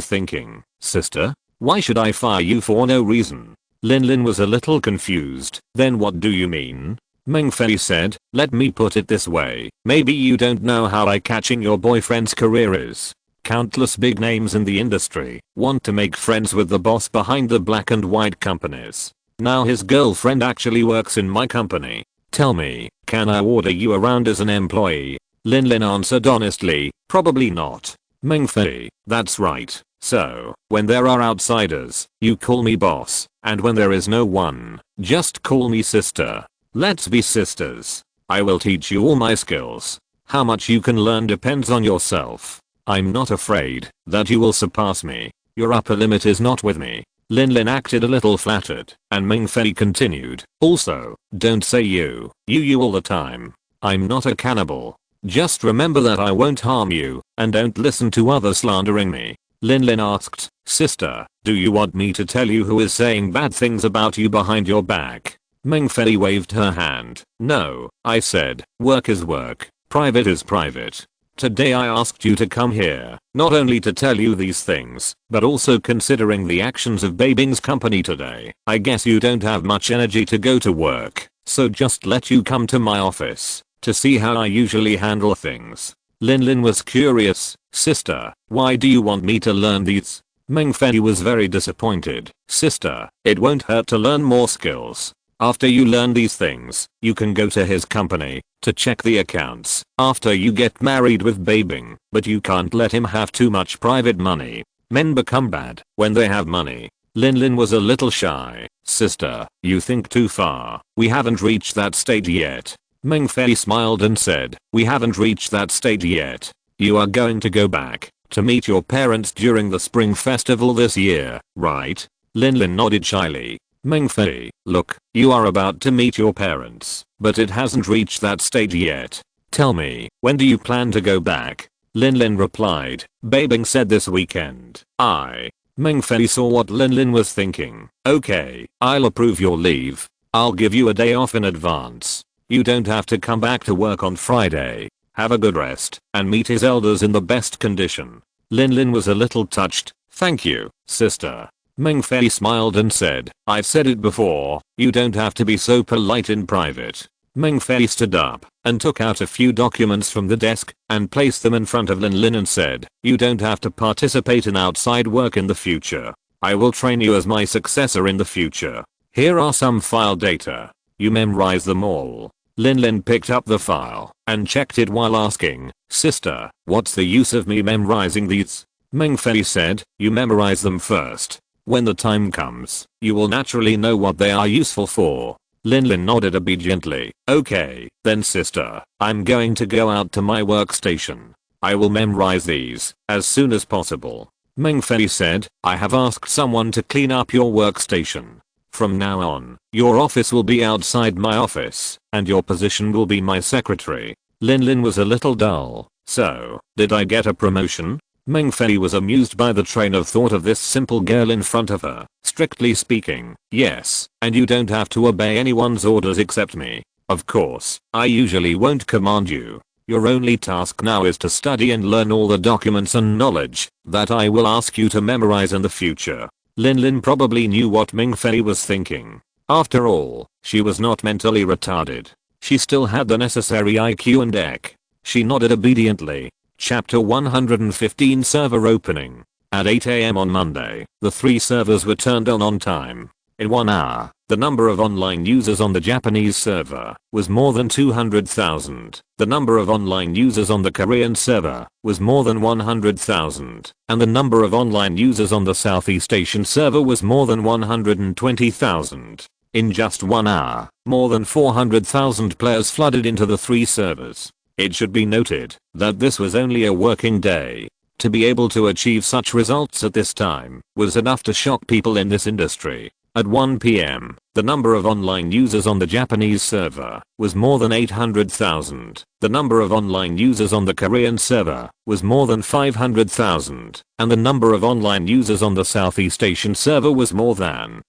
thinking, sister? Why should I fire you for no reason?" Lin Lin was a little confused. "Then what do you mean?" Ming Fei said, "Let me put it this way. Maybe you don't know how eye-catching your boyfriend's career is. Countless big names in the industry want to make friends with the boss behind the Black and White companies. Now his girlfriend actually works in my company. Tell me, can I order you around as an employee?" Lin Lin answered honestly, "Probably not." Ming Fei, "That's right. So, when there are outsiders, you call me boss, and when there is no one, just call me sister. Let's be sisters. I will teach you all my skills. How much you can learn depends on yourself. I'm not afraid that you will surpass me. Your upper limit is not with me." Lin Lin acted a little flattered, and Ming Fei continued, "Also, don't say you all the time. I'm not a cannibal. Just remember that I won't harm you, and don't listen to others slandering me." Lin Lin asked, "Sister, do you want me to tell you who is saying bad things about you behind your back?" Ming Fei waved her hand. "No," I said, "work is work, private is private. Today I asked you to come here, not only to tell you these things, but also considering the actions of Bai Bing's company today. I guess you don't have much energy to go to work, so just let you come to my office to see how I usually handle things." Lin Lin was curious. "Sister, why do you want me to learn these?" Ming Fei was very disappointed. "Sister, it won't hurt to learn more skills. After you learn these things, you can go to his company to check the accounts after you get married with Bai Bing, but you can't let him have too much private money. Men become bad when they have money." Lin Lin was a little shy. "Sister, you think too far. We haven't reached that stage yet." Ming Fei smiled and said, "We haven't reached that stage yet. You are going to go back to meet your parents during the spring festival this year, right?" Lin Lin nodded shyly. Ming Fei, "Look, you are about to meet your parents, but it hasn't reached that stage yet. Tell me, when do you plan to go back?" Lin Lin replied, "Bai Bing said this weekend." Ming Fei saw what Lin Lin was thinking. "Okay, I'll approve your leave. I'll give you a day off in advance. You don't have to come back to work on Friday. Have a good rest and meet his elders in the best condition." Lin Lin was a little touched. "Thank you, sister." Ming Fei smiled and said, "I've said it before, you don't have to be so polite in private." Ming Fei stood up and took out a few documents from the desk and placed them in front of Lin Lin and said, "You don't have to participate in outside work in the future. I will train you as my successor in the future. Here are some file data. You memorize them all." Lin Lin picked up the file and checked it while asking, "Sister, what's the use of me memorizing these?" Ming Fei said, "You memorize them first. When the time comes, you will naturally know what they are useful for." Lin Lin nodded obediently. "Okay, then sister, I'm going to go out to my workstation. I will memorize these as soon as possible." Ming Fei said, "I have asked someone to clean up your workstation. From now on, your office will be outside my office, and your position will be my secretary." Lin Lin was a little dull. "So, did I get a promotion?" Ming Fei was amused by the train of thought of this simple girl in front of her. "Strictly speaking, yes, and you don't have to obey anyone's orders except me. Of course, I usually won't command you. Your only task now is to study and learn all the documents and knowledge that I will ask you to memorize in the future. Lin Lin probably knew what Ming Fei was thinking. After all, she was not mentally retarded. She still had the necessary IQ and EQ. She nodded obediently. Chapter 115 Server Opening. At 8 AM on Monday, the 3 servers were turned on time. In 1 hour, the number of online users on the Japanese server was more than 200,000. The number of online users on the Korean server was more than 100,000. And the number of online users on the Southeast Asian server was more than 120,000. In just 1 hour, more than 400,000 players flooded into the 3 servers. It should be noted that this was only a working day. To be able to achieve such results at this time was enough to shock people in this industry. At 1 PM, the number of online users on the Japanese server was more than 800,000. The number of online users on the Korean server was more than 500,000. And the number of online users on the Southeast Asian server was more than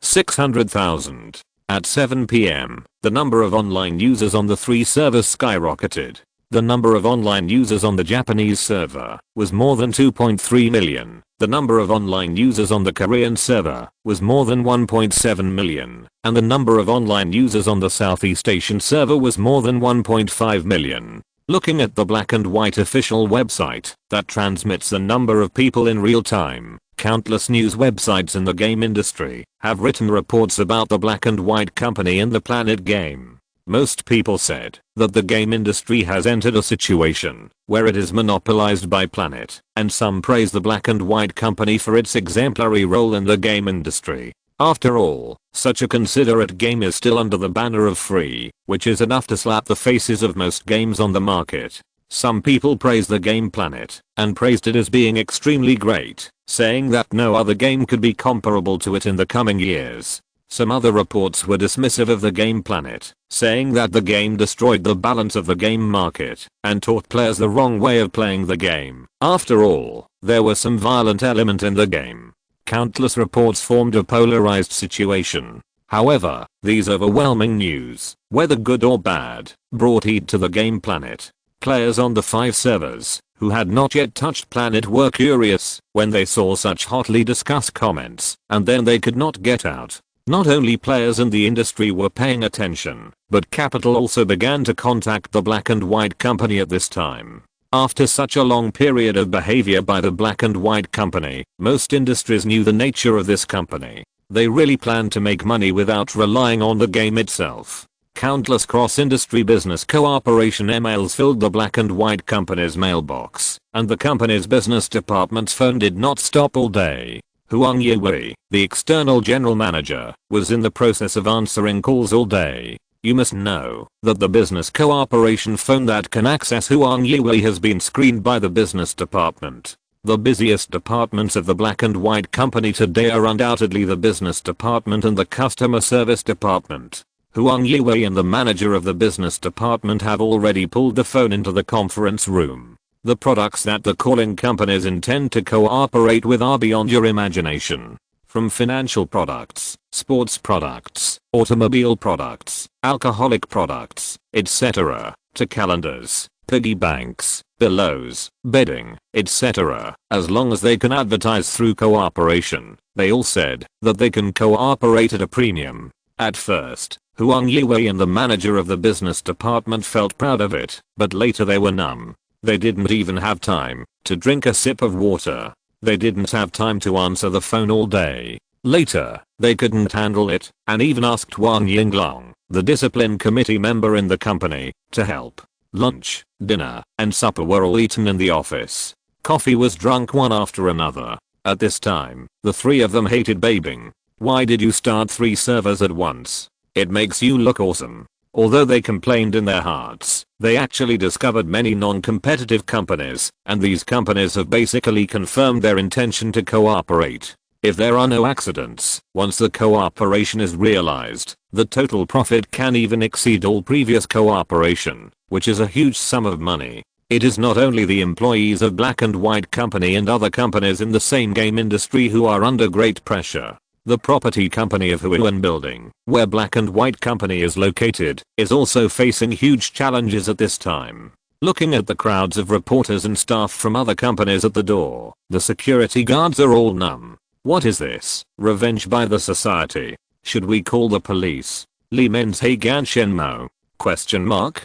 600,000. At 7 PM, the number of online users on the 3 servers skyrocketed. The number of online users on the Japanese server was more than 2.3 million. The number of online users on the Korean server was more than 1.7 million. And the number of online users on the Southeast Asian server was more than 1.5 million. Looking at the black and white official website that transmits the number of people in real time, countless news websites in the game industry have written reports about the black and white company in the Planet game. Most people said that the game industry has entered a situation where it is monopolized by Planet, and some praise the black and white company for its exemplary role in the game industry. After all, such a considerate game is still under the banner of free, which is enough to slap the faces of most games on the market. Some people praise the game Planet and praised it as being extremely great, saying that no other game could be comparable to it in the coming years. Some other reports were dismissive of the game Planet, saying that the game destroyed the balance of the game market and taught players the wrong way of playing the game. After all, there was some violent element in the game. Countless reports formed a polarized situation. However, these overwhelming news, whether good or bad, brought heat to the game Planet. Players on the 5 servers who had not yet touched Planet were curious when they saw such hotly discussed comments, and then they could not get out. Not only players in the industry were paying attention, but capital also began to contact the black and white company at this time. After such a long period of behavior by the black and white company, most industries knew the nature of this company. They really planned to make money without relying on the game itself. Countless cross-industry business cooperation emails filled the black and white company's mailbox, and the company's business department's phone did not stop all day. Huang Yiwei, the external general manager, was in the process of answering calls all day. You must know that the business cooperation phone that can access Huang Yiwei has been screened by the business department. The busiest departments of the black and white company today are undoubtedly the business department and the customer service department. Huang Yiwei and the manager of the business department have already pulled the phone into the conference room. The products that the calling companies intend to cooperate with are beyond your imagination. From financial products, sports products, automobile products, alcoholic products, etc., to calendars, piggy banks, pillows, bedding, etc. As long as they can advertise through cooperation, they all said that they can cooperate at a premium. At first, Huang Yiwei and the manager of the business department felt proud of it, but later they were numb. They didn't even have time to drink a sip of water. They didn't have time to answer the phone all day. Later, they couldn't handle it and even asked Wang Yinglong, the discipline committee member in the company, to help. Lunch, dinner, and supper were all eaten in the office. Coffee was drunk one after another. At this time, the 3 of them hated Bai Bing. Why did you start 3 servers at once? It makes you look awesome. Although they complained in their hearts, they actually discovered many non-competitive companies, and these companies have basically confirmed their intention to cooperate. If there are no accidents, once the cooperation is realized, the total profit can even exceed all previous cooperation, which is a huge sum of money. It is not only the employees of Black and White Company and other companies in the same game industry who are under great pressure. The property company of Huan Building, where Black and White Company is located, is also facing huge challenges at this time. looking at the crowds of reporters and staff from other companies at the door. The security guards are all numb. What is this? Revenge by the society? Should we call the police? Li Menzhe Gan Shenmo? Question mark.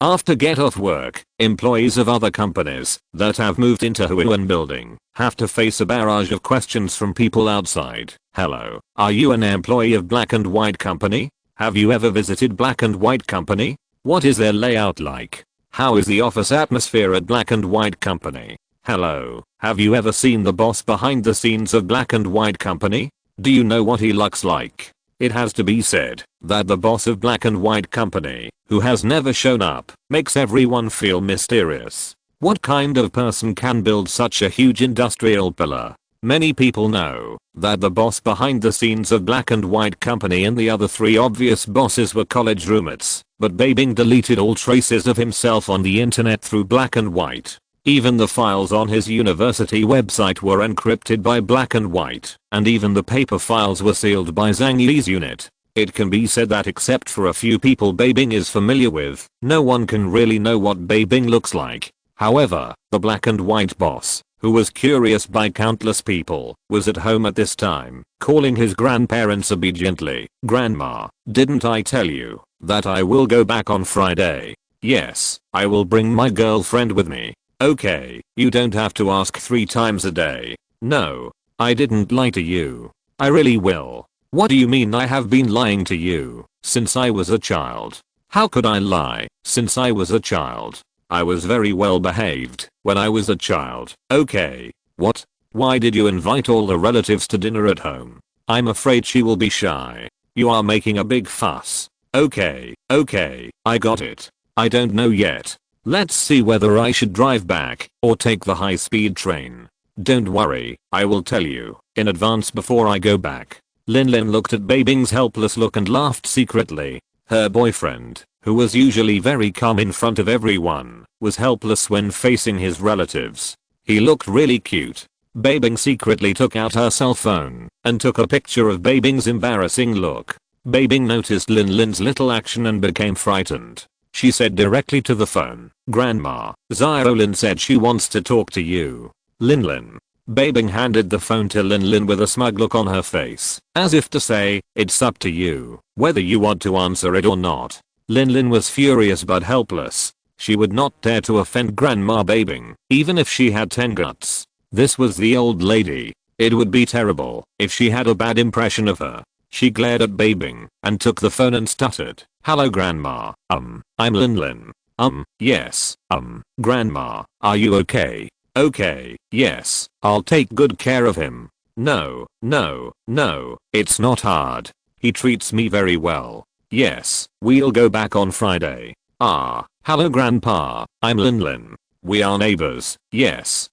After get off work, employees of other companies that have moved into Huan building have to face a barrage of questions from people outside. Hello, are you an employee of Black and White Company? Have you ever visited Black and White Company? What is their layout like? How is the office atmosphere at Black and White Company? Hello, have you ever seen the boss behind the scenes of Black and White Company? Do you know what he looks like? It has to be said that the boss of Black and White Company, who has never shown up, makes everyone feel mysterious. What kind of person can build such a huge industrial pillar? Many people know that the boss behind the scenes of Black and White Company and the other 3 obvious bosses were college roommates, but Bai Bing deleted all traces of himself on the internet through Black and White. Even the files on his university website were encrypted by Black and White, and even the paper files were sealed by Zhang Yi's unit. It can be said that except for a few people Bai Bing is familiar with, no one can really know what Bai Bing looks like. However, the Black and White boss, who was curious by countless people, was at home at this time, calling his grandparents obediently. "Grandma, didn't I tell you that I will go back on Friday? Yes, I will bring my girlfriend with me. Okay, you don't have to ask 3 times a day. No, I didn't lie to you. I really will." "What do you mean I have been lying to you since I was a child? How could I lie since I was a child? I was very well behaved when I was a child." "Okay, what? Why did you invite all the relatives to dinner at home? I'm afraid she will be shy. You are making a big fuss." Okay, I got it. I don't know yet. Let's see whether I should drive back or take the high-speed train. Don't worry, I will tell you in advance before I go back. Lin looked at Bai Bing's helpless look and laughed secretly. Her boyfriend, who was usually very calm in front of everyone, was helpless when facing his relatives. He looked really cute. Bai Bing secretly took out her cell phone and took a picture of Bai Bing's embarrassing look. Bai Bing noticed Lin's little action and became frightened. She said directly to the phone, "Grandma, Xiaolin said she wants to talk to you." Lin. Bai Bing handed the phone to Lin with a smug look on her face, as if to say, "It's up to you whether you want to answer it or not." Lin was furious but helpless. She would not dare to offend Grandma Bai Bing, even if she had 10 guts. This was the old lady. It would be terrible if she had a bad impression of her. She glared at Bai Bing and took the phone and stuttered, "Hello Grandma, I'm Lin. Yes, Grandma, are you okay?" "Okay, yes, I'll take good care of him." No, it's not hard. He treats me very well. Yes, we'll go back on Friday." "Ah, hello Grandpa, I'm Lin. We are neighbors." Yes,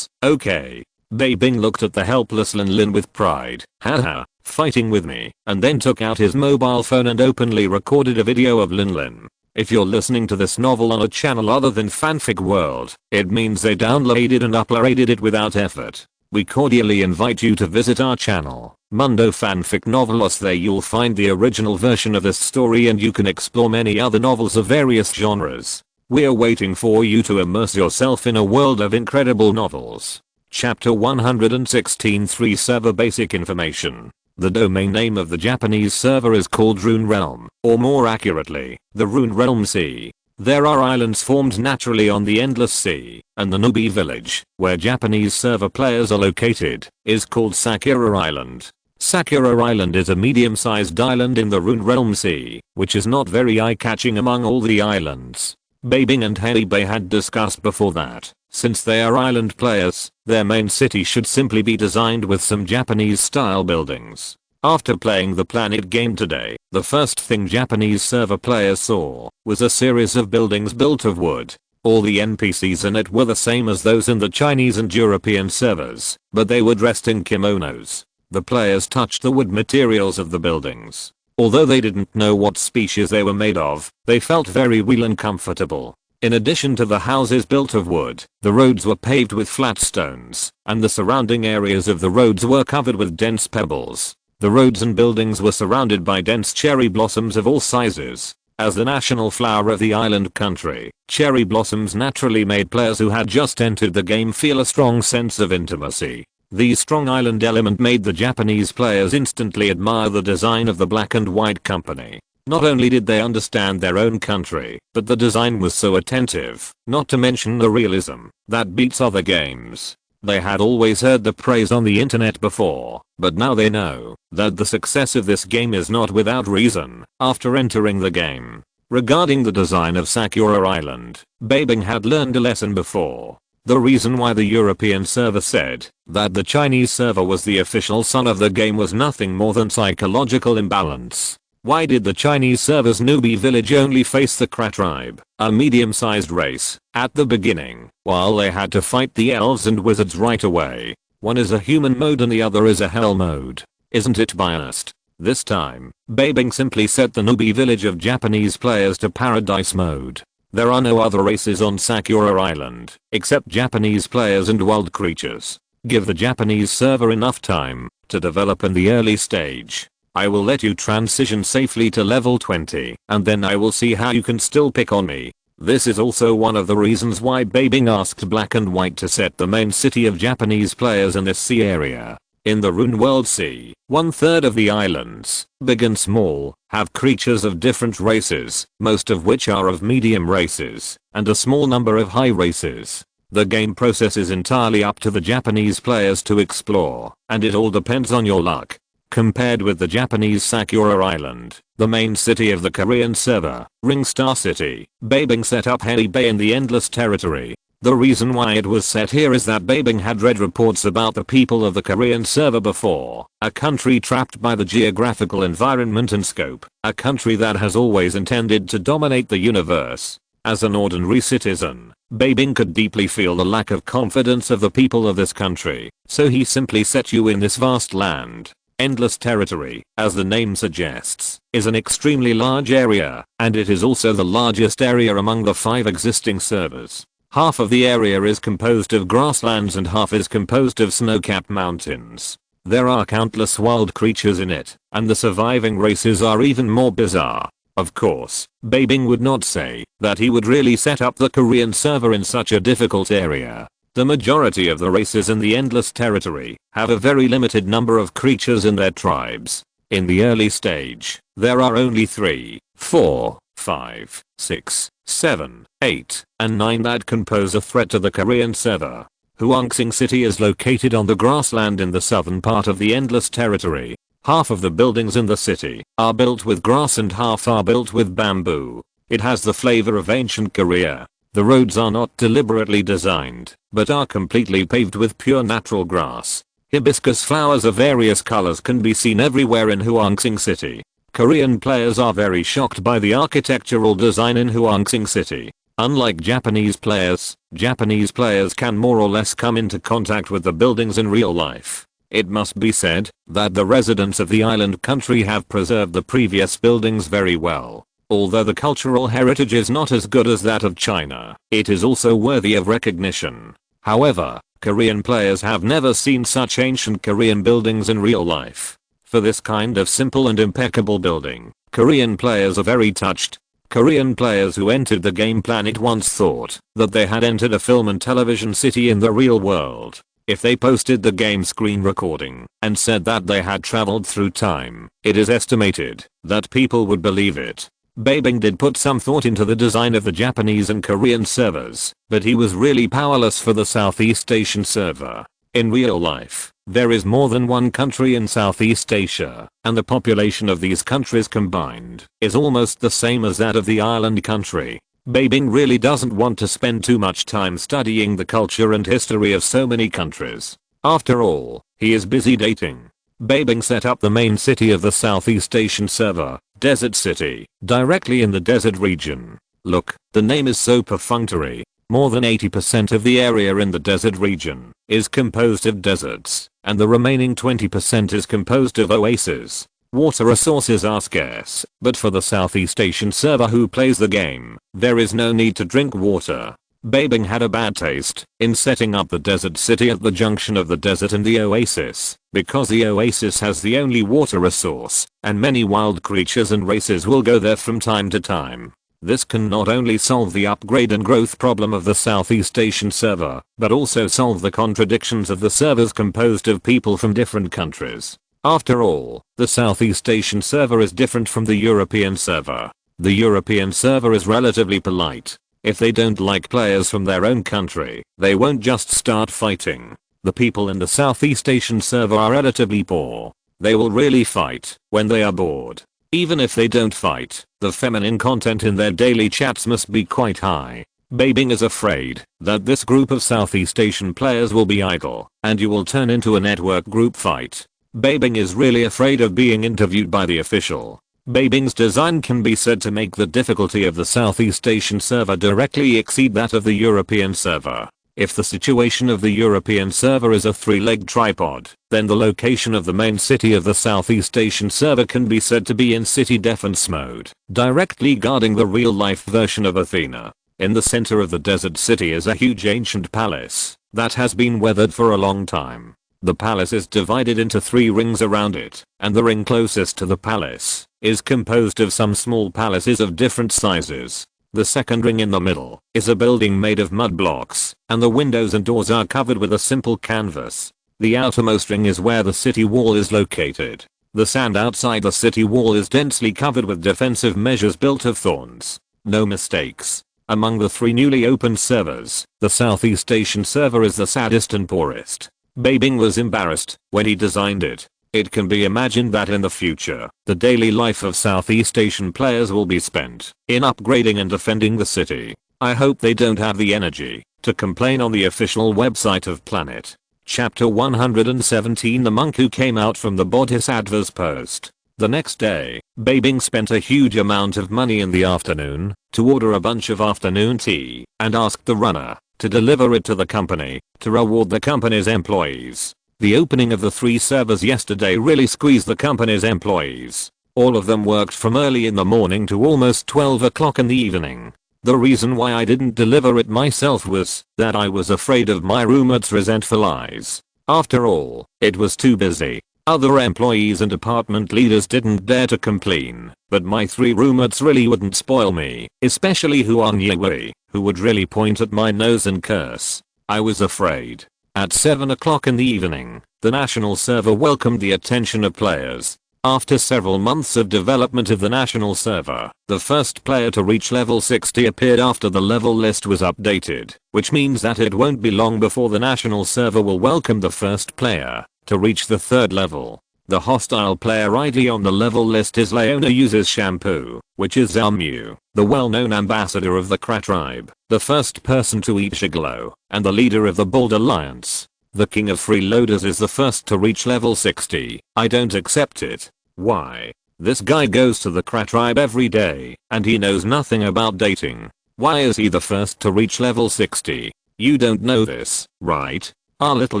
okay." Bai Bing looked at the helpless Lin with pride. "Haha, fighting with me," and then took out his mobile phone and openly recorded a video of Lin. If you're listening to this novel on a channel other than Fanfic World, it means they downloaded and uploaded it without effort. We cordially invite you to visit our channel, Mundo Fanfic Novelos. There you'll find the original version of this story and you can explore many other novels of various genres. We're waiting for you to immerse yourself in a world of incredible novels. Chapter 116 3 Server Basic Information. The domain name of the Japanese server is called Rune Realm, or more accurately, the Rune Realm Sea. There are islands formed naturally on the Endless Sea, and the Nubi village, where Japanese server players are located, is called Sakura Island. Sakura Island is a medium-sized island in the Rune Realm Sea, which is not very eye-catching among all the islands. Bai Bing and Bai had discussed before that, since they are island players, their main city should simply be designed with some Japanese-style buildings. After playing the Planet game today, the first thing Japanese server players saw was a series of buildings built of wood. All the NPCs in it were the same as those in the Chinese and European servers, but they were dressed in kimonos. The players touched the wood materials of the buildings. Although they didn't know what species they were made of, they felt very real and comfortable. In addition to the houses built of wood, the roads were paved with flat stones, and the surrounding areas of the roads were covered with dense pebbles. The roads and buildings were surrounded by dense cherry blossoms of all sizes. As the national flower of the island country, cherry blossoms naturally made players who had just entered the game feel a strong sense of intimacy. The strong island element made the Japanese players instantly admire the design of the black and white company. Not only did they understand their own country, but the design was so attentive, not to mention the realism, that beats other games. They had always heard the praise on the internet before, but now they know that the success of this game is not without reason. After entering the game, regarding the design of Sakura Island, Bai Bing had learned a lesson before. The reason why the European server said that the Chinese server was the official son of the game was nothing more than psychological imbalance. Why did the Chinese server's newbie village only face the Kra tribe, a medium-sized race, at the beginning, while they had to fight the elves and wizards right away? One is a human mode and the other is a hell mode. Isn't it biased? This time, Bai Bing simply set the newbie village of Japanese players to paradise mode. There are no other races on Sakura Island, except Japanese players and wild creatures. Give the Japanese server enough time to develop in the early stage. I will let you transition safely to level 20, and then I will see how you can still pick on me. This is also one of the reasons why Bai Bing asked Black and White to set the main city of Japanese players in this sea area. In the Rune World Sea, 1/3 of the islands, big and small, have creatures of different races, most of which are of medium races, and a small number of high races. The game process is entirely up to the Japanese players to explore, and it all depends on your luck. Compared with the Japanese Sakura Island, the main city of the Korean server, Ring Star City, Bai Bing set up Henny Bay in the Endless Territory. The reason why it was set here is that Bai Bing had read reports about the people of the Korean server before, a country trapped by the geographical environment and scope, a country that has always intended to dominate the universe. As an ordinary citizen, Bai Bing could deeply feel the lack of confidence of the people of this country, so he simply set you in this vast land. Endless Territory, as the name suggests, is an extremely large area, and it is also the largest area among the 5 existing servers. Half of the area is composed of grasslands and half is composed of snow-capped mountains. There are countless wild creatures in it, and the surviving races are even more bizarre. Of course, Bai Bing would not say that he would really set up the Korean server in such a difficult area. The majority of the races in the Endless Territory have a very limited number of creatures in their tribes. In the early stage, there are only 3, 4, 5, 6, 7, 8, and 9 that can pose a threat to the Korean server. Hwangxing City is located on the grassland in the southern part of the Endless Territory. Half of the buildings in the city are built with grass and half are built with bamboo. It has the flavor of ancient Korea. The roads are not deliberately designed, but are completely paved with pure natural grass. Hibiscus flowers of various colors can be seen everywhere in Hwangxing City. Korean players are very shocked by the architectural design in Hwangxing City. Unlike Japanese players can more or less come into contact with the buildings in real life. It must be said that the residents of the island country have preserved the previous buildings very well. Although the cultural heritage is not as good as that of China, it is also worthy of recognition. However, Korean players have never seen such ancient Korean buildings in real life. For this kind of simple and impeccable building, Korean players are very touched. Korean players who entered the game Planet once thought that they had entered a film and television city in the real world. If they posted the game screen recording and said that they had traveled through time, it is estimated that people would believe it. Bai Bing did put some thought into the design of the Japanese and Korean servers, but he was really powerless for the Southeast Asian server. In real life, there is more than one country in Southeast Asia, and the population of these countries combined is almost the same as that of the island country. Bai Bing really doesn't want to spend too much time studying the culture and history of so many countries. After all, he is busy dating. Bai Bing set up the main city of the Southeast Asian server, Desert City, directly in the desert region. Look, the name is so perfunctory. More than 80% of the area in the desert region is composed of deserts, and the remaining 20% is composed of oases. Water resources are scarce, but for the Southeast Asian server who plays the game, there is no need to drink water. Bai Bing had a bad taste in setting up the desert city at the junction of the desert and the oasis, because the oasis has the only water resource, and many wild creatures and races will go there from time to time. This can not only solve the upgrade and growth problem of the Southeast Asian server, but also solve the contradictions of the servers composed of people from different countries. After all, the Southeast Asian server is different from the European server. The European server is relatively polite. If they don't like players from their own country, they won't just start fighting. The people in the Southeast Asian server are relatively poor. They will really fight when they are bored. Even if they don't fight, the feminine content in their daily chats must be quite high. Bai Bing is afraid that this group of Southeast Asian players will be idle, and you will turn into a network group fight. Bai Bing is really afraid of being interviewed by the official. Bai Bing's design can be said to make the difficulty of the Southeast Asian server directly exceed that of the European server. If the situation of the European server is a three-legged tripod, then the location of the main city of the Southeast Asian server can be said to be in city defense mode, directly guarding the real-life version of Athena. In the center of the desert city is a huge ancient palace that has been weathered for a long time. The palace is divided into 3 rings around it, and the ring closest to the palace is composed of some small palaces of different sizes. The second ring in the middle is a building made of mud blocks, and the windows and doors are covered with a simple canvas. The outermost ring is where the city wall is located. The sand outside the city wall is densely covered with defensive measures built of thorns. No mistakes. Among the 3 newly opened servers, the Southeast Asian server is the saddest and poorest. Bai Bing was embarrassed when he designed it. It can be imagined that in the future, the daily life of Southeast Asian players will be spent in upgrading and defending the city. I hope they don't have the energy to complain on the official website of Planet. Chapter 117 The monk who came out from the Bodhisattva's post. The next day, Bai Bing spent a huge amount of money in the afternoon to order a bunch of afternoon tea and asked the runner to deliver it to the company to reward the company's employees. The opening of the 3 servers yesterday really squeezed the company's employees. All of them worked from early in the morning to almost 12 o'clock in the evening. The reason why I didn't deliver it myself was that I was afraid of my roommate's resentful eyes. After all, it was too busy. Other employees and department leaders didn't dare to complain, but my 3 roommates really wouldn't spoil me, especially Huang Yewei, who would really point at my nose and curse. I was afraid. At 7 o'clock in the evening, the national server welcomed the attention of players. After several months of development of the national server, the first player to reach level 60 appeared after the level list was updated, which means that it won't be long before the national server will welcome the first player to reach the 3rd level. The hostile player ID on the level list is Leona uses shampoo, which is Zhao Mu, the well-known ambassador of the Kra tribe, the first person to eat Shigelo, and the leader of the Bald Alliance. The king of freeloaders is the first to reach level 60. I don't accept it. Why? This guy goes to the Kra tribe every day, and he knows nothing about dating. Why is he the first to reach level 60? You don't know this, right? Our little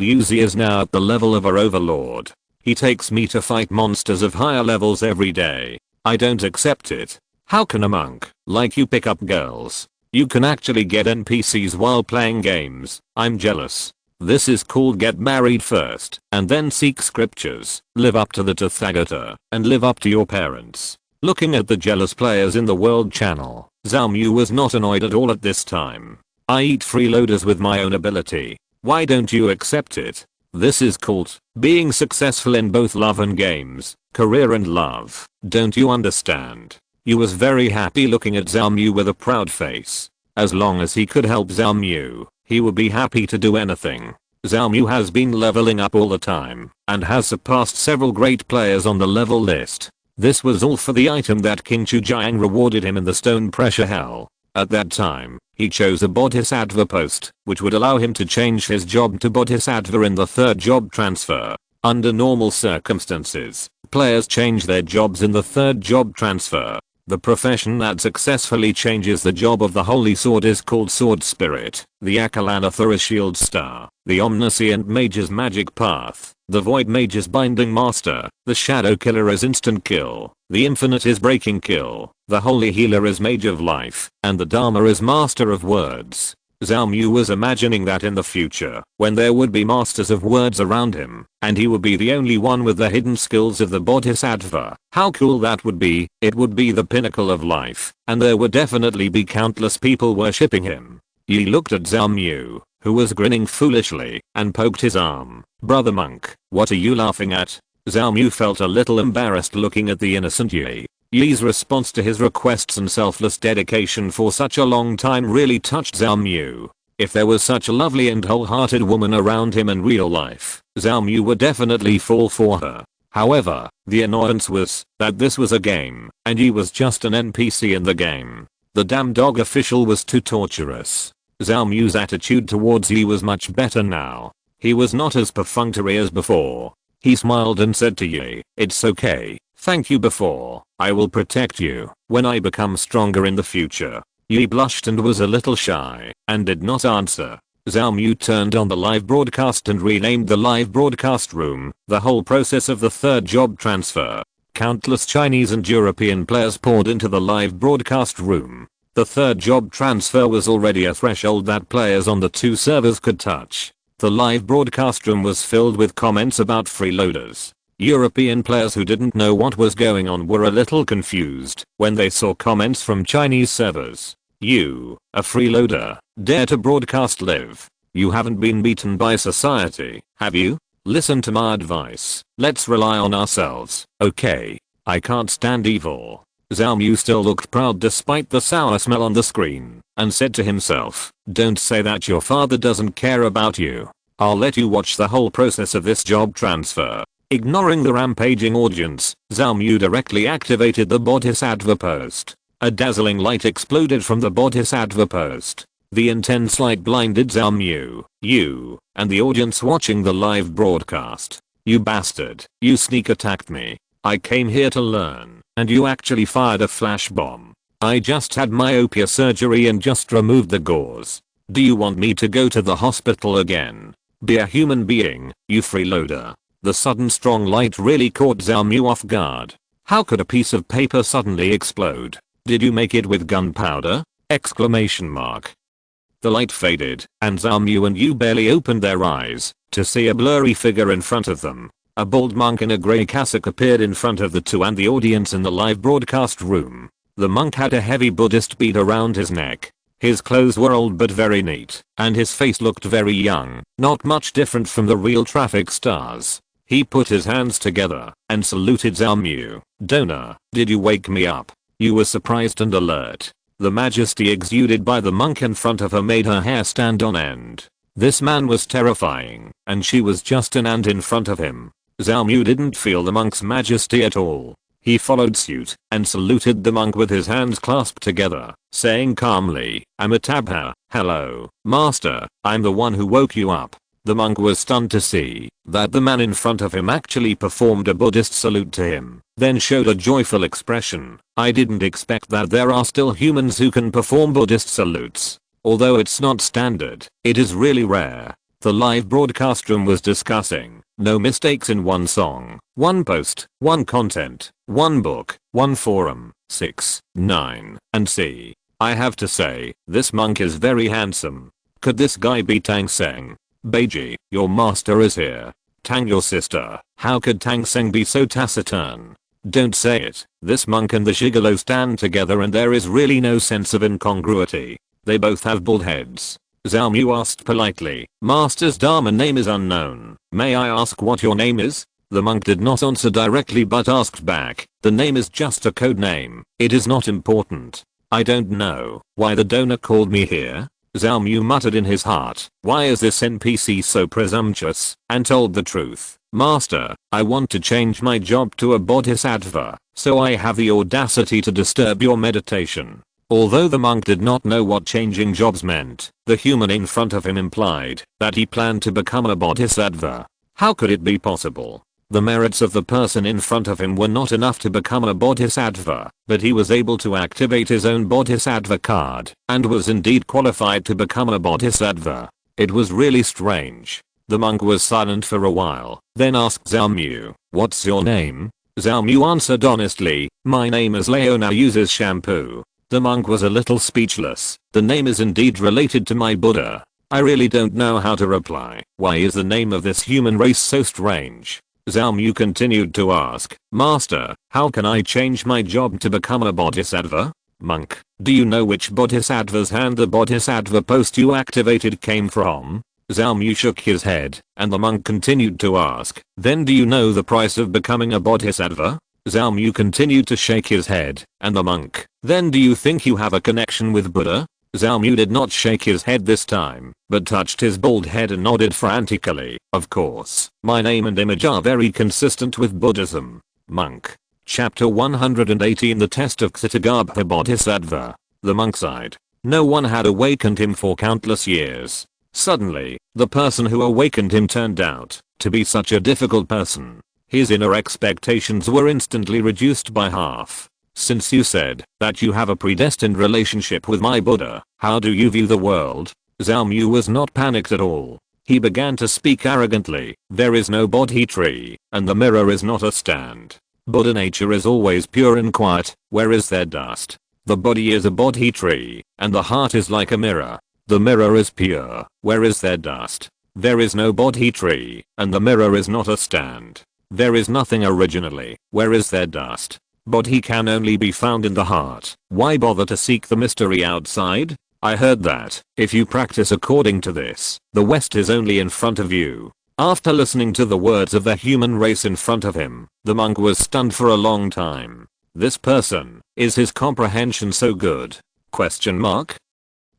Yuzi is now at the level of our overlord. He takes me to fight monsters of higher levels every day. I don't accept it. How can a monk like you pick up girls? You can actually get NPCs while playing games. I'm jealous. This is called get married first, and then seek scriptures, live up to the Tathagata, and live up to your parents. Looking at the jealous players in the world channel, Zhao Mu was not annoyed at all at this time. I eat freeloaders with my own ability. Why don't you accept it? This is called being successful in both love and games, career and love. Don't you understand? He was very happy looking at Zhao Mu with a proud face. As long as he could help Zhao Mu, he would be happy to do anything. Zhao Mu has been leveling up all the time and has surpassed several great players on the level list. This was all for the item that King Chujiang rewarded him in the stone pressure hell. At that time, he chose a Bodhisattva post, which would allow him to change his job to Bodhisattva in the 3rd job transfer. Under normal circumstances, players change their jobs in the 3rd job transfer. The profession that successfully changes the job of the Holy Sword is called Sword Spirit, the Akalanatha is Shield Star, the Omniscient Mage's Magic Path, the Void Mage's Binding Master, the Shadow Killer is Instant Kill, the Infinite is Breaking Kill, the Holy Healer is Mage of Life, and the Dharma is Master of Words. Zhao Mu was imagining that in the future, when there would be masters of words around him, and he would be the only one with the hidden skills of the Bodhisattva, how cool that would be. It would be the pinnacle of life, and there would definitely be countless people worshipping him. Yi looked at Zhao Mu, who was grinning foolishly, and poked his arm. Brother monk, what are you laughing at? Zhao Mu felt a little embarrassed looking at the innocent Yi. Yi's response to his requests and selfless dedication for such a long time really touched Zhao Mu. If there was such a lovely and wholehearted woman around him in real life, Zhao Mu would definitely fall for her. However, the annoyance was that this was a game, and Yi was just an NPC in the game. The damn dog official was too torturous. Zhao Mu's attitude towards Yi was much better now. He was not as perfunctory as before. He smiled and said to Yi, "It's okay. Thank you before. I will protect you when I become stronger in the future." Yi blushed and was a little shy and did not answer. Zhao Mu turned on the live broadcast and renamed the live broadcast room. The whole process of the third job transfer. Countless Chinese and European players poured into the live broadcast room. The third job transfer was already a threshold that players on the two servers could touch. The live broadcast room was filled with comments about freeloaders. European players who didn't know what was going on were a little confused when they saw comments from Chinese servers. "You, a freeloader, dare to broadcast live? You haven't been beaten by society, have you? Listen to my advice. Let's rely on ourselves, okay? I can't stand evil." Zhao Mu still looked proud despite the sour smell on the screen, and said to himself, "Don't say that your father doesn't care about you. I'll let you watch the whole process of this job transfer." Ignoring the rampaging audience, Zhao Mu directly activated the Bodhisattva post. A dazzling light exploded from the Bodhisattva post. The intense light blinded Zhao Mu, you, and the audience watching the live broadcast. "You bastard, you sneak attacked me. I came here to learn, and you actually fired a flash bomb. I just had myopia surgery and just removed the gauze. Do you want me to go to the hospital again? Be a human being, you freeloader." The sudden strong light really caught Zhao Mu off guard. How could a piece of paper suddenly explode? "Did you make it with gunpowder?" Exclamation mark. The light faded, and Zhao Mu and Yu barely opened their eyes to see a blurry figure in front of them. A bald monk in a grey cassock appeared in front of the two and the audience in the live broadcast room. The monk had a heavy Buddhist bead around his neck. His clothes were old but very neat, and his face looked very young, not much different from the real traffic stars. He put his hands together and saluted Zhao Mu. "Donor, did you wake me up?" You were surprised and alert. The majesty exuded by the monk in front of her made her hair stand on end. This man was terrifying, and she was just an ant in front of him. Zhao Mu didn't feel the monk's majesty at all. He followed suit and saluted the monk with his hands clasped together, saying calmly, "Amitabha, hello, master, I'm the one who woke you up." The monk was stunned to see that the man in front of him actually performed a Buddhist salute to him, then showed a joyful expression. "I didn't expect that there are still humans who can perform Buddhist salutes. Although it's not standard, it is really rare." The live broadcast room was discussing, no mistakes in one song, one post, one content, one book, one forum, 6, 9, and C. "I have to say, this monk is very handsome. Could this guy be Tang Seng? Beiji, your master is here. Tang your sister. How could Tang Seng be so taciturn? Don't say it." This monk and the gigolo stand together and there is really no sense of incongruity. They both have bald heads. Zhao Mu asked politely, "Master's Dharma name is unknown. May I ask what your name is?" The monk did not answer directly but asked back, "The name is just a code name. It is not important. I don't know why the donor called me here." Zhao Mu muttered in his heart, "Why is this NPC so presumptuous?" and told the truth. "Master, I want to change my job to a bodhisattva, so I have the audacity to disturb your meditation." Although the monk did not know what changing jobs meant, the human in front of him implied that he planned to become a bodhisattva. How could it be possible? The merits of the person in front of him were not enough to become a bodhisattva, but he was able to activate his own bodhisattva card, and was indeed qualified to become a bodhisattva. It was really strange. The monk was silent for a while, then asked Zhao Mu, "What's your name?" Zhao Mu answered honestly, "My name is Leona uses shampoo." The monk was a little speechless. The name is indeed related to my Buddha. I really don't know how to reply. Why is the name of this human race so strange? Zhao Mu continued to ask, Master, how can I change my job to become a bodhisattva? Monk, do you know which bodhisattva's hand the bodhisattva post you activated came from? Zhao Mu shook his head, and the monk continued to ask, then do you know the price of becoming a bodhisattva? Zhao Mu continued to shake his head, and the monk, then do you think you have a connection with Buddha? Zhao Mu did not shake his head this time, but touched his bald head and nodded frantically. Of course, my name and image are very consistent with Buddhism. Monk. Chapter 118 The Test of Ksitagarbha Bodhisattva. The monk sighed. No one had awakened him for countless years. Suddenly, the person who awakened him turned out to be such a difficult person. His inner expectations were instantly reduced by half. Since you said that you have a predestined relationship with my Buddha, how do you view the world? Zhao Mu was not panicked at all. He began to speak arrogantly. There is no Bodhi tree, and the mirror is not a stand. Buddha nature is always pure and quiet. Where is there dust? The body is a Bodhi tree, and the heart is like a mirror. The mirror is pure. Where is there dust? There is no Bodhi tree, and the mirror is not a stand. There is nothing originally. Where is there dust? Bodhi can only be found in the heart. Why bother to seek the mystery outside? I heard that, if you practice according to this, the West is only in front of you. After listening to the words of the human race in front of him, the monk was stunned for a long time. This person, is his comprehension so good? Question mark?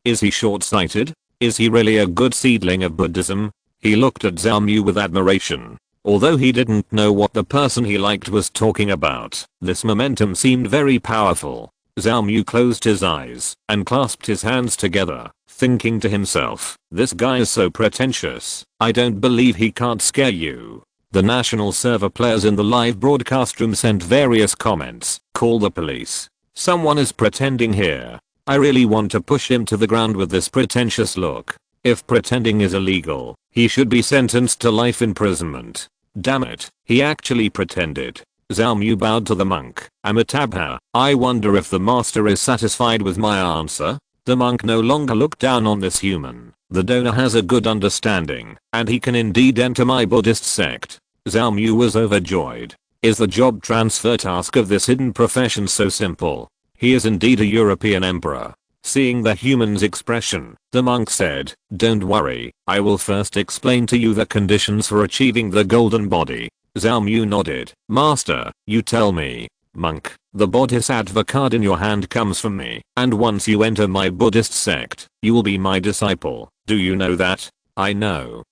Is he short-sighted? Is he really a good seedling of Buddhism? He looked at Zhao Mu with admiration. Although he didn't know what the person he liked was talking about, this momentum seemed very powerful. Zhao Mu closed his eyes and clasped his hands together, thinking to himself, this guy is so pretentious, I don't believe he can't scare you. The national server players in the live broadcast room sent various comments. Call the police. Someone is pretending here. I really want to push him to the ground with this pretentious look. If pretending is illegal, he should be sentenced to life imprisonment. Damn it, he actually pretended. Zhao Mu bowed to the monk. Amitabha, I wonder if the master is satisfied with my answer? The monk no longer looked down on this human. The donor has a good understanding, and he can indeed enter my Buddhist sect. Zhao Mu was overjoyed. Is the job transfer task of this hidden profession so simple? He is indeed a European emperor. Seeing the human's expression, the monk said, don't worry, I will first explain to you the conditions for achieving the golden body. Zhao Mu nodded. Master, you tell me. Monk, the bodhisattva card in your hand comes from me, and once you enter my Buddhist sect, you will be my disciple. Do you know that? I know.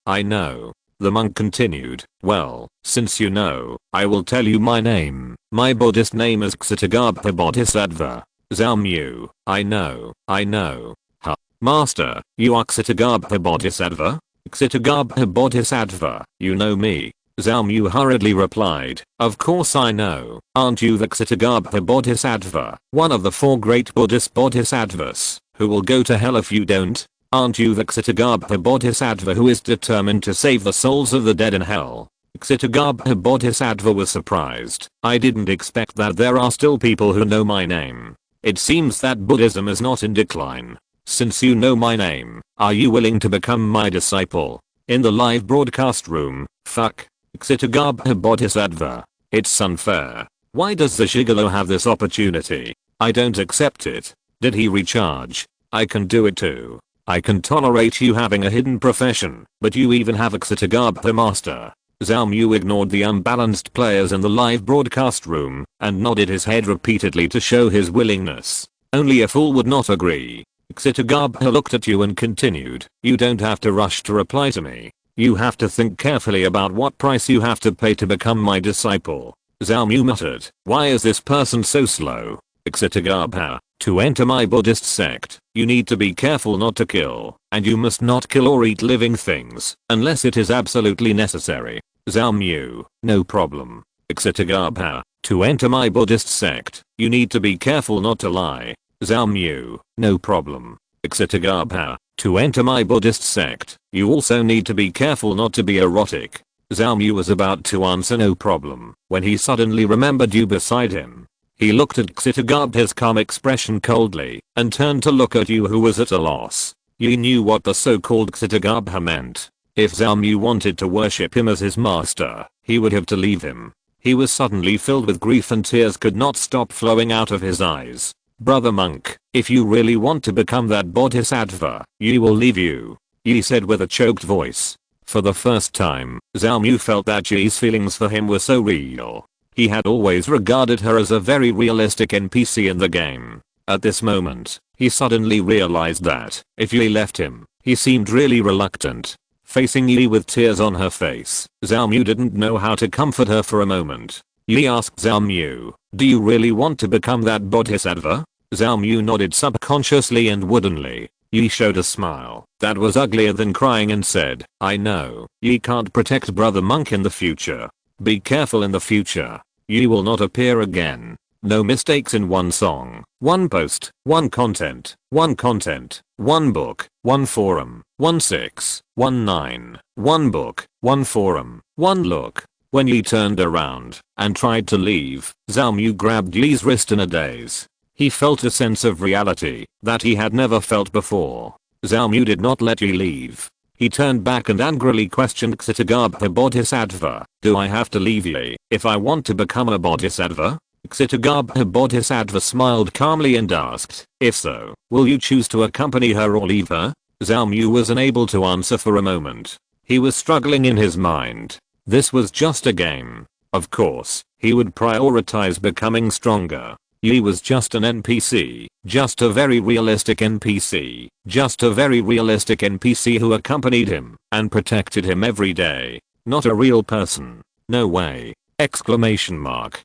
The monk continued, well, since you know, I will tell you my name. My Buddhist name is Ksitagarbha Bodhisattva. Zhao Mu, I know. Huh. Master, you are Ksitagarbha Bodhisattva? Ksitagarbha Bodhisattva, you know me. Zhao Mu hurriedly replied, of course I know. Aren't you the Ksitagarbha Bodhisattva, one of the 4 great Buddhist bodhisattvas, who will go to hell if you don't? Aren't you the Ksitagarbha Bodhisattva who is determined to save the souls of the dead in hell? Ksitagarbha Bodhisattva was surprised. I didn't expect that there are still people who know my name. It seems that Buddhism is not in decline. Since you know my name, are you willing to become my disciple? In the live broadcast room, fuck. Ksitagarbha Bodhisattva. It's unfair. Why does the Shigalo have this opportunity? I don't accept it. Did he recharge? I can do it too. I can tolerate you having a hidden profession, but you even have a Ksitagarbha master. Zhao Mu ignored the unbalanced players in the live broadcast room and nodded his head repeatedly to show his willingness. Only a fool would not agree. Ksitagarbha looked at you and continued, you don't have to rush to reply to me. You have to think carefully about what price you have to pay to become my disciple. Zhao Mu muttered, why is this person so slow? Ksitagarbha, to enter my Buddhist sect, you need to be careful not to kill, and you must not kill or eat living things, unless it is absolutely necessary. Zhao Mu, no problem. Ksitagarbha, to enter my Buddhist sect, you need to be careful not to lie. Zhao Mu, no problem. Ksitagarbha, to enter my Buddhist sect, you also need to be careful not to be erotic. Zhao Mu was about to answer no problem, when he suddenly remembered you beside him. He looked at Ksitagabha's calm expression coldly and turned to look at Yu, who was at a loss. Yi knew what the so-called Ksitagabha meant. If Zhao Mu wanted to worship him as his master, he would have to leave him. He was suddenly filled with grief and tears could not stop flowing out of his eyes. Brother monk, if you really want to become that bodhisattva, Yi will leave you, Yi said with a choked voice. For the first time, Zhao Mu felt that Yi's feelings for him were so real. He had always regarded her as a very realistic NPC in the game. At this moment, he suddenly realized that, if Yi left him, he seemed really reluctant. Facing Yi with tears on her face, Zhao Mu didn't know how to comfort her for a moment. Yi asked Zhao Mu, do you really want to become that bodhisattva? Zhao Mu nodded subconsciously and woodenly. Yi showed a smile that was uglier than crying and said, I know, Yi can't protect brother monk in the future. Be careful in the future. Yi will not appear again. No mistakes in one song, one post, one content, one book, one forum, 1619, one book, one forum, one look. When Yi turned around and tried to leave, Zhao Mu grabbed Yi's wrist in a daze. He felt a sense of reality that he had never felt before. Zhao Mu did not let Yi leave. He turned back and angrily questioned Ksitagabha Bodhisattva, do I have to leave Yi if I want to become a bodhisattva? Ksitagabha Bodhisattva smiled calmly and asked, if so, will you choose to accompany her or leave her? Zhao Mu was unable to answer for a moment. He was struggling in his mind. This was just a game. Of course, he would prioritize becoming stronger. Yi was just an NPC, just a very realistic NPC, just a very realistic NPC who accompanied him and protected him every day. Not a real person. No way. Exclamation mark.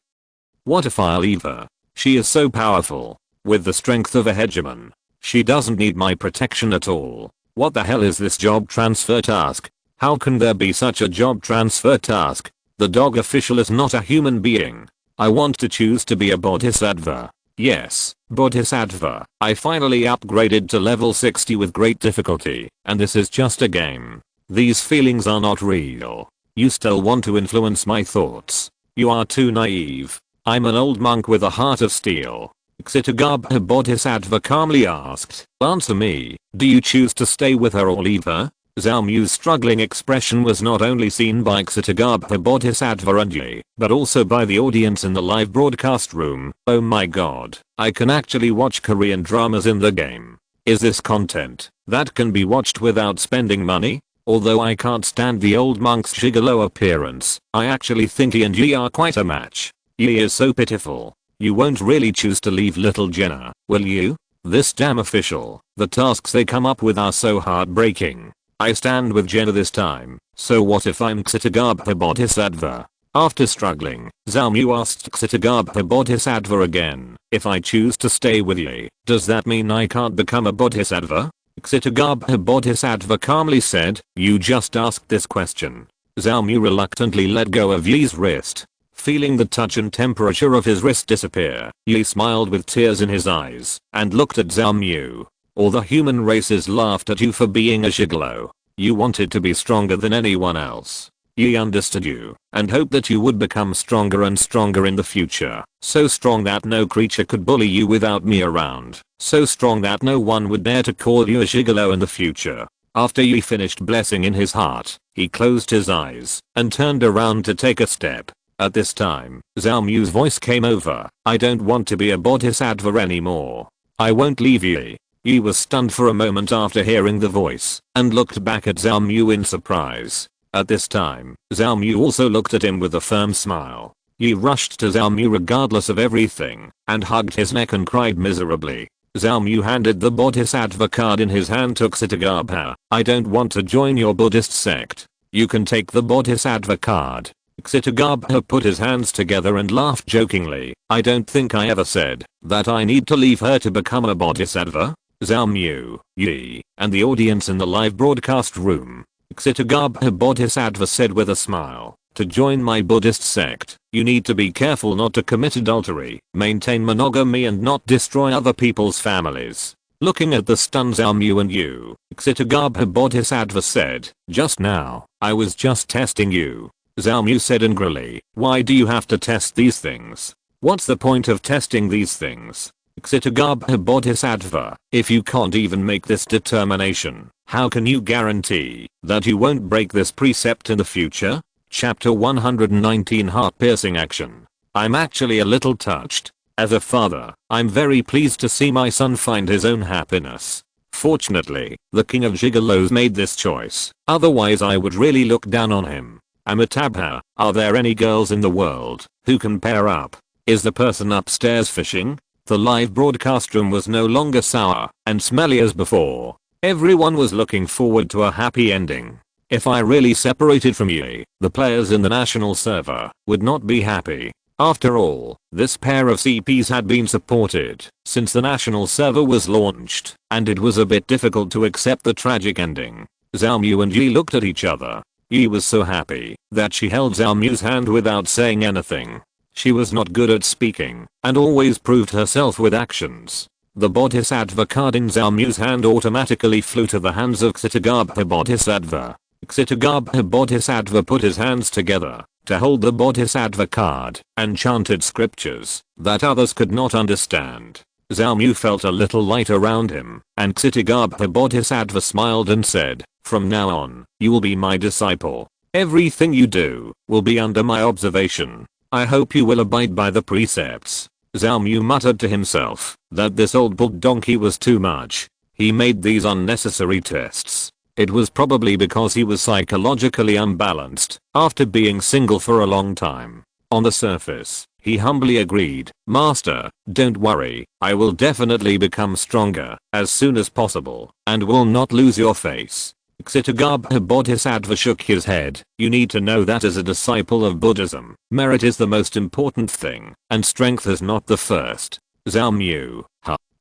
What if I leave her? She is so powerful. With the strength of a hegemon. She doesn't need my protection at all. What the hell is this job transfer task? How can there be such a job transfer task? The dog official is not a human being. I want to choose to be a bodhisattva. Yes, bodhisattva. I finally upgraded to level 60 with great difficulty, and this is just a game. These feelings are not real. You still want to influence my thoughts. You are too naive. I'm an old monk with a heart of steel. Ksitagabha Bodhisattva calmly asked, answer me, do you choose to stay with her or leave her? Zhao Mu's struggling expression was not only seen by Ksitagabha Bodhisattva and Yi, but also by the audience in the live broadcast room. Oh my god, I can actually watch Korean dramas in the game. Is this content that can be watched without spending money? Although I can't stand the old monk's gigolo appearance, I actually think Yi and Yi are quite a match. Yi is so pitiful. You won't really choose to leave little Jenna, will you? This damn official, the tasks they come up with are so heartbreaking. I stand with Jenna this time, so what if I'm Ksitagabha Bodhisattva? After struggling, Zhao Mu asked Ksitagabha Bodhisattva again, if I choose to stay with Yi, does that mean I can't become a bodhisattva? Ksitagabha Bodhisattva calmly said, you just asked this question. Zhao Mu reluctantly let go of Yi's wrist. Feeling the touch and temperature of his wrist disappear, Yi smiled with tears in his eyes and looked at Zhao Mu. All the human races laughed at you for being a gigolo. You wanted to be stronger than anyone else. Yi understood you and hoped that you would become stronger and stronger in the future. So strong that no creature could bully you without me around. So strong that no one would dare to call you a gigolo in the future. After Yi finished blessing in his heart, he closed his eyes and turned around to take a step. At this time, Zhao Mu's voice came over. I don't want to be a bodhisattva anymore. I won't leave Yi. Yi was stunned for a moment after hearing the voice and looked back at Zhao Mu in surprise. At this time, Zhao Mu also looked at him with a firm smile. Yi rushed to Zhao Mu regardless of everything and hugged his neck and cried miserably. Zhao Mu handed the bodhisattva card in his hand to Ksitagabha. I don't want to join your Buddhist sect. You can take the bodhisattva card. Ksitagabha put his hands together and laughed jokingly. I don't think I ever said that I need to leave her to become a bodhisattva. Zhao Mu, Yi, and the audience in the live broadcast room. Ksitagabha Bodhisattva said with a smile, to join my Buddhist sect, you need to be careful not to commit adultery, maintain monogamy and not destroy other people's families. Looking at the stunned Zhao Mu and you, Ksitagabha Bodhisattva said, just now, I was just testing you. Zhao Mu said angrily, why do you have to test these things? What's the point of testing these things? Ksitagarbha Bodhisattva, if you can't even make this determination, how can you guarantee that you won't break this precept in the future? Chapter 119 Heart-piercing action. I'm actually a little touched. As a father, I'm very pleased to see my son find his own happiness. Fortunately, the king of gigolos made this choice, otherwise I would really look down on him. Amitabha, are there any girls in the world who can pair up? Is the person upstairs fishing? The live broadcast room was no longer sour and smelly as before. Everyone was looking forward to a happy ending. If I really separated from you, the players in the national server would not be happy. After all, this pair of CPs had been supported since the national server was launched, and it was a bit difficult to accept the tragic ending. Zhao Mu and Yi looked at each other. Yi was so happy that she held Zhao Mu's hand without saying anything. She was not good at speaking and always proved herself with actions. The Bodhisattva card in Zhao Mu's hand automatically flew to the hands of Ksitagarbha Bodhisattva. Ksitagarbha Bodhisattva put his hands together to hold the Bodhisattva card and chanted scriptures that others could not understand. Zhao Mu felt a little light around him, and Ksitagarbha Bodhisattva smiled and said, "From now on, you will be my disciple. Everything you do will be under my observation. I hope you will abide by the precepts." Zhao Mu muttered to himself that this old bull donkey was too much. He made these unnecessary tests. It was probably because he was psychologically unbalanced after being single for a long time. On the surface, he humbly agreed, "Master, don't worry, I will definitely become stronger as soon as possible and will not lose your face." Ksitagarbha Bodhisattva shook his head. "You need to know that as a disciple of Buddhism, merit is the most important thing, and strength is not the first." Zhao Mu,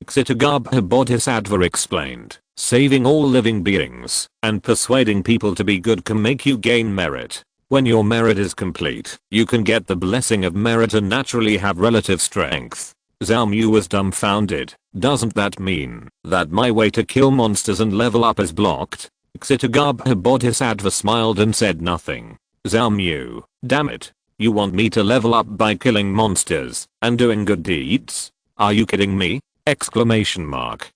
Ksitagarbha Bodhisattva explained, "Saving all living beings and persuading people to be good can make you gain merit. When your merit is complete, you can get the blessing of merit and naturally have relative strength." Zhao Mu was dumbfounded. "Doesn't that mean that my way to kill monsters and level up is blocked?" Ksitagarbha Bodhisattva smiled and said nothing. "Zhao Mu, damn it. You want me to level up by killing monsters and doing good deeds? Are you kidding me?" Exclamation mark.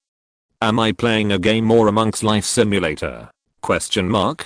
Am I playing a game or a monk's life simulator? Question mark.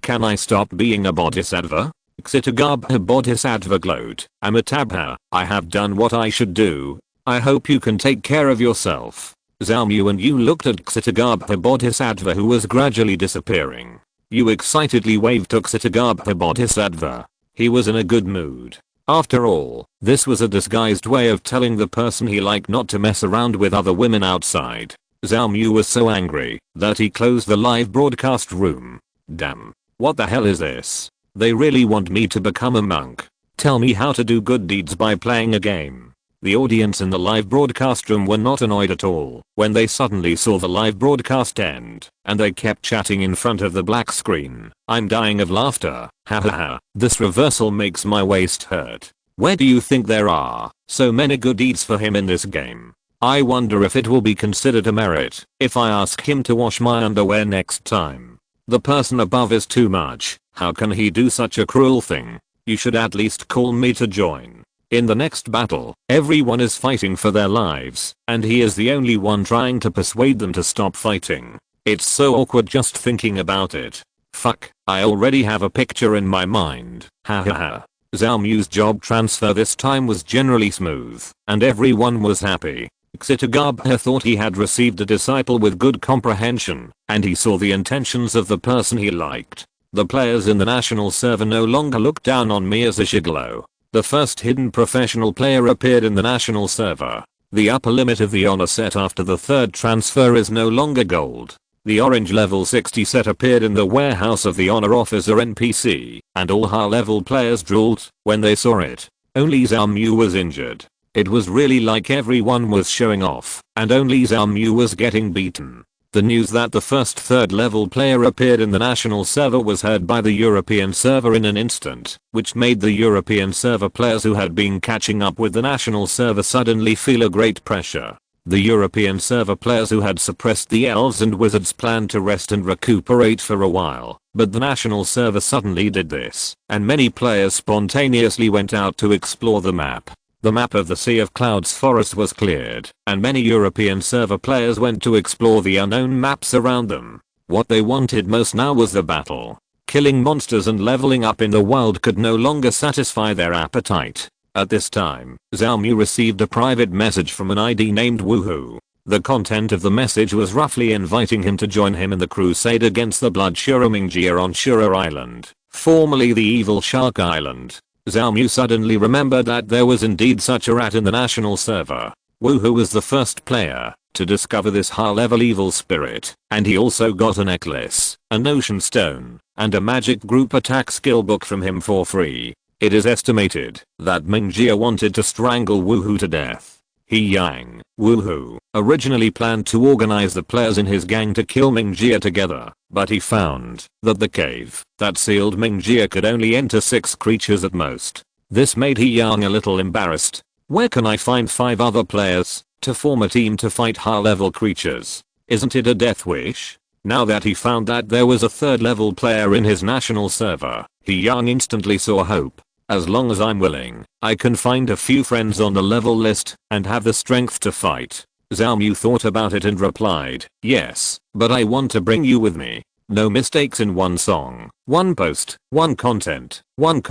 Can I stop being a bodhisattva? Ksitagarbha Bodhisattva glowed. "Amitabha, I have done what I should do. I hope you can take care of yourself." Zhao Mu and Yu looked at Ksitagarbha Bodhisattva, who was gradually disappearing. Yu excitedly waved to Ksitagarbha Bodhisattva. He was in a good mood. After all, this was a disguised way of telling the person he liked not to mess around with other women outside. Zhao Mu was so angry that he closed the live broadcast room. Damn. What the hell is this? They really want me to become a monk. Tell me how to do good deeds by playing a game. The audience in the live broadcast room were not annoyed at all when they suddenly saw the live broadcast end, and they kept chatting in front of the black screen. "I'm dying of laughter. Ha ha ha. This reversal makes my waist hurt. Where do you think there are so many good deeds for him in this game? I wonder if it will be considered a merit if I ask him to wash my underwear next time. The person above is too much. How can he do such a cruel thing? You should at least call me to join." In the next battle, everyone is fighting for their lives, and he is the only one trying to persuade them to stop fighting. It's so awkward just thinking about it. Fuck, I already have a picture in my mind. Ha ha ha. Zhao Mu's job transfer this time was generally smooth, and everyone was happy. Ksitagarbha thought he had received a disciple with good comprehension, and he saw the intentions of the person he liked. The players in the national server no longer looked down on me as a gigolo. The first hidden professional player appeared in the national server. The upper limit of the honor set after the third transfer is no longer gold. The orange level 60 set appeared in the warehouse of the honor officer NPC, and all high level players drooled when they saw it. Only Zhao Mu was injured. It was really like everyone was showing off, and only Zhao Mu was getting beaten. The news that the first third level player appeared in the national server was heard by the European server in an instant, which made the European server players who had been catching up with the national server suddenly feel a great pressure. The European server players who had suppressed the elves and wizards planned to rest and recuperate for a while, but the national server suddenly did this, and many players spontaneously went out to explore the map. The map of the Sea of Clouds forest was cleared, and many European server players went to explore the unknown maps around them. What they wanted most now was the battle. Killing monsters and leveling up in the wild could no longer satisfy their appetite. At this time, Xiao Mu received a private message from an ID named Woohoo. The content of the message was roughly inviting him to join him in the crusade against the Blood Shura Mingjia on Shura Island, formerly the Evil Shark Island. Xiao Mu suddenly remembered that there was indeed such a rat in the national server. Woohoo was the first player to discover this high-level evil spirit, and he also got a necklace, a notion stone, and a magic group attack skill book from him for free. It is estimated that Mingjia wanted to strangle Woohoo to death. He Yang, Woohoo, originally planned to organize the players in his gang to kill Mingjia together, but he found that the cave that sealed Mingjia could only enter 6 creatures at most. This made He Yang a little embarrassed. Where can I find 5 other players to form a team to fight high-level creatures? Isn't it a death wish? Now that he found that there was a 3rd level player in his national server, He Yang instantly saw hope. As long as I'm willing, I can find a few friends on the level list and have the strength to fight. Xiao Mu thought about it and replied, yes, but I want to bring you with me. No mistakes in one song, one post, one content, one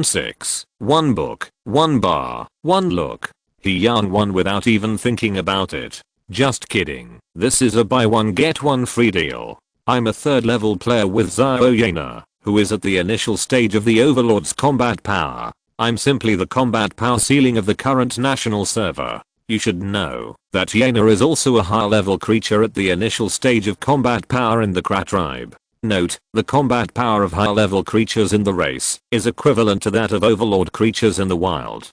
6, one book, one bar, one look. He Yang won without even thinking about it. Just kidding. This is a buy one get one free deal. I'm a 3rd level player with Xiao Yana, who is at the initial stage of the Overlord's combat power. I'm simply the combat power ceiling of the current national server. You should know that Yana is also a high level creature at the initial stage of combat power in the Kra tribe. Note, the combat power of high level creatures in the race is equivalent to that of Overlord creatures in the wild.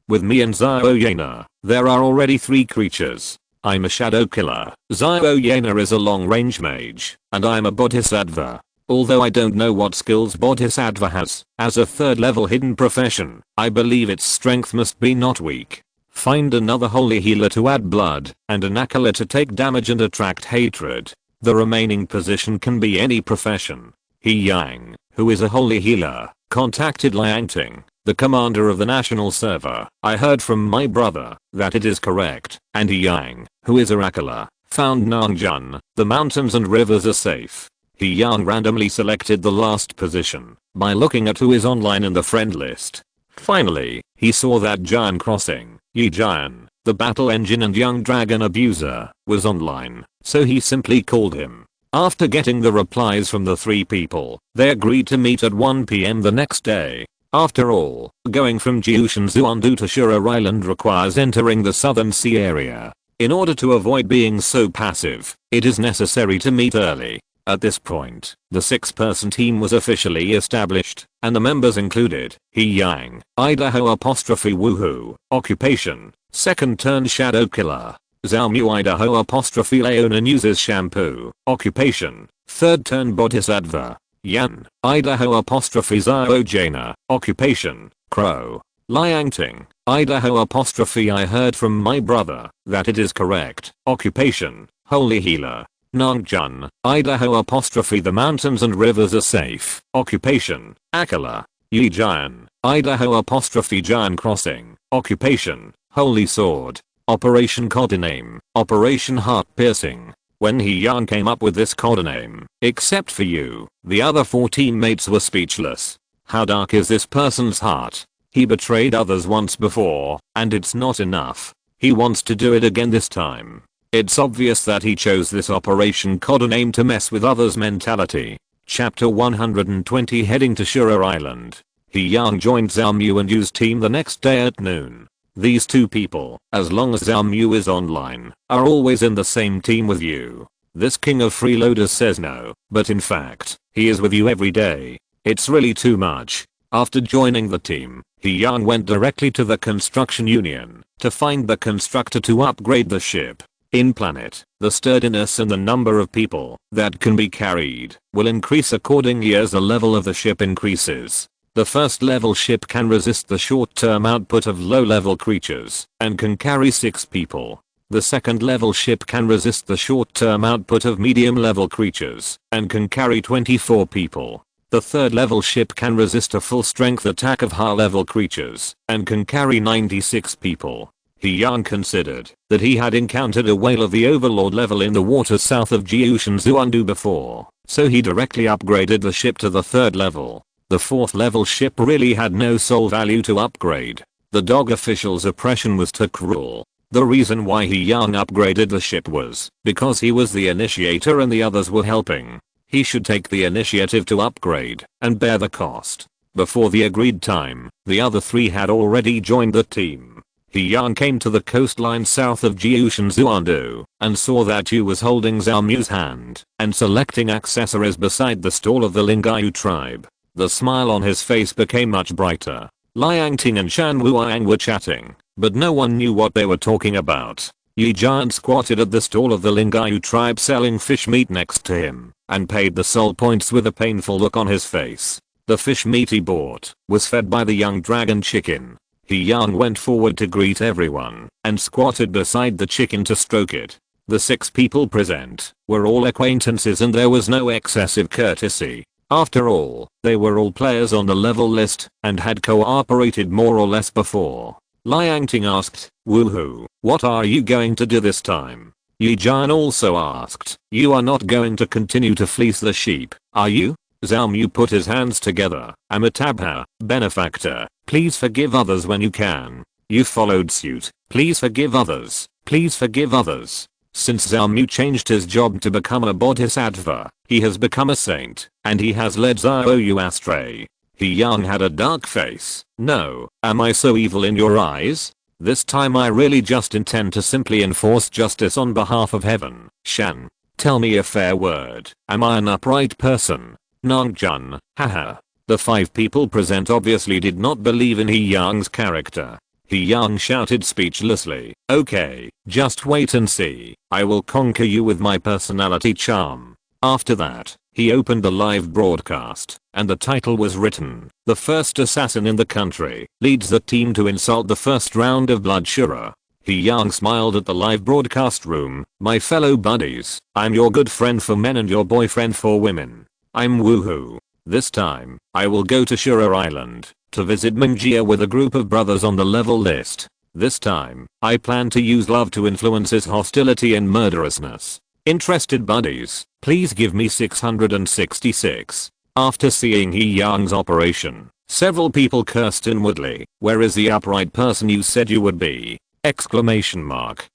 With me and Xiao Yana, there are already 3 creatures. I'm a shadow killer, Xiao Yana is a long range mage, and I'm a bodhisattva. Although I don't know what skills Bodhisattva has, as a 3rd level hidden profession, I believe its strength must be not weak. Find another holy healer to add blood, and an acolyte to take damage and attract hatred. The remaining position can be any profession. He Yang, who is a holy healer, contacted Liang Ting, the commander of the national server. I heard from my brother that it is correct, and He Yang, who is a Rakala, found Nangjun, the mountains and rivers are safe. He Yang randomly selected the last position by looking at who is online in the friend list. Finally, he saw that Giant Crossing, Yi Jian, the battle engine and young dragon abuser, was online, so he simply called him. After getting the replies from the 3 people, they agreed to meet at 1 PM the next day. After all, going from Jiushan Zuandu to Shura Island requires entering the Southern Sea area. In order to avoid being so passive, it is necessary to meet early. At this point, the 6-person team was officially established, and the members included He Yang, Idaho apostrophe Woohoo, occupation, 2nd turn shadow killer, Xiao Mu Idaho apostrophe Leona uses shampoo, occupation, 3rd turn bodhisattva, Yan, Idaho apostrophe Xiao Jana, occupation, crow, Liang Ting, Idaho apostrophe I heard from my brother that it is correct, occupation, holy healer. Nangjun, Idaho apostrophe the mountains and rivers are safe, occupation, Akala, Yi Jian, Idaho apostrophe Giant Crossing, occupation, holy sword, operation codename, operation heart piercing. When He Yang came up with this codename, except for you, the other 4 teammates were speechless. How dark is this person's heart? He betrayed others once before, and it's not enough. He wants to do it again this time. It's obvious that he chose this operation codename to mess with others' mentality. Chapter 120 Heading to Shura Island. He Yang joined Xiao Mu and Yu's team the next day at noon. These 2 people, as long as Xiao Mu is online, are always in the same team with you. This king of freeloaders says no, but in fact, he is with you every day. It's really too much. After joining the team, He Yang went directly to the construction union to find the constructor to upgrade the ship. In Planet, the sturdiness and the number of people that can be carried will increase accordingly as the level of the ship increases. The 1st level ship can resist the short-term output of low-level creatures and can carry 6 people. The 2nd level ship can resist the short-term output of medium-level creatures and can carry 24 people. The third level ship can resist a full strength attack of high level creatures and can carry 96 people. He Yang considered that he had encountered a whale of the overlord level in the waters south of Jiushan Zuandu before, so he directly upgraded the ship to the third level. The fourth level ship really had no soul value to upgrade. The dog official's oppression was too cruel. The reason why He Yang upgraded the ship was because he was the initiator and the others were helping. He should take the initiative to upgrade and bear the cost. Before the agreed time, the other three had already joined the team. He Yang came to the coastline south of Jiushan Zuandu and saw that Yu was holding Zhao Mu's hand and selecting accessories beside the stall of the Lingayu tribe. The smile on his face became much brighter. Liang Ting and Shan Wuang were chatting, but no one knew what they were talking about. Yi Jian squatted at the stall of the Lingayu tribe selling fish meat next to him and paid the soul points with a painful look on his face. The fish meat he bought was fed by the young dragon chicken. He Yang went forward to greet everyone and squatted beside the chicken to stroke it. The 6 people present were all acquaintances and there was no excessive courtesy. After all, they were all players on the level list and had cooperated more or less before. Liang Ting asked, "Woohoo, what are you going to do this time?" Yi Jian also asked, "You are not going to continue to fleece the sheep, are you?" Zhao Mu put his hands together. "Amitabha, benefactor, please forgive others when you can." You followed suit. "Please forgive others, please forgive others." Since Zhao Mu changed his job to become a bodhisattva, he has become a saint, and he has led Zhao Yu astray. He Yang had a dark face. "No, am I so evil in your eyes? This time I really just intend to simply enforce justice on behalf of heaven." "Shan, tell me a fair word. Am I an upright person?" "Nongjan, haha." The 5 people present obviously did not believe in He Yang's character. He Yang shouted speechlessly, "Okay, just wait and see. I will conquer you with my personality charm." After that, he opened the live broadcast, and the title was written, "The first assassin in the country leads the team to insult the first round of Blood Shura." He Yang smiled at the live broadcast room. "My fellow buddies, I'm your good friend for men and your boyfriend for women. I'm Woohoo. This time, I will go to Shura Island to visit Mingjia with a group of brothers on the level list. This time, I plan to use love to influence his hostility and murderousness. Interested buddies, please give me 666. After seeing He Yang's operation, several people cursed inwardly. "Where is the upright person you said you would be?" Exclamation mark.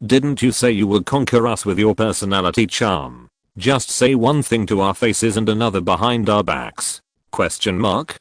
"Didn't you say you would conquer us with your personality charm? Just say one thing to our faces and another behind our backs? Question mark.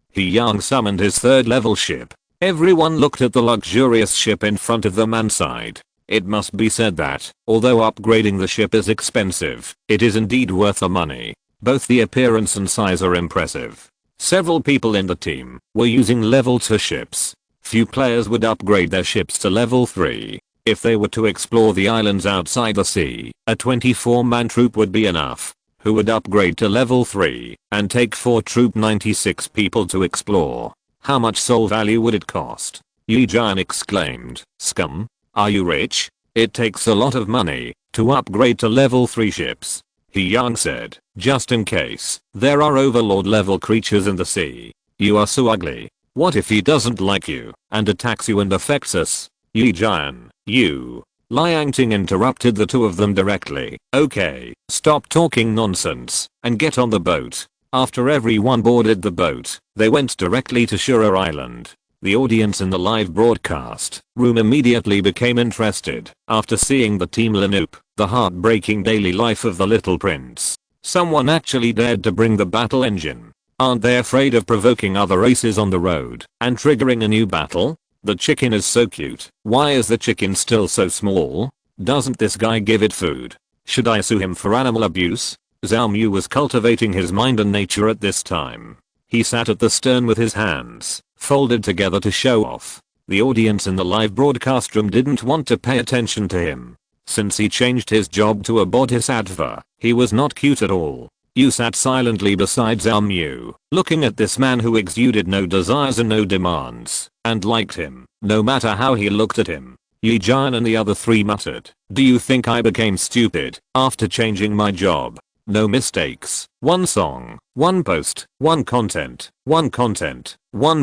He Yang summoned his third level ship. Everyone looked at the luxurious ship in front of them and sighed. It must be said that, although upgrading the ship is expensive, it is indeed worth the money. Both the appearance and size are impressive. Several people in the team were using level 2 ships. Few players would upgrade their ships to level 3. If they were to explore the islands outside the sea, a 24-man troop would be enough. Who would upgrade to level 3 and take 4 troop 96 people to explore? How much soul value would it cost? Yi Jian exclaimed, "Scum? Are you rich? It takes a lot of money to upgrade to level 3 ships." He Yang said, "Just in case there are overlord level creatures in the sea. You are so ugly. What if he doesn't like you and attacks you and affects us?" Yi Jian, "You." Liang Ting interrupted the two of them directly. "Okay, stop talking nonsense and get on the boat." After everyone boarded the boat, they went directly to Shura Island. The audience in the live broadcast room immediately became interested after seeing the Team Lanoop, the heartbreaking daily life of the little prince. Someone actually dared to bring the battle engine. Aren't they afraid of provoking other races on the road and triggering a new battle? The chicken is so cute. Why is the chicken still so small? Doesn't this guy give it food? Should I sue him for animal abuse? Zhao Mu was cultivating his mind and nature at this time. He sat at the stern with his hands folded together to show off. The audience in the live broadcast room didn't want to pay attention to him. Since he changed his job to a bodhisattva, he was not cute at all. You sat silently beside Zhao Mu, looking at this man who exuded no desires and no demands, and liked him, no matter how he looked at him. Yi Jian and the other three muttered, "Do you think I became stupid after changing my job? no mistakes, one song, one post, one content, one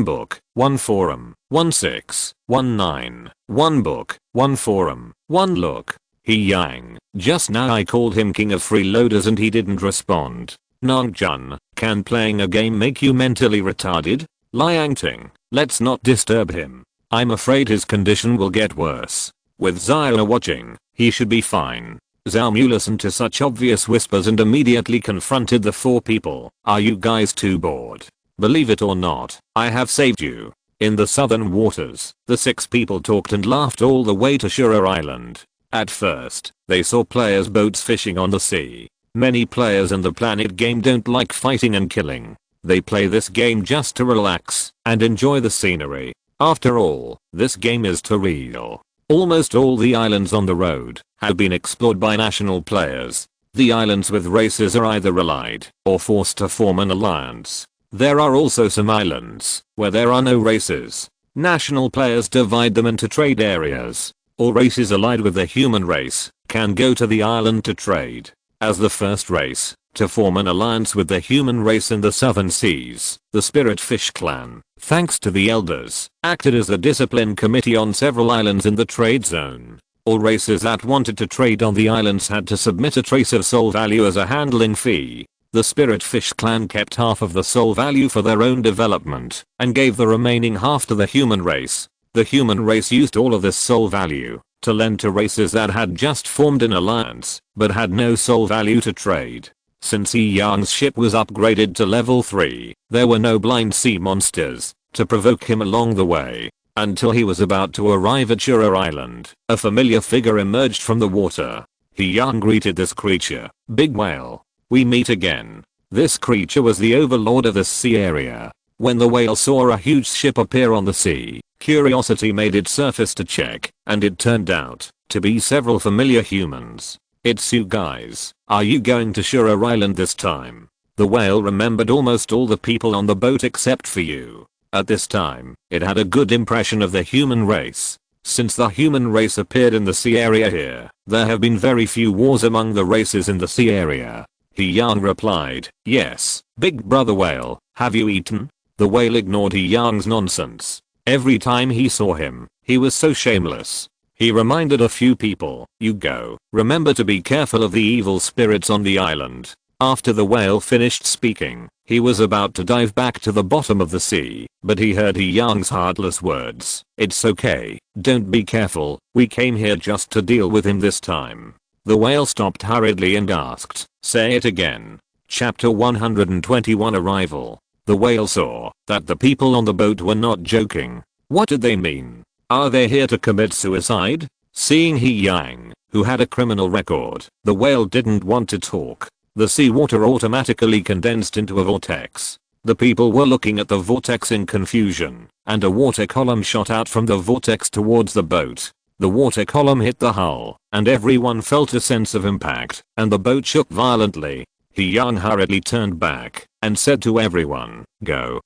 book, one forum, 1619, one book, one forum, one look. He yang. Just now I called him king of freeloaders and he didn't respond. Nongjun, can playing a game make you mentally retarded? Liangting, let's not disturb him. I'm afraid his condition will get worse. With Zaya watching, he should be fine. Zhao Mu listened to such obvious whispers and immediately confronted the 4 people. Are you guys too bored? Believe it or not, I have saved you. In the southern waters, the 6 people talked and laughed all the way to Shura Island. At first, they saw players' boats fishing on the sea. Many players in the Planet game don't like fighting and killing. They play this game just to relax and enjoy the scenery. After all, this game is surreal. Almost all the islands on the road have been explored by national players. The islands with races are either allied or forced to form an alliance. There are also some islands where there are no races. National players divide them into trade areas. All races allied with the human race can go to the island to trade. As the first race to form an alliance with the human race in the southern seas, the Spirit Fish clan, thanks to the elders, acted as a discipline committee on several islands in the trade zone. All races that wanted to trade on the islands had to submit a trace of soul value as a handling fee. The Spirit Fish clan kept half of the soul value for their own development and gave the remaining half to the human race. The human race used all of this soul value to lend to races that had just formed an alliance but had no soul value to trade. Since Yi Yang's ship was upgraded to level 3, there were no blind sea monsters to provoke him along the way. Until he was about to arrive at Shura Island, a familiar figure emerged from the water. Yi Yang greeted this creature. Big whale. We meet again. This creature was the overlord of this sea area. When the whale saw a huge ship appear on the sea, curiosity made it surface to check, and it turned out to be several familiar humans. It's you guys. Are you going to Shura Island this time? The whale remembered almost all the people on the boat except for you. At this time, it had a good impression of the human race. Since the human race appeared in the sea area here, there have been very few wars among the races in the sea area. Yi Yang replied, yes, big brother whale, have you eaten? The whale ignored Yi Yang's nonsense. Every time he saw him, he was so shameless. He reminded a few people, you go, remember to be careful of the evil spirits on the island. After the whale finished speaking, he was about to dive back to the bottom of the sea, but he heard Yi Yang's heartless words. It's okay, don't be careful, we came here just to deal with him this time. The whale stopped hurriedly and asked, say it again. Chapter 121 Arrival. The whale saw that the people on the boat were not joking. What did they mean? Are they here to commit suicide? Seeing Yi Yang, who had a criminal record, the whale didn't want to talk. The seawater automatically condensed into a vortex. The people were looking at the vortex in confusion, and a water column shot out from the vortex towards the boat. The water column hit the hull, and everyone felt a sense of impact, and the boat shook violently. Yi Yang hurriedly turned back and said to everyone, go,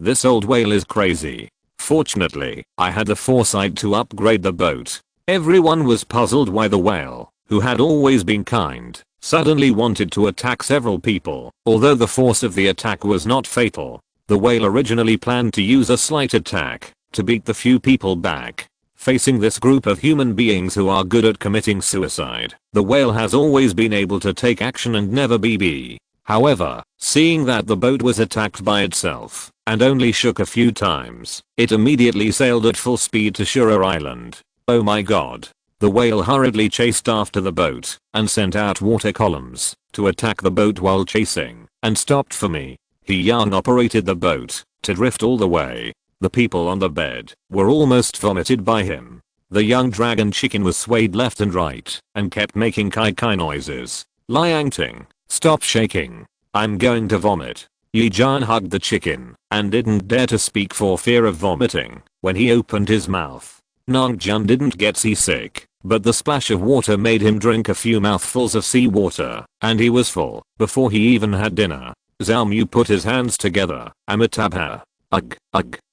this old whale is crazy. Fortunately, I had the foresight to upgrade the boat. Everyone was puzzled why the whale, who had always been kind, suddenly wanted to attack several people. Although the force of the attack was not fatal, the whale originally planned to use a slight attack to beat the few people back. Facing this group of human beings who are good at committing suicide, the whale has always been able to take action and never BB. However, seeing that the boat was attacked by itself and only shook a few times, it immediately sailed at full speed to Shura Island. Oh my god. The whale hurriedly chased after the boat and sent out water columns to attack the boat while chasing, and stopped for me. Yi Yang operated the boat to drift all the way. The people on the bed were almost vomited by him. The young dragon chicken was swayed left and right and kept making kai noises. Liangting, stop shaking. I'm going to vomit. Yi Jian hugged the chicken and didn't dare to speak for fear of vomiting when he opened his mouth. Nongjun didn't get seasick, but the splash of water made him drink a few mouthfuls of seawater, and he was full before he even had dinner. Zhao Mu put his hands together. Amitabha. Ugh,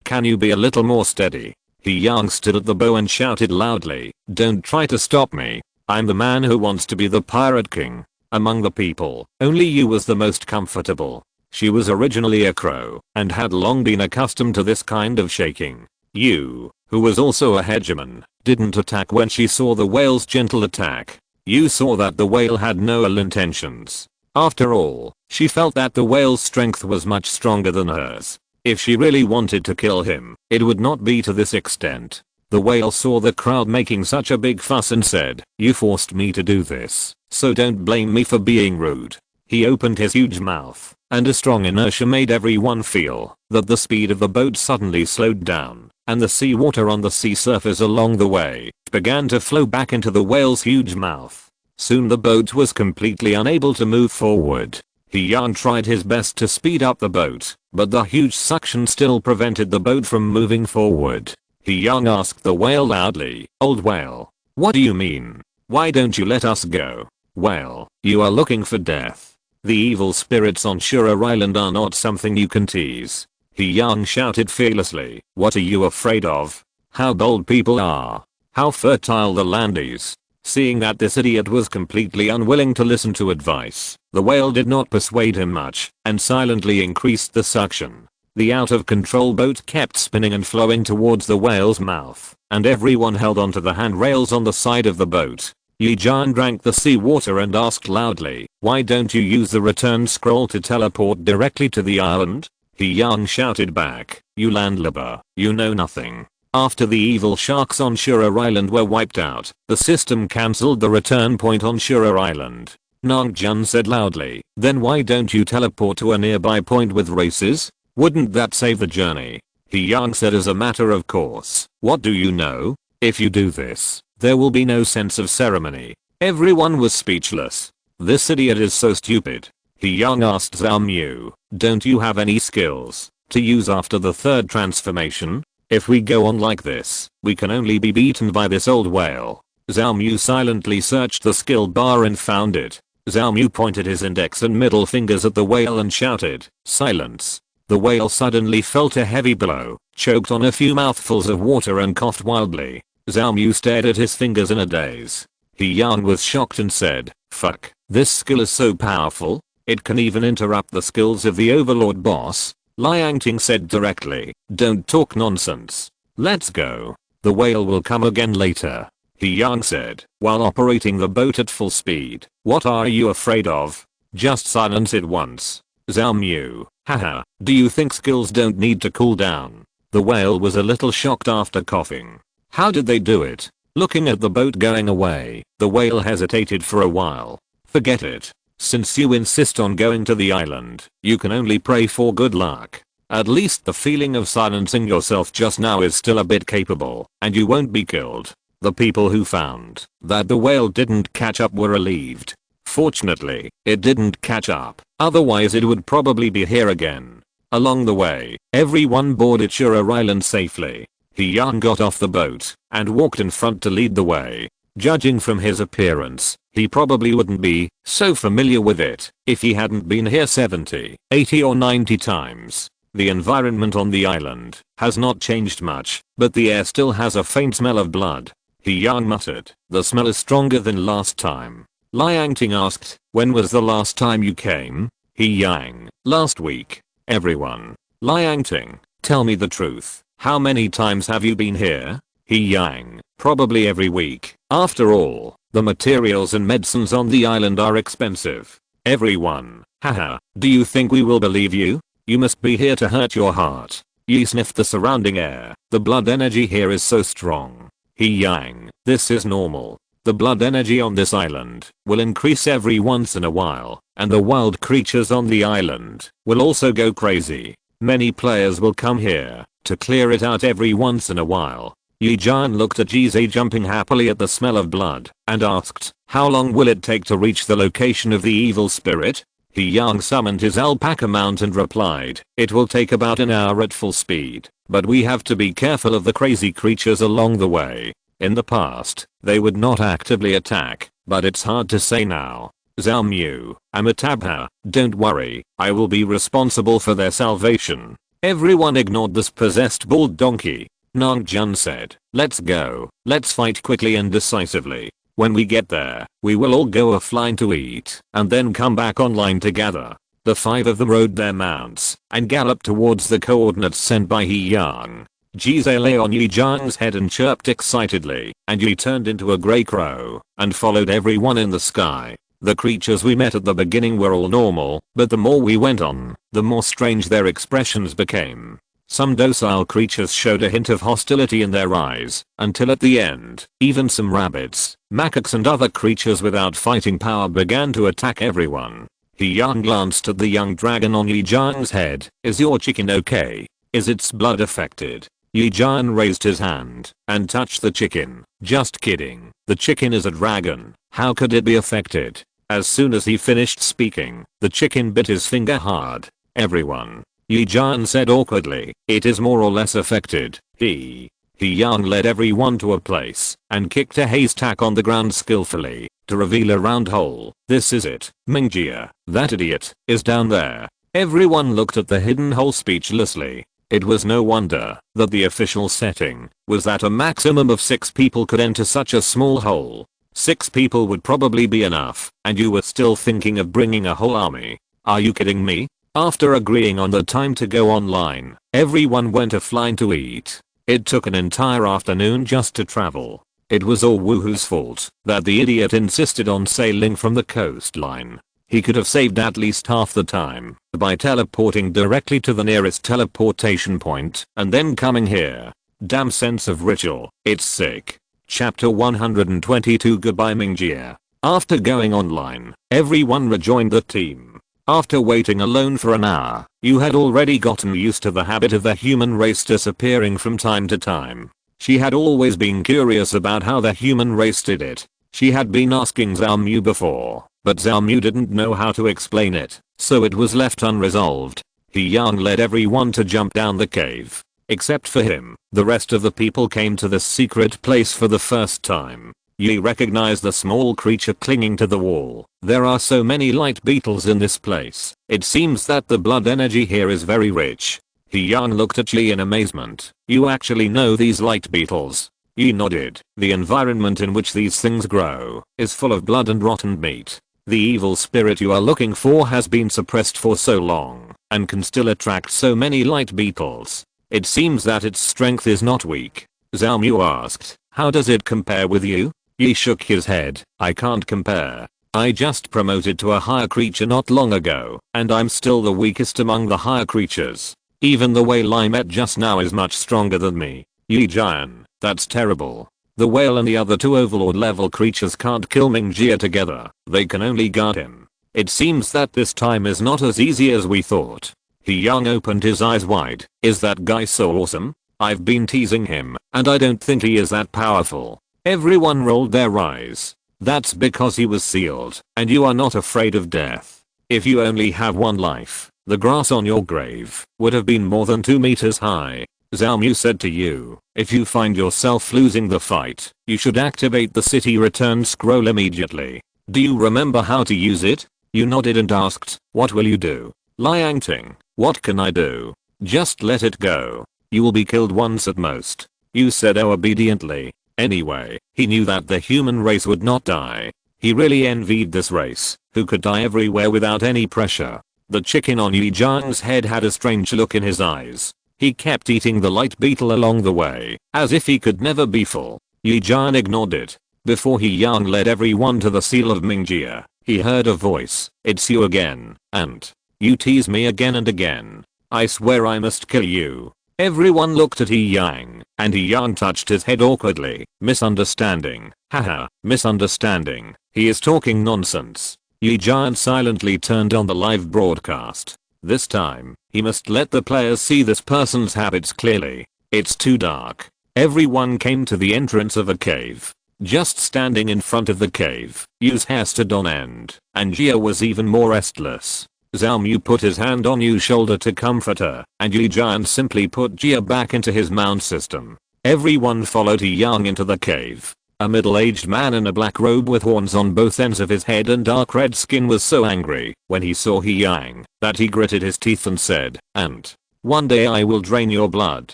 can you be a little more steady? Yi Yang stood at the bow and shouted loudly, don't try to stop me. I'm the man who wants to be the pirate king. Among the people, only you was the most comfortable. She was originally a crow and had long been accustomed to this kind of shaking. You, who was also a hegemon, didn't attack when she saw the whale's gentle attack. You saw that the whale had no ill intentions. After all, she felt that the whale's strength was much stronger than hers. If she really wanted to kill him, it would not be to this extent. The whale saw the crowd making such a big fuss and said, "You forced me to do this, so don't blame me for being rude." He opened his huge mouth, and a strong inertia made everyone feel that the speed of the boat suddenly slowed down, and the seawater on the sea surface along the way began to flow back into the whale's huge mouth. Soon the boat was completely unable to move forward. Yang tried his best to speed up the boat, but the huge suction still prevented the boat from moving forward. Yang asked the whale loudly, "Old whale, what do you mean? Why don't you let us go? Whale, you are looking for death. The evil spirits on Shura Island are not something you can tease." Yang shouted fearlessly, "What are you afraid of? How bold people are. How fertile the land is." Seeing that this idiot was completely unwilling to listen to advice, the whale did not persuade him much and silently increased the suction. The out-of-control boat kept spinning and flowing towards the whale's mouth, and everyone held onto the handrails on the side of the boat. Yi-Jan drank the seawater and asked loudly, "Why don't you use the return scroll to teleport directly to the island?" Yang shouted back, "You landlubber, you know nothing. After the evil sharks on Shura Island were wiped out, the system cancelled the return point on Shura Island." Nangjun said loudly, "Then why don't you teleport to a nearby point with races? Wouldn't that save the journey?" Yang said, "As a matter of course. What do you know? If you do this, there will be no sense of ceremony." Everyone was speechless. This idiot is so stupid. Yang asked Zhao Mu, "Don't you have any skills to use after the third transformation? If we go on like this, we can only be beaten by this old whale." Zhao Mu silently searched the skill bar and found it. Zhao Mu pointed his index and middle fingers at the whale and shouted, "Silence." The whale suddenly felt a heavy blow, choked on a few mouthfuls of water and coughed wildly. Zhao Mu stared at his fingers in a daze. Yang was shocked and said, "Fuck, this skill is so powerful. It can even interrupt the skills of the overlord boss." Liang Ting said directly, "Don't talk nonsense. Let's go. The whale will come again later." Yang said, while operating the boat at full speed, "What are you afraid of? Just silence it once." Zhao Mu, "Haha, do you think skills don't need to cool down?" The whale was a little shocked after coughing. "How did they do it?" Looking at the boat going away, the whale hesitated for a while. "Forget it. Since you insist on going to the island, you can only pray for good luck. At least the feeling of silencing yourself just now is still a bit capable, and you won't be killed." The people who found that the whale didn't catch up were relieved. Fortunately, it didn't catch up, otherwise it would probably be here again. Along the way, everyone boarded Shura Island safely. Yang got off the boat and walked in front to lead the way. Judging from his appearance, he probably wouldn't be so familiar with it if he hadn't been here 70, 80 or 90 times. The environment on the island has not changed much, but the air still has a faint smell of blood. Yang muttered, "The smell is stronger than last time." Liang Ting asked, "When was the last time you came?" Yang, "Last week." Everyone. Liang Ting, "Tell me the truth. How many times have you been here?" Yang, "Probably every week. After all, the materials and medicines on the island are expensive." Everyone. "Haha, do you think we will believe you? You must be here to hurt your heart." Yi sniffed the surrounding air. "The blood energy here is so strong." Yang, "This is normal. The blood energy on this island will increase every once in a while, and the wild creatures on the island will also go crazy. Many players will come here to clear it out every once in a while." Yi-Jan looked at Jize jumping happily at the smell of blood and asked, "How long will it take to reach the location of the evil spirit?" Yang summoned his alpaca mount and replied, "It will take about an hour at full speed, but we have to be careful of the crazy creatures along the way. In the past, they would not actively attack, but it's hard to say now." Zhao Mu, "Amitabha, don't worry, I will be responsible for their salvation." Everyone ignored this possessed bald donkey. Nangjun said, "Let's go, let's fight quickly and decisively." When we get there, we will all go offline to eat and then come back online together. The 5 of them rode their mounts and galloped towards the coordinates sent by He Yang. Jize lay on Yi Jiang's head and chirped excitedly, and Yi turned into a grey crow and followed everyone in the sky. The creatures we met at the beginning were all normal, but the more we went on, the more strange their expressions became. Some docile creatures showed a hint of hostility in their eyes, until at the end, even some rabbits, macaques and other creatures without fighting power began to attack everyone. He Yang glanced at the young dragon on Yi Jiang's head. Is your chicken okay? Is its blood affected? Yi Jiang raised his hand and touched the chicken. Just kidding. The chicken is a dragon. How could it be affected? As soon as he finished speaking, the chicken bit his finger hard. Everyone. Yi Jiang said awkwardly, it is more or less affected. He Yang led everyone to a place and kicked a haystack on the ground skillfully to reveal a round hole. This is it. Mingjia, that idiot, is down there. Everyone looked at the hidden hole speechlessly. It was no wonder that the official setting was that a maximum of 6 people could enter such a small hole. 6 people would probably be enough, and you were still thinking of bringing a whole army. Are you kidding me? After agreeing on the time to go online, everyone went offline to eat. It took an entire afternoon just to travel. It was all Woohoo's fault that the idiot insisted on sailing from the coastline. He could have saved at least half the time by teleporting directly to the nearest teleportation point and then coming here. Damn sense of ritual, it's sick. Chapter 122 Goodbye Mingjia. After going online, everyone rejoined the team. After waiting alone for an hour, you had already gotten used to the habit of the human race disappearing from time to time. She had always been curious about how the human race did it. She had been asking Xiao Mu before, but Xiao Mu didn't know how to explain it, so it was left unresolved. He Yang led everyone to jump down the cave. Except for him, the rest of the people came to this secret place for the first time. Yi recognized the small creature clinging to the wall. There are so many light beetles in this place. It seems that the blood energy here is very rich. He Yang looked at Yi in amazement. You actually know these light beetles? Yi nodded. The environment in which these things grow is full of blood and rotten meat. The evil spirit you are looking for has been suppressed for so long and can still attract so many light beetles. It seems that its strength is not weak. Xiao Mu asked, how does it compare with you? Yi shook his head. I can't compare. I just promoted to a higher creature not long ago, and I'm still the weakest among the higher creatures. Even the whale I met just now is much stronger than me. Yi Jian, that's terrible. The whale and the other 2 overlord level creatures can't kill Mingjia together. They can only guard him. It seems that this time is not as easy as we thought. He Yang opened his eyes wide. Is that guy so awesome? I've been teasing him, and I don't think he is that powerful. Everyone rolled their eyes. That's because he was sealed, and you are not afraid of death. If you only have 1 life, the grass on your grave would have been more than 2 meters high. Xiao Mu said to you, if you find yourself losing the fight, you should activate the city return scroll immediately. Do you remember how to use it? You nodded and asked, what will you do? Liang Ting, what can I do? Just let it go. You will be killed once at most. You said obediently. Anyway, he knew that the human race would not die. He really envied this race, who could die everywhere without any pressure. The chicken on Yi Jiang's head had a strange look in his eyes. He kept eating the light beetle along the way, as if he could never be full. Yi Jiang ignored it. Before He Yang led everyone to the seal of Mingjia, he heard a voice. It's you again, and you tease me again and again. I swear I must kill you. Everyone looked at He Yang, and He Yang touched his head awkwardly. Misunderstanding. Haha, misunderstanding. He is talking nonsense. Yi Jiang silently turned on the live broadcast. This time, he must let the players see this person's habits clearly. It's too dark. Everyone came to the entrance of a cave. Just standing in front of the cave, Yu's hair stood on end, and Jia was even more restless. Xiao Mu put his hand on Yu's shoulder to comfort her, and Yi Jian simply put Jia back into his mount system. Everyone followed He Yang into the cave. A middle-aged man in a black robe with horns on both ends of his head and dark red skin was so angry when he saw He Yang that he gritted his teeth and said, and one day I will drain your blood.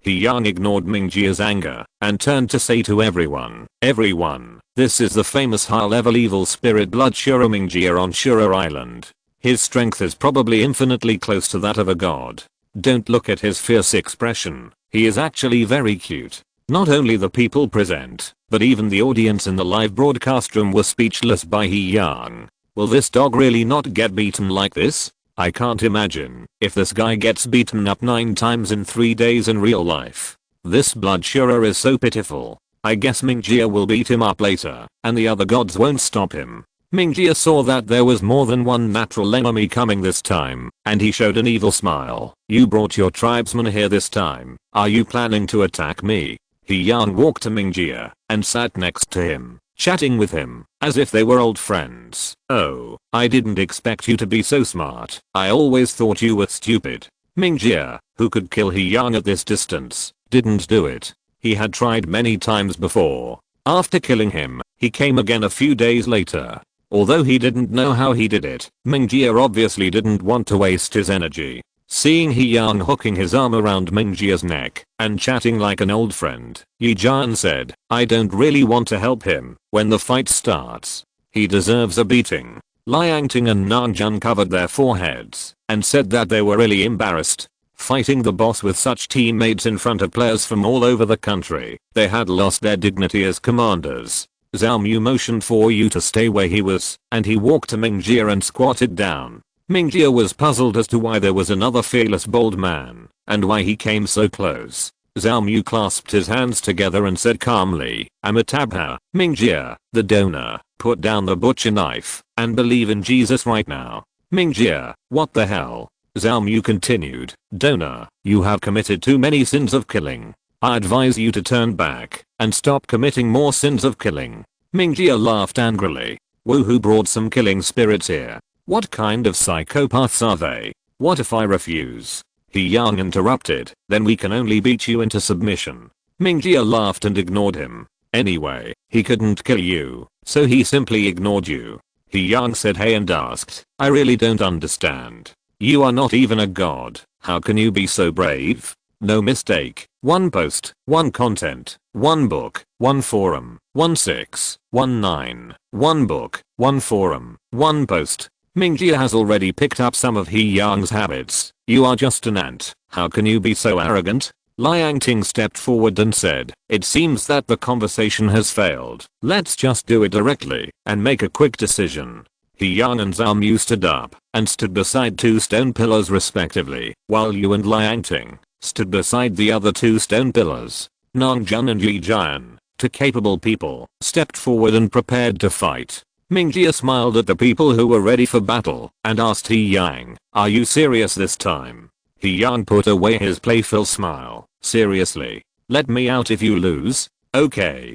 Yang ignored Mingjie's anger and turned to say to everyone, "Everyone, this is the famous high-level evil spirit Blood Shura Mingjie on Shura Island. His strength is probably infinitely close to that of a god. Don't look at his fierce expression, he is actually very cute." Not only the people present, but even the audience in the live broadcast room were speechless by Yang. Will this dog really not get beaten like this? I can't imagine if this guy gets beaten up 9 times in 3 days in real life. This Blood Shura is so pitiful. I guess Mingjie will beat him up later, and the other gods won't stop him. Mingjie saw that there was more than one natural enemy coming this time, and he showed an evil smile. "You brought your tribesmen here this time. Are you planning to attack me?" Yang walked to Mingjie and sat next to him, chatting with him as if they were old friends. "Oh, I didn't expect you to be so smart. I always thought you were stupid." Mingjie, who could kill Yang at this distance, didn't do it. He had tried many times before. After killing him, he came again a few days later. Although he didn't know how he did it, Mingjie obviously didn't want to waste his energy. Seeing Yang hooking his arm around Mingjie's neck and chatting like an old friend, Jian said, "I don't really want to help him when the fight starts. He deserves a beating." Liangting and Nangjun covered their foreheads and said that they were really embarrassed. Fighting the boss with such teammates in front of players from all over the country, they had lost their dignity as commanders. Zhao Mu motioned for Yu to stay where he was, and he walked to Mingjie and squatted down. Mingjie was puzzled as to why there was another fearless bold man, and why he came so close. Zhao Mu clasped his hands together and said calmly, "Amitabha, Mingjie, the donor, put down the butcher knife, and believe in Jesus right now." "Mingjie, what the hell?" Zhao Mu continued, "Donor, you have committed too many sins of killing. I advise you to turn back and stop committing more sins of killing." Mingjie laughed angrily. "Who brought some killing spirits here? What kind of psychopaths are they? What if I refuse?" Yang interrupted, "Then we can only beat you into submission." Mingjie laughed and ignored him. "Anyway, he couldn't kill you, so he simply ignored you." Yang said hey and asked, "I really don't understand. You are not even a god. How can you be so brave? No mistake. 1 post, 1 content, 1 book, 1 forum, 1619, 1 book, 1 forum, 1 post." Mingjie has already picked up some of Yang's habits. "You are just an ant. How can you be so arrogant?" Liangting stepped forward and said, "It seems that the conversation has failed. Let's just do it directly and make a quick decision." Yang and Zhao Mu stood up and stood beside 2 stone pillars respectively, while Yu and Liangting stood beside the other 2 stone pillars. Nangjun and Jian, 2 capable people, stepped forward and prepared to fight. Mingjie smiled at the people who were ready for battle and asked Yang, "Are you serious this time?" Yang put away his playful smile. "Seriously. Let me out if you lose." Okay.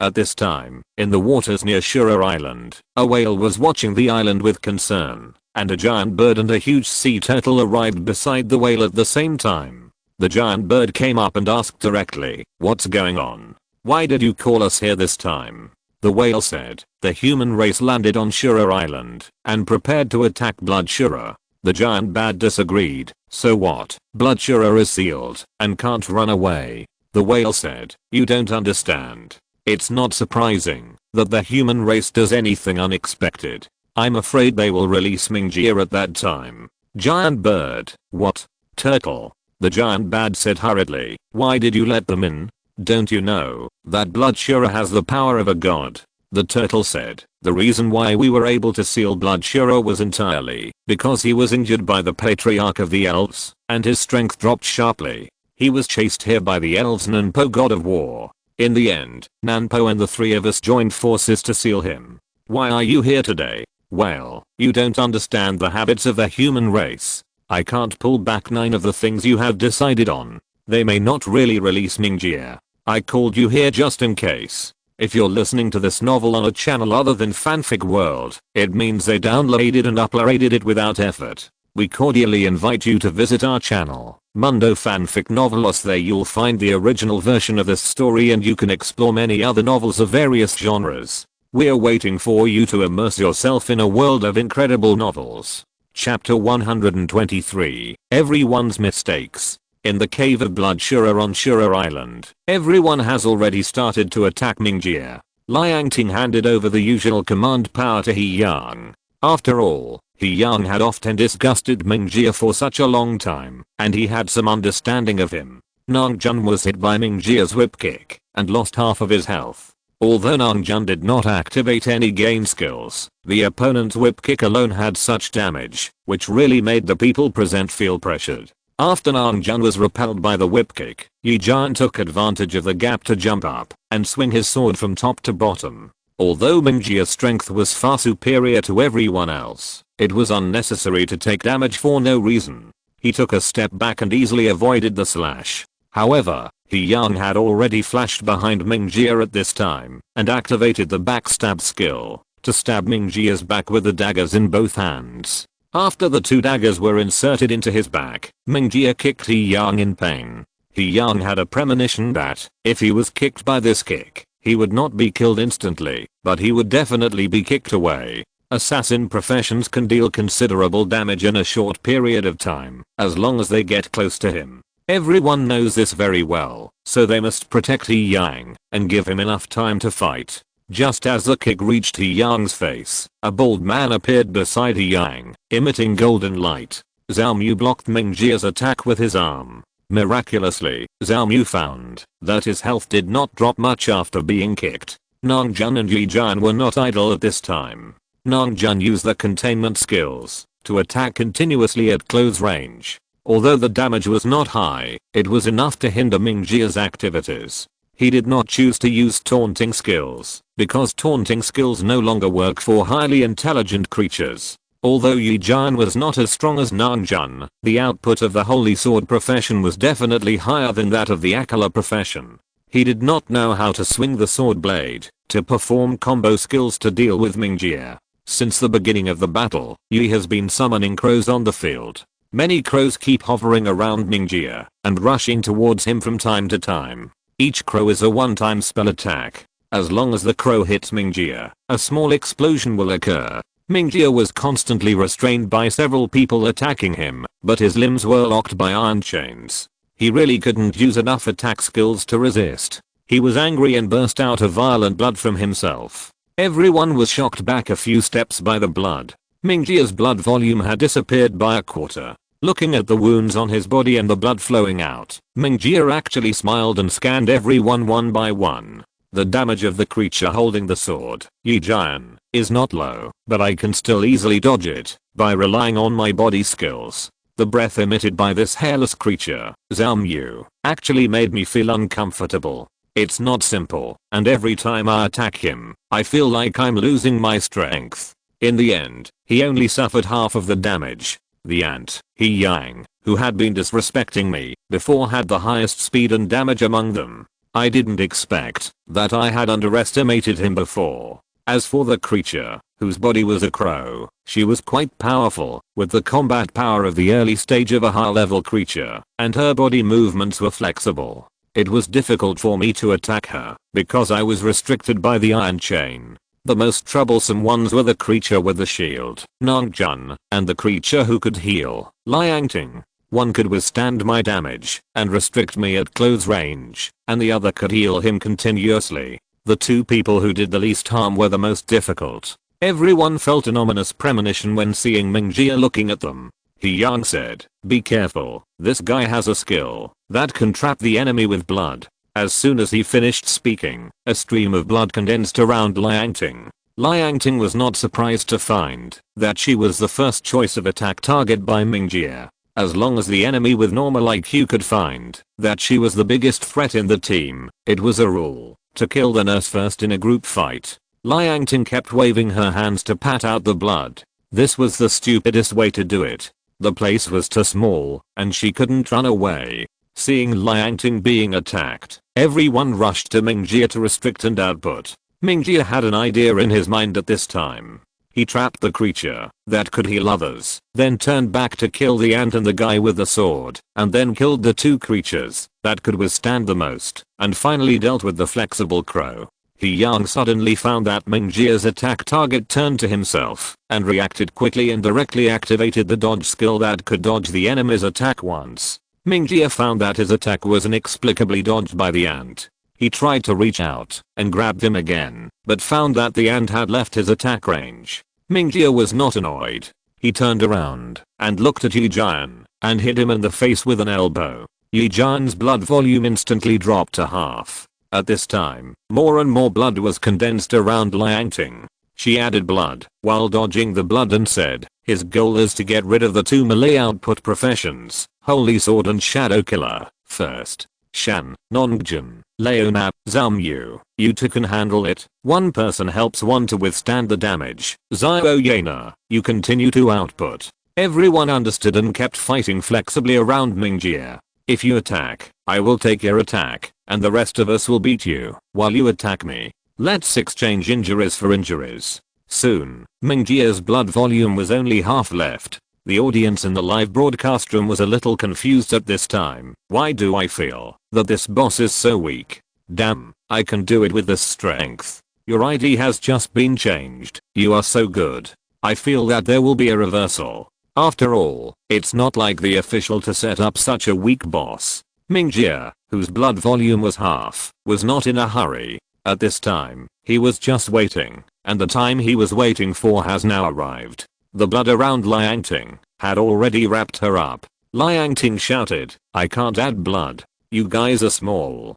At this time, in the waters near Shura Island, a whale was watching the island with concern, and a giant bird and a huge sea turtle arrived beside the whale at the same time. The giant bird came up and asked directly, "What's going on? Why did you call us here this time?" The whale said, "The human race landed on Shura Island and prepared to attack Blood Shura." The giant bird disagreed. "So what? Blood Shura is sealed and can't run away." The whale said, "You don't understand. It's not surprising that the human race does anything unexpected. I'm afraid they will release Mingjie at that time." Giant bird, "What? Turtle?" The giant bird said hurriedly, "Why did you let them in? Don't you know that Blood Shura has the power of a god?" The turtle said, "The reason why we were able to seal Blood Shura was entirely because he was injured by the patriarch of the elves, and his strength dropped sharply. He was chased here by the elves Nanpo, god of war. In the end, Nanpo and the 3 of us joined forces to seal him. Why are you here today? Well, you don't understand the habits of the human race. I can't pull back 9 of the things you have decided on. They may not really release Mingjie. I called you here just in case. If you're listening to this novel on a channel other than Fanfic World, it means they downloaded and uploaded it without effort. We cordially invite you to visit our channel, Mundo Fanfic Novelos. There you'll find the original version of this story and you can explore many other novels of various genres. We're waiting for you to immerse yourself in a world of incredible novels. Chapter 123, Everyone's Mistakes. In the Cave of Blood Shura on Shura Island, everyone has already started to attack Mingjie. Liangting handed over the usual command power to He Yang. After all, He Yang had often disgusted Mingjie for such a long time, and he had some understanding of him. Nangjun was hit by Mingjie's whip kick and lost half of his health. Although Nangjun did not activate any gain skills, the opponent's whip kick alone had such damage, which really made the people present feel pressured. After Nangjun was repelled by the whip kick, Yi Jian took advantage of the gap to jump up and swing his sword from top to bottom. Although Mingjie's strength was far superior to everyone else, it was unnecessary to take damage for no reason. He took a step back and easily avoided the slash. However, He Yang had already flashed behind Mingjie at this time and activated the backstab skill to stab Mingjie's back with the daggers in both hands. After the two daggers were inserted into his back, Mingjie kicked He Yang in pain. He Yang had a premonition that, if he was kicked by this kick, he would not be killed instantly, but he would definitely be kicked away. Assassin professions can deal considerable damage in a short period of time, as long as they get close to him. Everyone knows this very well, so they must protect He Yang and give him enough time to fight. Just as the kick reached He Yang's face, a bald man appeared beside He Yang, emitting golden light. Zhao Mu blocked Mingjie's attack with his arm. Miraculously, Zhao Mu found that his health did not drop much after being kicked. Nangjun and Yi Jian were not idle at this time. Nangjun used the containment skills to attack continuously at close range. Although the damage was not high, it was enough to hinder Mingjie's activities. He did not choose to use taunting skills, because taunting skills no longer work for highly intelligent creatures. Although Yi Jian was not as strong as Nangjun, the output of the Holy Sword profession was definitely higher than that of the Akala profession. He did not know how to swing the sword blade, to perform combo skills to deal with Mingjie. Since the beginning of the battle, Yi has been summoning crows on the field. Many crows keep hovering around Mingjie and rushing towards him from time to time. Each crow is a one-time spell attack. As long as the crow hits Mingjie, a small explosion will occur. Mingjie was constantly restrained by several people attacking him, but his limbs were locked by iron chains. He really couldn't use enough attack skills to resist. He was angry and burst out a violent blood from himself. Everyone was shocked back a few steps by the blood. Mingjie's blood volume had disappeared by a quarter. Looking at the wounds on his body and the blood flowing out, Mingjie actually smiled and scanned everyone one by one. The damage of the creature holding the sword, Yi Jian, is not low, but I can still easily dodge it by relying on my body skills. The breath emitted by this hairless creature, Zhao Mu, actually made me feel uncomfortable. It's not simple, and every time I attack him, I feel like I'm losing my strength. In the end, he only suffered half of the damage. The ant, He Yang, who had been disrespecting me before, had the highest speed and damage among them. I didn't expect that. I had underestimated him before. As for the creature, whose body was a crow, she was quite powerful, with the combat power of the early stage of a high-level creature, and her body movements were flexible. It was difficult for me to attack her, because I was restricted by the iron chain. The most troublesome ones were the creature with the shield, Nangjun, and the creature who could heal, Liangting. One could withstand my damage and restrict me at close range, and the other could heal him continuously. The two people who did the least harm were the most difficult. Everyone felt an ominous premonition when seeing Mingjie looking at them. He Yang said, "Be careful, this guy has a skill that can trap the enemy with blood." As soon as he finished speaking, a stream of blood condensed around Liangting. Liangting was not surprised to find that she was the first choice of attack target by Mingjie. As long as the enemy with normal IQ could find that she was the biggest threat in the team, it was a rule to kill the nurse first in a group fight. Liangting kept waving her hands to pat out the blood. This was the stupidest way to do it. The place was too small, and she couldn't run away. Seeing Liangting being attacked, everyone rushed to Mingjie to restrict and output. Mingjie had an idea in his mind at this time. He trapped the creature that could heal others, then turned back to kill the ant and the guy with the sword, and then killed the two creatures that could withstand the most, and finally dealt with the flexible crow. He Yang suddenly found that Mingjie's attack target turned to himself, and reacted quickly and directly activated the dodge skill that could dodge the enemy's attack once. Mingjie found that his attack was inexplicably dodged by the ant. He tried to reach out and grabbed him again, but found that the ant had left his attack range. Mingjie was not annoyed. He turned around and looked at Yi Jian and hit him in the face with an elbow. Yi Jian's blood volume instantly dropped to half. At this time, more and more blood was condensed around Liang Ting. She added blood while dodging the blood and said, his goal is to get rid of the two melee output professions, Holy Sword and Shadow Killer, first. Shan, Nongjun, Leona, Zhao you two can handle it. One person helps one to withstand the damage. Xiao Yana, you continue to output. Everyone understood and kept fighting flexibly around Mingjie. If you attack, I will take your attack, and the rest of us will beat you while you attack me. Let's exchange injuries for injuries. Soon, Mingjie's blood volume was only half left. The audience in the live broadcast room was a little confused at this time. Why do I feel that this boss is so weak? Damn, I can do it with this strength. Your ID has just been changed. You are so good. I feel that there will be a reversal. After all, it's not like the official to set up such a weak boss. Mingjie, whose blood volume was half, was not in a hurry. At this time, he was just waiting, and the time he was waiting for has now arrived. The blood around Liang Ting had already wrapped her up. Liang Ting shouted, I can't add blood. You guys are small.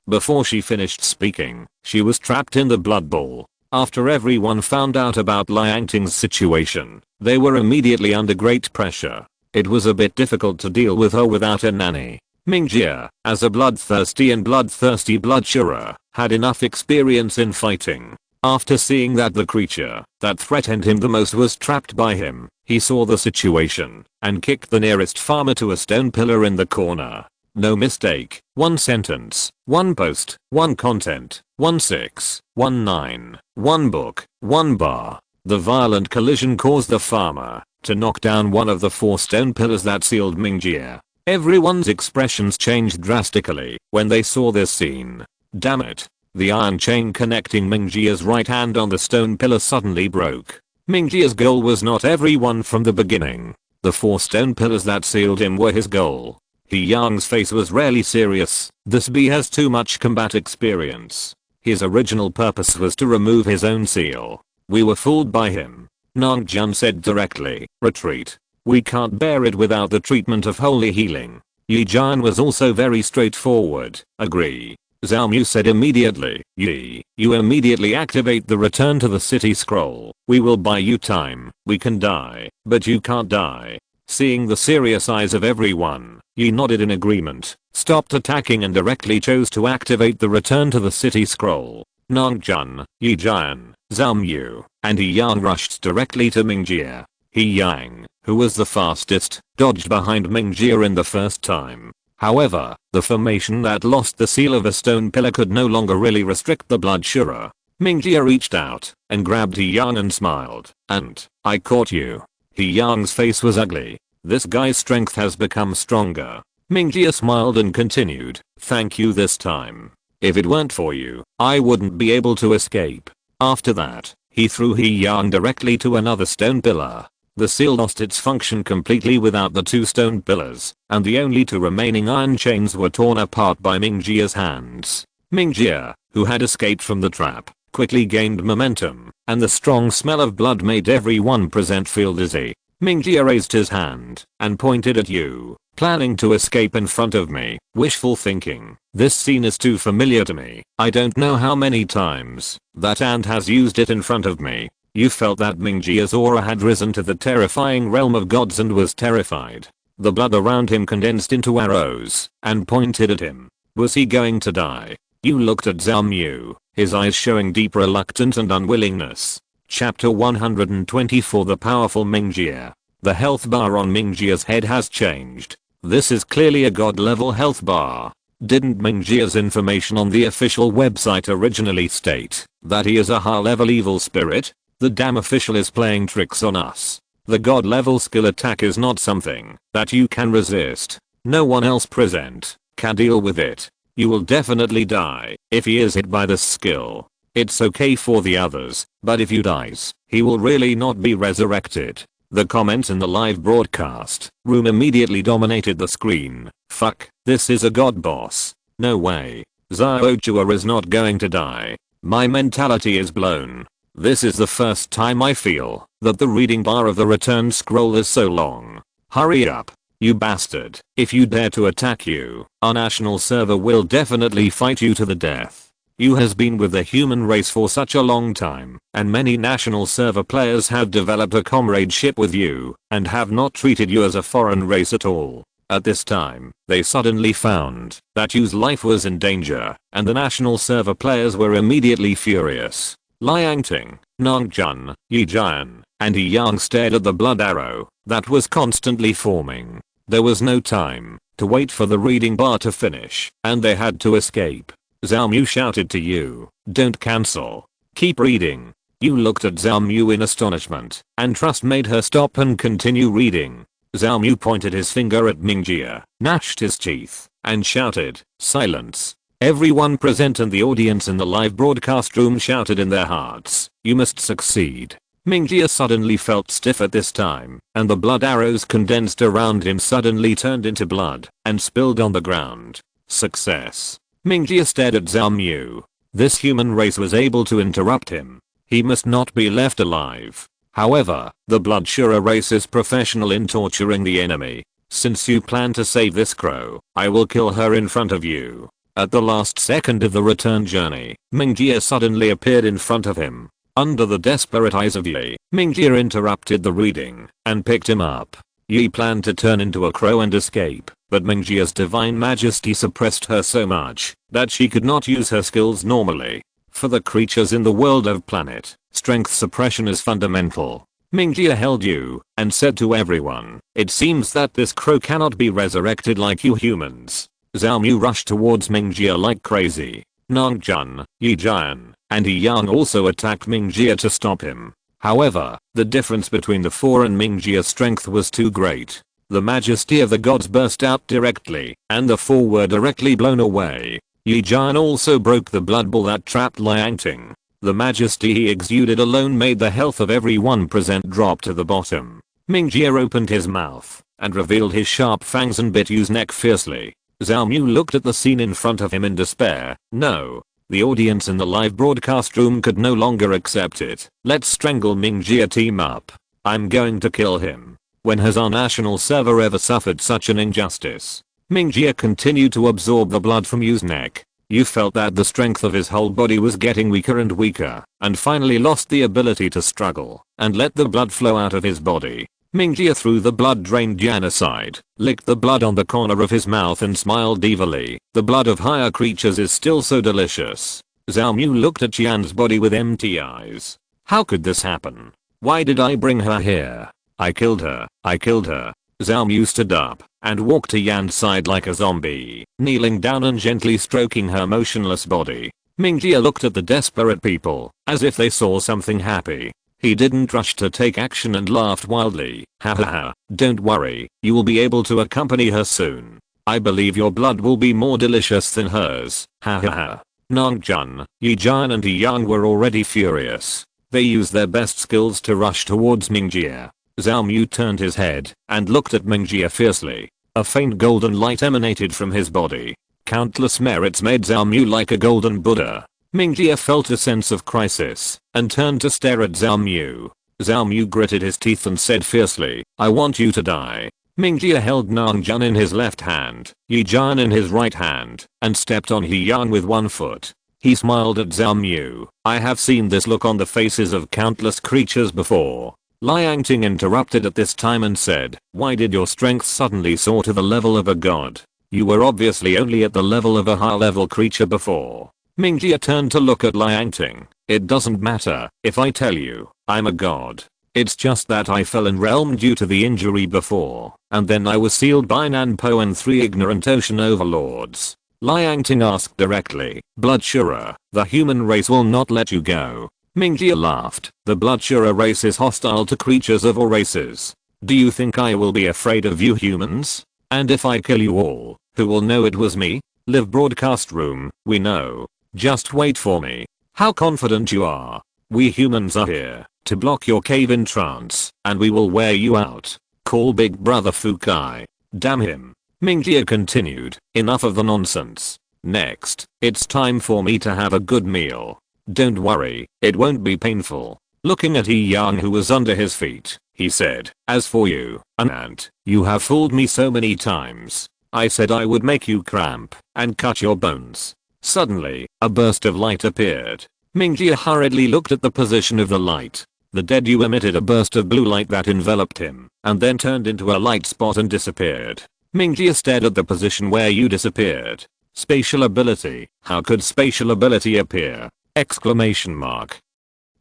Before she finished speaking, she was trapped in the blood bowl. After everyone found out about Liang Ting's situation, they were immediately under great pressure. It was a bit difficult to deal with her without a nanny. Mingjie, as a bloodthirsty bloodsurer, had enough experience in fighting. After seeing that the creature that threatened him the most was trapped by him, he saw the situation and kicked the nearest farmer to a stone pillar in the corner. No mistake, one sentence, one post, one content, 1619, one book, one bar. The violent collision caused the farmer to knock down one of the 4 stone pillars that sealed Mingjie. Everyone's expressions changed drastically when they saw this scene. Damn it. The iron chain connecting Mingjie's right hand on the stone pillar suddenly broke. Mingjie's goal was not everyone from the beginning. The 4 stone pillars that sealed him were his goal. He Yang's face was rarely serious. This B has too much combat experience. His original purpose was to remove his own seal. We were fooled by him. Nongjun said directly, retreat. We can't bear it without the treatment of holy healing. Yi Jian was also very straightforward, agree. Zhao Mu said immediately, Yi, you immediately activate the return to the city scroll. We will buy you time. We can die, but you can't die. Seeing the serious eyes of everyone, Yi nodded in agreement, stopped attacking and directly chose to activate the return to the city scroll. Nongjun, Yi Jian, Zhao Mu, and Yi Yang rushed directly to Mingjie. Yi Yang, who was the fastest, dodged behind Mingjie in the first time. However, the formation that lost the seal of a stone pillar could no longer really restrict the bloodsurer. Mingjie reached out and grabbed Yi Yang and smiled. And, I caught you. Yi Yang's face was ugly. This guy's strength has become stronger. Mingjie smiled and continued, thank you this time. If it weren't for you, I wouldn't be able to escape. After that, he threw Yi Yang directly to another stone pillar. The seal lost its function completely without the 2 stone pillars, and the only 2 remaining iron chains were torn apart by Mingjie's hands. Mingjie, who had escaped from the trap, quickly gained momentum, and the strong smell of blood made everyone present feel dizzy. Mingjie raised his hand and pointed at you, planning to escape in front of me. Wishful thinking. This scene is too familiar to me. I don't know how many times that ant has used it in front of me. You felt that Mingjie's aura had risen to the terrifying realm of gods and was terrified. The blood around him condensed into arrows and pointed at him. Was he going to die? You looked at Zhao Mu, his eyes showing deep reluctance and unwillingness. Chapter 124 The Powerful Mingjie. The health bar on Mingjie's head has changed. This is clearly a god level health bar. Didn't Mingjie's information on the official website originally state that he is a high level evil spirit? The damn official is playing tricks on us. The god level skill attack is not something that you can resist. No one else present can deal with it. You will definitely die if he is hit by this skill. It's okay for the others, but if you dies, he will really not be resurrected. The comments in the live broadcast room immediately dominated the screen. Fuck, this is a god boss. No way. Zhao is not going to die. My mentality is blown. This is the first time I feel that the reading bar of the return scroll is so long. Hurry up, you bastard. If you dare to attack you, our national server will definitely fight you to the death. You has been with the human race for such a long time, and many national server players have developed a comradeship with you, and have not treated you as a foreign race at all. At this time, they suddenly found that Yu's life was in danger, and the national server players were immediately furious. Liangting, Nangjun, Yi Jian, and Yi Yang stared at the blood arrow that was constantly forming. There was no time to wait for the reading bar to finish, and they had to escape. Zhao Mu shouted to Yu, "Don't cancel. Keep reading." Yu looked at Zhao Mu in astonishment, and trust made her stop and continue reading. Zhao Mu pointed his finger at Mingjie, gnashed his teeth, and shouted, "Silence." Everyone present and the audience in the live broadcast room shouted in their hearts, "You must succeed." Mingjie suddenly felt stiff at this time, and the blood arrows condensed around him suddenly turned into blood and spilled on the ground. Success. Mingjie stared at Zhao Mu. This human race was able to interrupt him. He must not be left alive. However, the Bloodshura race is professional in torturing the enemy. Since you plan to save this crow, I will kill her in front of you. At the last second of the return journey, Mingjie suddenly appeared in front of him. Under the desperate eyes of Yi, Mingjie interrupted the reading and picked him up. Yi planned to turn into a crow and escape, but Mingjie's divine majesty suppressed her so much that she could not use her skills normally. For the creatures in the world of planet, strength suppression is fundamental. Mingjie held Yu and said to everyone, "It seems that this crow cannot be resurrected like you humans." Zhao Mu rushed towards Mingjie like crazy. Nangjun, Yi Jian, and Yi Yang also attacked Mingjie to stop him. However, the difference between the four and Mingjie's strength was too great. The majesty of the gods burst out directly, and the four were directly blown away. Yi Jian also broke the blood ball that trapped Liangting. The majesty he exuded alone made the health of everyone present drop to the bottom. Mingjie opened his mouth and revealed his sharp fangs and bit Yu's neck fiercely. Zhao Mu looked at the scene in front of him in despair. No. The audience in the live broadcast room could no longer accept it. "Let's strangle Mingjie, team up. I'm going to kill him." When has our national server ever suffered such an injustice? Mingjie continued to absorb the blood from Yu's neck. Yu felt that the strength of his whole body was getting weaker and weaker, and finally lost the ability to struggle, and let the blood flow out of his body. Mingjie threw the blood-drained Yan aside, licked the blood on the corner of his mouth and smiled evilly. The blood of higher creatures is still so delicious. Zhao Mu looked at Yan's body with empty eyes. How could this happen? Why did I bring her here? I killed her. I killed her. Zhao Mu stood up and walked to Yan's side like a zombie, kneeling down and gently stroking her motionless body. Mingjie looked at the desperate people as if they saw something happy. He didn't rush to take action and laughed wildly. "Ha ha ha, don't worry, you will be able to accompany her soon. I believe your blood will be more delicious than hers." Ha ha ha. Nangjun, Yi Jian and Yi Yang were already furious. They used their best skills to rush towards Mingjie. Zhao Mu turned his head and looked at Mingjie fiercely. A faint golden light emanated from his body. Countless merits made Zhao Mu like a golden Buddha. Mingjie felt a sense of crisis and turned to stare at Zhao Mu. Zhao Mu gritted his teeth and said fiercely, "I want you to die." Mingjie held Nangjun in his left hand, Yi Jian in his right hand, and stepped on Yi Yang with one foot. He smiled at Zhao Mu. "I have seen this look on the faces of countless creatures before." Liangting interrupted at this time and said, "Why did your strength suddenly soar to the level of a god? You were obviously only at the level of a high-level creature before." Mingjie turned to look at Liangting. "It doesn't matter if I tell you I'm a god. It's just that I fell in realm due to the injury before, and then I was sealed by Nanpo and 3 ignorant ocean overlords." Liangting asked directly, "Bloodshura, the human race will not let you go." Mingjie laughed. "The Bloodshura race is hostile to creatures of all races. Do you think I will be afraid of you humans? And if I kill you all, who will know it was me? Live broadcast room, we know. Just wait for me." "How confident you are. We humans are here. to block your cave-in trance, and we will wear you out. Call Big Brother Fukai. Damn him. Mingjia continued, enough of the nonsense. Next, it's time for me to have a good meal. Don't worry, it won't be painful. Looking at Yi Yang who was under his feet, he said, as for you, an ant, you have fooled me so many times. I said I would make you cramp and cut your bones. Suddenly, a burst of light appeared. Mingjia hurriedly looked at the position of the light. The dead Yu emitted a burst of blue light that enveloped him, and then turned into a light spot and disappeared. Mingjia stared at the position where Yu disappeared. Spatial ability. How could spatial ability appear? Exclamation mark.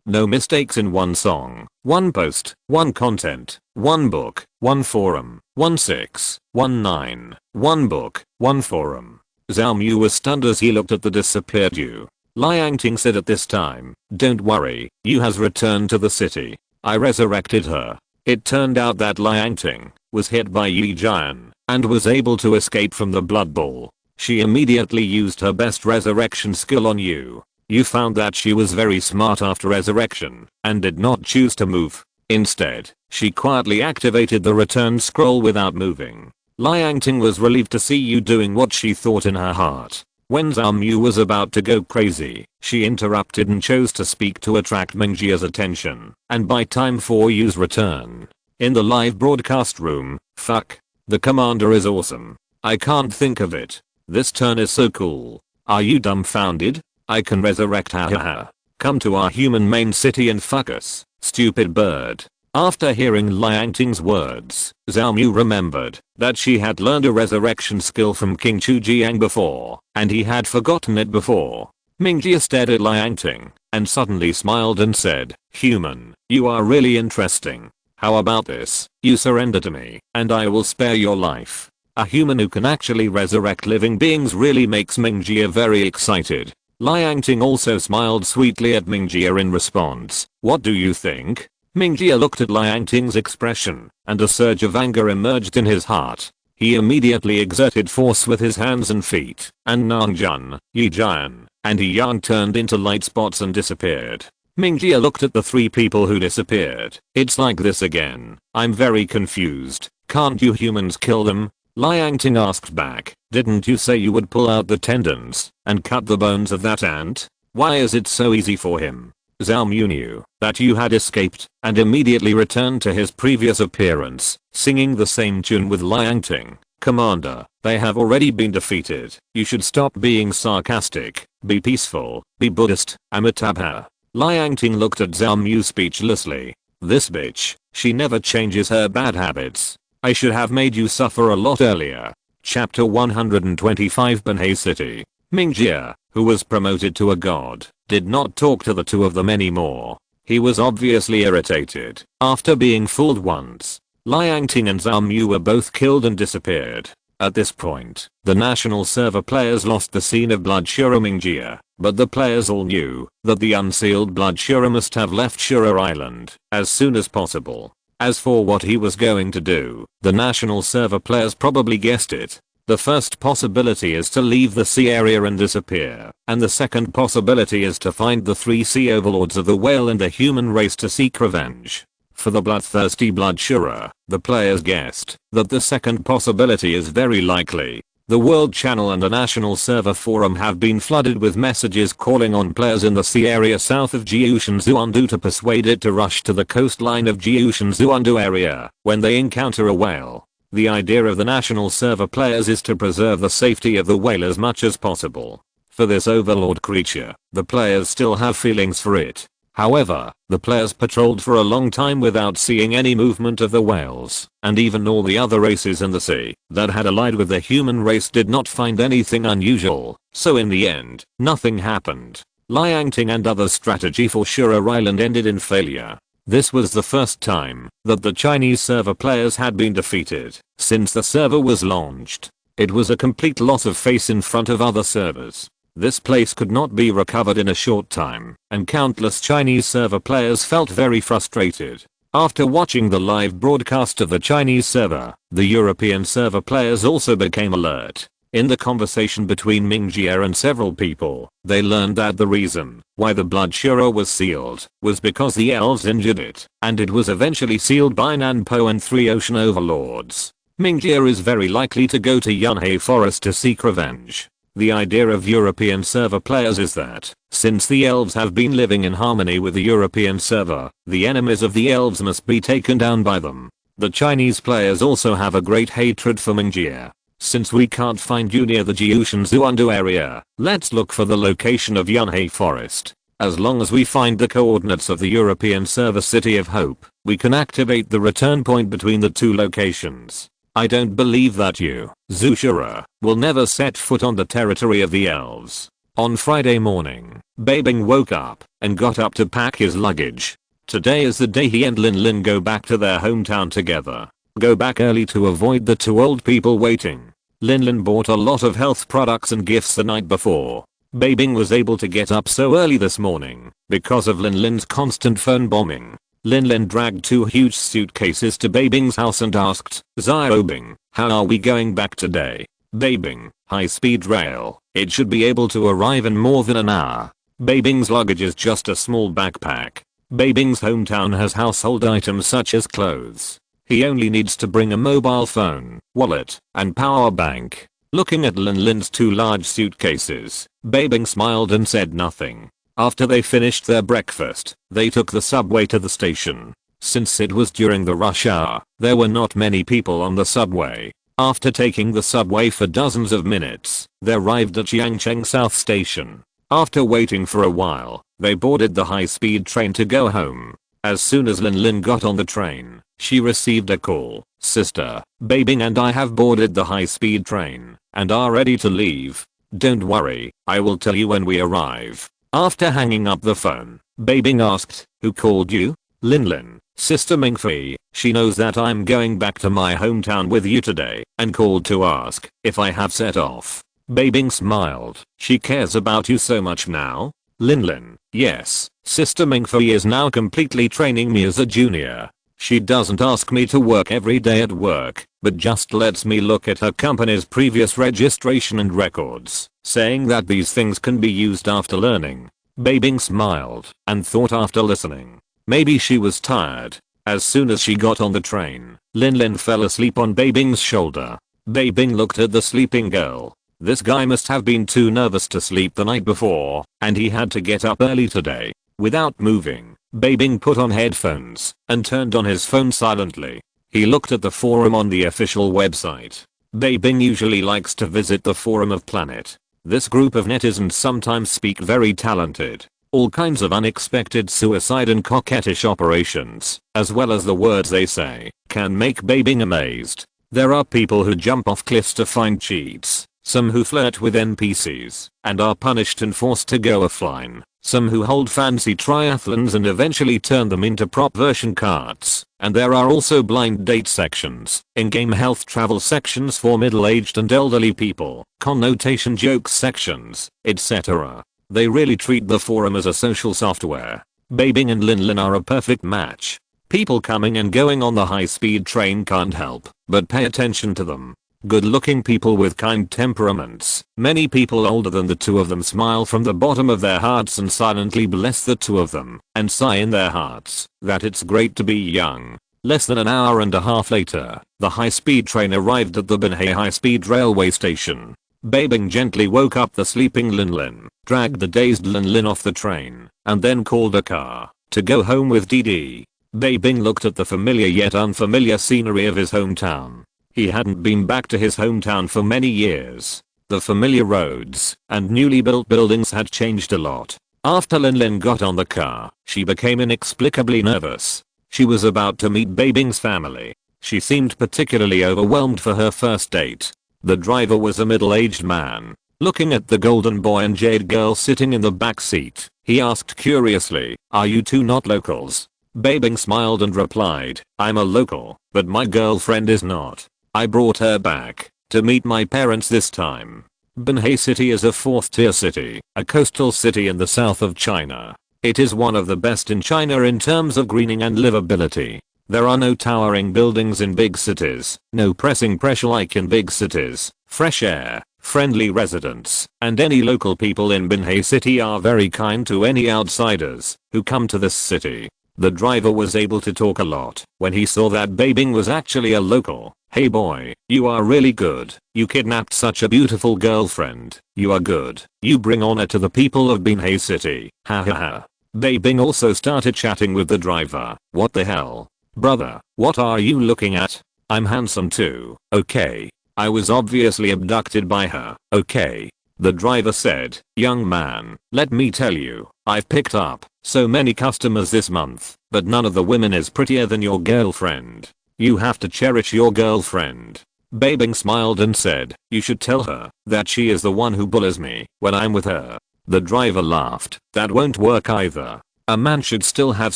No mistakes in one song, one post, one content, one book, one forum, 1619, one book, one forum. Zhao Mu was stunned as he looked at the disappeared Yu. Liang Ting said at this time, don't worry, Yu has returned to the city. I resurrected her. It turned out that Liang Ting was hit by Yi Jian and was able to escape from the blood bowl. She immediately used her best resurrection skill on Yu. You found that she was very smart after resurrection and did not choose to move. Instead, she quietly activated the return scroll without moving. Liang Ting was relieved to see you doing what she thought in her heart. When Zhao Mu was about to go crazy, she interrupted and chose to speak to attract Mingjia's attention and buy time for Yu's return. In the live broadcast room, fuck. The commander is awesome. I can't think of it. This turn is so cool. Are you dumbfounded? I can resurrect hahaha. Come to our human main city and fuck us, stupid bird. After hearing Liang Ting's words, Zhao Mu remembered that she had learned a resurrection skill from King Chu Jiang before, and he had forgotten it before. Mingjia stared at Liang Ting and suddenly smiled and said, human, you are really interesting. How about this? You surrender to me, and I will spare your life. A human who can actually resurrect living beings really makes Mingjia very excited. Liang Ting also smiled sweetly at Mingjia in response. What do you think? Mingjia looked at Liang Ting's expression, and a surge of anger emerged in his heart. He immediately exerted force with his hands and feet, and Nangjun, Yi Jian, and Yi Yang turned into light spots and disappeared. Mingjia looked at the three people who disappeared. It's like this again. I'm very confused. Can't you humans kill them? Liang Ting asked back, didn't you say you would pull out the tendons and cut the bones of that ant? Why is it so easy for him? Zhao Mu knew that Yu had escaped and immediately returned to his previous appearance, singing the same tune with Liang Ting. Commander, they have already been defeated. You should stop being sarcastic, be peaceful, be Buddhist, Amitabha. Liang Ting looked at Zhao Mu speechlessly. This bitch, she never changes her bad habits. I should have made you suffer a lot earlier. Chapter 125 Banhei City. Mingjia, who was promoted to a god, did not talk to the two of them anymore. He was obviously irritated after being fooled once. Liang Ting and Zhao Mu were both killed and disappeared. At this point, the national server players lost the scene of Blood Shura Mingjia, but the players all knew that the unsealed Blood Shura must have left Shura Island as soon as possible. As for what he was going to do, the national server players probably guessed it. The first possibility is to leave the sea area and disappear, and the second possibility is to find the three sea overlords of the whale and the human race to seek revenge. For the bloodthirsty Blood Shura, the players guessed that the second possibility is very likely. The World Channel and the National Server Forum have been flooded with messages calling on players in the sea area south of Jiushanzuandu to persuade it to rush to the coastline of Jiushanzuandu area when they encounter a whale. The idea of the National Server players is to preserve the safety of the whale as much as possible. For this overlord creature, the players still have feelings for it. However, the players patrolled for a long time without seeing any movement of the whales, and even all the other races in the sea that had allied with the human race did not find anything unusual, so in the end, nothing happened. Liang Ting and others' strategy for Shura Island ended in failure. This was the first time that the Chinese server players had been defeated since the server was launched. It was a complete loss of face in front of other servers. This place could not be recovered in a short time, and countless Chinese server players felt very frustrated. After watching the live broadcast of the Chinese server, the European server players also became alert. In the conversation between Mingjie and several people, they learned that the reason why the Blood Shura was sealed was because the elves injured it, and it was eventually sealed by Nanpo and 3 ocean overlords. Mingjie is very likely to go to Yunhei Forest to seek revenge. The idea of European server players is that, since the elves have been living in harmony with the European server, the enemies of the elves must be taken down by them. The Chinese players also have a great hatred for Mingjie. Since we can't find you near the Jiushan Zuandu area, let's look for the location of Yunhei Forest. As long as we find the coordinates of the European server City of Hope, we can activate the return point between the 2 locations. I don't believe that you, Zushura, will never set foot on the territory of the elves. On Friday morning, Bai Bing woke up and got up to pack his luggage. Today is the day he and Lin Lin go back to their hometown together. Go back early to avoid the 2 old people waiting. Lin Lin bought a lot of health products and gifts the night before. Bai Bing was able to get up so early this morning because of Lin Lin's constant phone bombing. Lin Lin dragged 2 huge suitcases to Bai Bing's house and asked, Bai Bing, how are we going back today? Bai Bing, high-speed rail. It should be able to arrive in more than an hour. Bai Bing's luggage is just a small backpack. Bai Bing's hometown has household items such as clothes. He only needs to bring a mobile phone, wallet, and power bank. Looking at Lin Lin's 2 large suitcases, Bai Bing smiled and said nothing. After they finished their breakfast, they took the subway to the station. Since it was during the rush hour, there were not many people on the subway. After taking the subway for dozens of minutes, they arrived at Yangcheng South Station. After waiting for a while, they boarded the high-speed train to go home. As soon as Lin Lin got on the train, she received a call. Sister, Bai Bing and I have boarded the high-speed train and are ready to leave. Don't worry, I will tell you when we arrive. After hanging up the phone, Bai Bing asked, who called you? Lin Lin, Sister Mingfei. She knows that I'm going back to my hometown with you today and called to ask if I have set off. Bai Bing smiled. She cares about you so much now? Lin Lin, yes, Sister Mingfei is now completely training me as a junior. She doesn't ask me to work every day at work, but just lets me look at her company's previous registration and records, saying that these things can be used after learning. Bai Bing smiled and thought after listening. Maybe she was tired. As soon as she got on the train, Lin Lin fell asleep on Bai Bing's shoulder. Bai Bing looked at the sleeping girl. This guy must have been too nervous to sleep the night before, and he had to get up early today. Without moving, Bai Bing put on headphones and turned on his phone silently. He looked at the forum on the official website. Bai Bing usually likes to visit the forum of Planet. This group of netizens sometimes speak very talented. All kinds of unexpected suicide and coquettish operations, as well as the words they say, can make Bai Bing amazed. There are people who jump off cliffs to find cheats, some who flirt with NPCs and are punished and forced to go offline, some who hold fancy triathlons and eventually turn them into prop version carts, and there are also blind date sections, in-game health travel sections for middle-aged and elderly people, connotation jokes sections, etc. They really treat the forum as a social software. Bai Bing and Lin Lin are a perfect match. People coming and going on the high-speed train can't help but pay attention to them. Good-looking people with kind temperaments. Many people older than the 2 of them smile from the bottom of their hearts and silently bless the 2 of them and sigh in their hearts that it's great to be young. Less than an hour and a half later, the high-speed train arrived at the Binhei high-speed railway station. Bai Bing gently woke up the sleeping Lin Lin, dragged the dazed Lin Lin off the train, and then called a car to go home with Dee. Bai Bing looked at the familiar yet unfamiliar scenery of his hometown. He hadn't been back to his hometown for many years. The familiar roads and newly built buildings had changed a lot. After Lin Lin got on the car, she became inexplicably nervous. She was about to meet Bai Bing's family. She seemed particularly overwhelmed for her first date. The driver was a middle-aged man. Looking at the golden boy and jade girl sitting in the back seat, he asked curiously, "Are you 2 not locals?" Bai Bing smiled and replied, "I'm a local, but my girlfriend is not. I brought her back to meet my parents this time." Binhei City is a 4th-tier city, a coastal city in the south of China. It is one of the best in China in terms of greening and livability. There are no towering buildings in big cities, no pressing pressure like in big cities, fresh air, friendly residents, and any local people in Binhai City are very kind to any outsiders who come to this city. The driver was able to talk a lot when he saw that Bai Bing was actually a local. Hey boy, you are really good. You kidnapped such a beautiful girlfriend. You are good. You bring honor to the people of Binhai City. Ha ha ha. Bai Bing also started chatting with the driver. What the hell? Brother, what are you looking at? I'm handsome too. Okay. I was obviously abducted by her. Okay. The driver said, young man, let me tell you, I've picked up so many customers this month, but none of the women is prettier than your girlfriend. You have to cherish your girlfriend. Bai Bing smiled and said, you should tell her that she is the one who bullies me when I'm with her. The driver laughed. That won't work either. A man should still have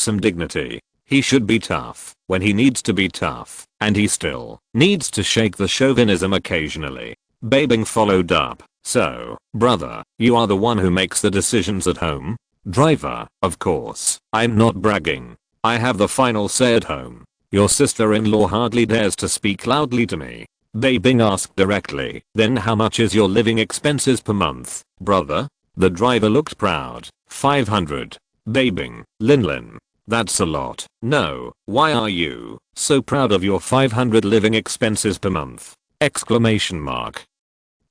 some dignity. He should be tough when he needs to be tough, and he still needs to shake the chauvinism occasionally. Bai Bing followed up. So, brother, you are the one who makes the decisions at home? Driver, of course. I'm not bragging. I have the final say at home. Your sister-in-law hardly dares to speak loudly to me. Bai Bing asked directly. Then how much is your living expenses per month, brother? The driver looked proud. 500. Bai Bing, Lin. That's a lot. No, why are you so proud of your 500 living expenses per month? Exclamation mark.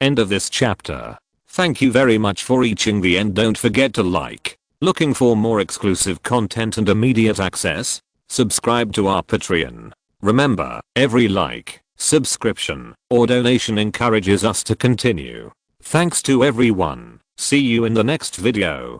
End of this chapter. Thank you very much for reaching the end. Don't forget to like. Looking for more exclusive content and immediate access? Subscribe to our Patreon. Remember, every like, subscription, or donation encourages us to continue. Thanks to everyone. See you in the next video.